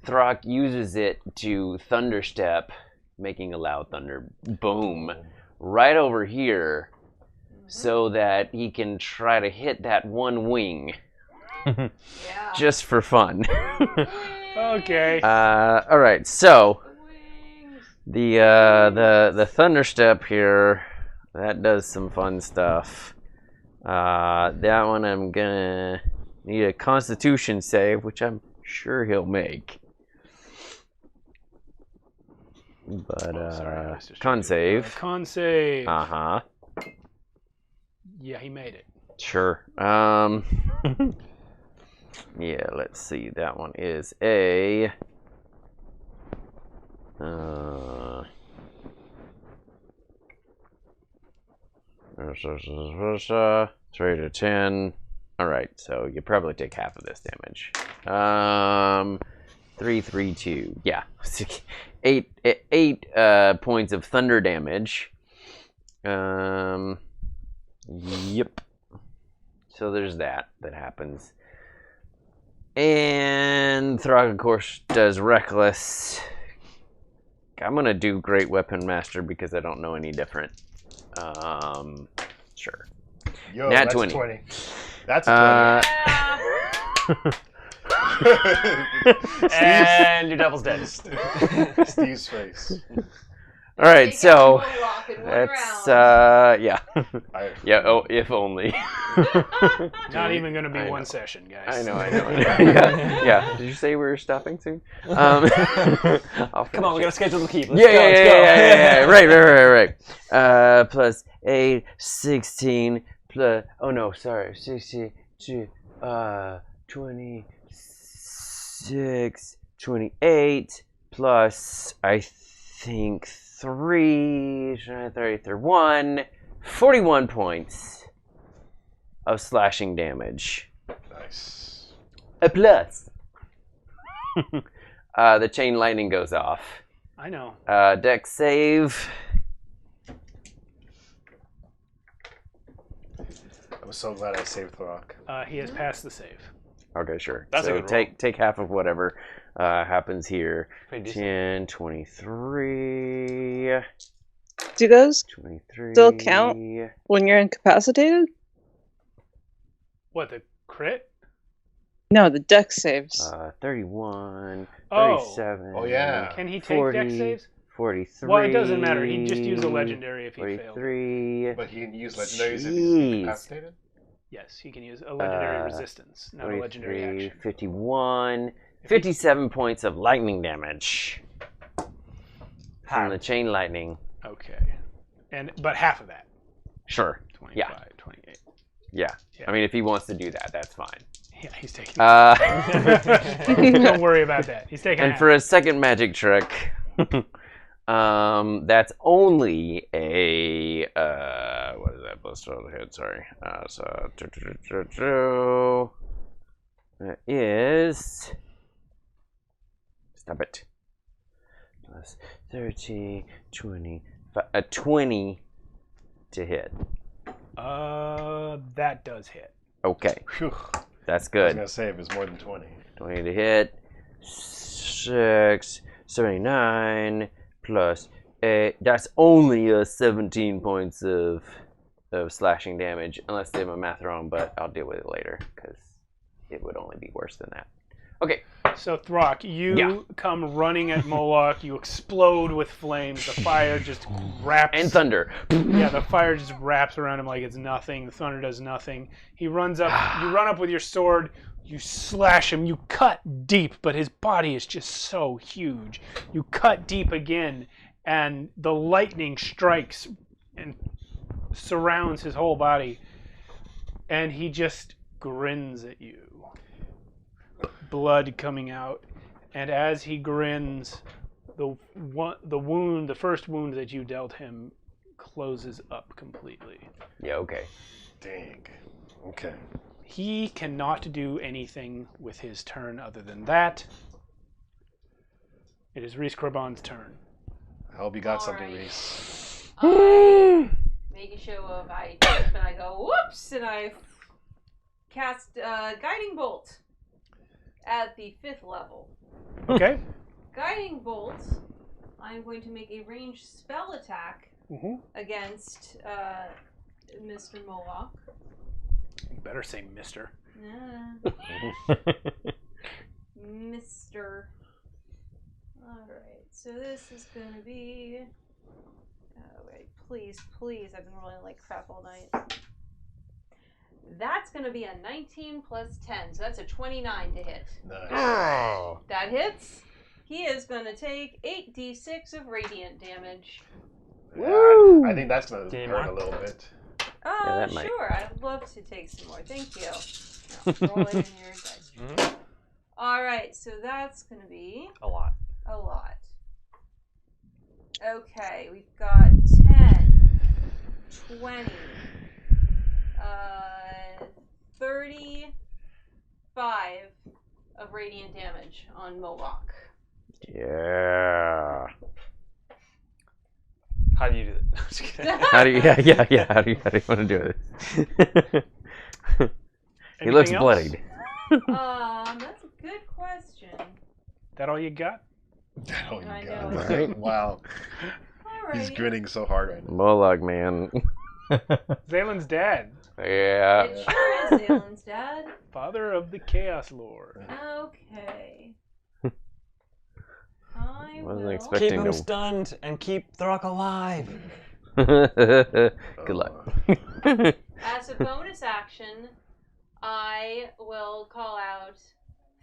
Throck uses it to thunderstep, making a loud thunder boom right over here, so that he can try to hit that one wing. Yeah. Just for fun. Okay. All right, so Wings. the thunderstep here, that does some fun stuff. That one I'm gonna need a Constitution save, which I'm sure he'll make. But Sorry, I was just con trying to- save. Con save. Uh-huh. Yeah, he made it. Sure. Yeah, let's see. That one is a 3 to 10. All right, so you probably take half of this damage. 3, 3, 2. Yeah, 8 points of thunder damage. Yep. So there's that happens. And Throg, of course, does Reckless. I'm going to do Great Weapon Master because I don't know any different. Sure. Yo, Nat that's 20. a 20. That's a 20. And your devil's dead. Steve's face. All right, Take so out one rock in one that's round. yeah. I, Yeah, oh, if only. Not even going to be I one know. session, guys. I know. Yeah. Did you say we were stopping soon? I'll Come on, we gotta schedule the keep. Let's Yeah, go, let's go. yeah. Right. Plus 8, 16, plus, oh no, sorry, 62, 26, 28, plus, I think, 1, 41 points of slashing damage. nice. A plus. The chain lightning goes off. I know. Dex save. I'm so glad I saved Throck. He has passed the save. Okay, sure. That's a so good roll. take half of whatever happens here. Pretty decent. 10, 23, Do those 23. still count when you're incapacitated? What, the crit? No, the dex saves. 31, Oh. 37. Oh, yeah. Can he take 40, dex saves? 43. Well, it doesn't matter. He'd just use a legendary if he failed. 43. But he can use legendaries if he's Jeez. incapacitated? Yes, he can use a legendary resistance, not a legendary 43, action. 51. 57 points of lightning damage from the chain lightning. Okay. But half of that. Sure. 25, 28. Yeah. I mean, if he wants to do that, that's fine. Yeah, he's taking Don't worry about that. He's taking And half. for a second magic trick, that's only a what is that? Plus 12 to hit. Sorry. That is. Stop it. Plus 30, 20, 20 to hit. That does hit. Okay, Phew. that's I was good. going to say if it's more than 20. 20 to hit. 6, 79 plus 8. That's only 17 points of slashing damage, unless they have a math wrong, but I'll deal with it later because it would only be worse than that. Okay. So Throck, you come running at Moloch. You explode with flames. The fire just wraps. And thunder. Yeah, the fire just wraps around him like it's nothing. The thunder does nothing. He runs up. You run up with your sword. You slash him. You cut deep, but his body is just so huge. You cut deep again, and the lightning strikes and surrounds his whole body. And he just grins at you. Blood coming out, and as he grins, the first wound that you dealt him, closes up completely. Yeah. Okay. Dang. Okay. He cannot do anything with his turn other than that. It is Reese Corbon's turn. I hope you got All something, right. Reese. I make a show of I trip and I go whoops and I cast Guiding Bolt at the 5th level. Okay. Guiding Bolt, I'm going to make a ranged spell attack against Mr. Moloch. You better say Mister. Mr. Alright, so this is going to be... Alright, please, I've been rolling like crap all night. That's going to be a 19 plus 10, so that's a 29 to hit. Nice. That hits. He is going to take 8d6 of radiant damage. Yeah, I think that's going to hurt a little bit. that might. Sure, I'd love to take some more. Thank you. Now, roll it in your dice. Alright, so that's going to be... A lot. A lot. Okay, we've got 10, 20, 35 of radiant damage on Moloch. Yeah. How do you do that? No, just kidding. How do you? Yeah. How do you want to do it? He looks Anything else? bloodied. That's a good question. That all you got? Oh, you I got know. it. Right? Wow. Alrighty. He's grinning so hard right now. Moloch, man. Zalen's dad. Yeah. It sure is Zalen's dad. Father of the Chaos Lord. Okay. I Wasn't will... expecting Keep him to- stunned and keep Throck alive. Good luck. As a bonus action, I will call out,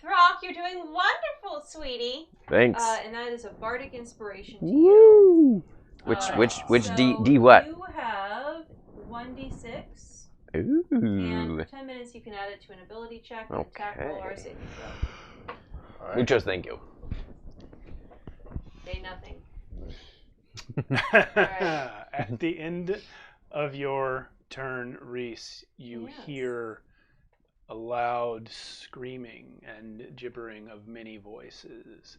Throck, you're doing wonderful, sweetie. Thanks. And that is a bardic inspiration to you. Woo! Which So D what? You have 1d6. Ooh. And for 10 minutes, you can add it to an ability check, an attack roll, or a Okay. saving throw. All right. Muchos thank you. Say nothing. At the end of your turn, Reese, you Yes. hear a loud screaming and gibbering of many voices.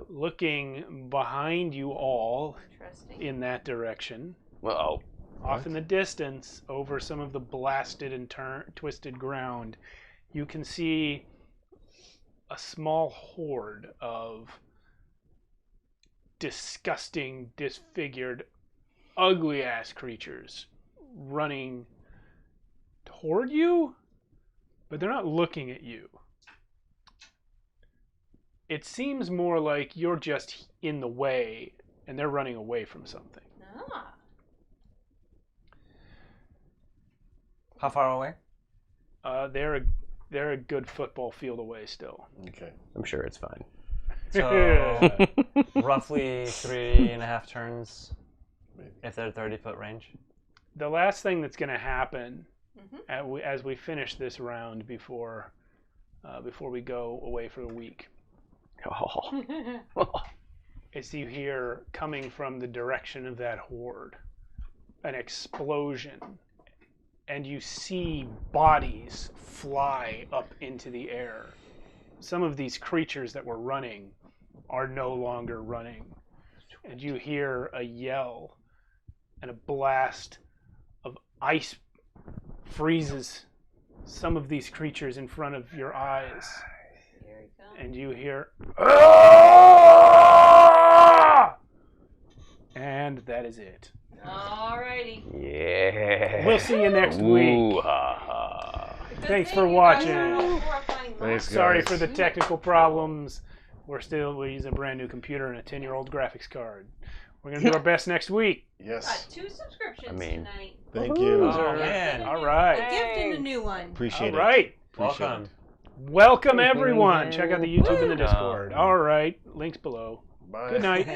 Looking behind you all Interesting. in that direction, Uh-oh. off in the distance, over some of the blasted and twisted ground, you can see a small horde of disgusting, disfigured, ugly-ass creatures running toward you, but they're not looking at you. It seems more like you're just in the way, and they're running away from something. Ah. How far away? They're a good football field away still. Okay. I'm sure it's fine. So roughly 3.5 turns if they're 30-foot range. The last thing that's going to happen Mm-hmm. as we finish this round before we go away for the week Oh. is you hear, coming from the direction of that horde, an explosion, and you see bodies fly up into the air. Some of these creatures that were running are no longer running, and you hear a yell, and a blast of ice freezes some of these creatures in front of your eyes, Here we go. and you hear, "Ah!" And that is it. Alrighty. Yeah. We'll see you next week. Ooh, ha, ha. Thanks thing for you guys watching. are all finding Thanks, lots. Sorry guys. for the technical problems. We use a brand new computer and a 10-year-old graphics card. We're gonna do our best next week. Yes. Got 2 subscriptions I mean- tonight. Thank you. Oh, man. All A right. gift and a new one. Appreciate All right. Appreciate Welcome. Welcome everyone. Check out the YouTube and the Woo! Discord. All right. Links below. Bye. Good night.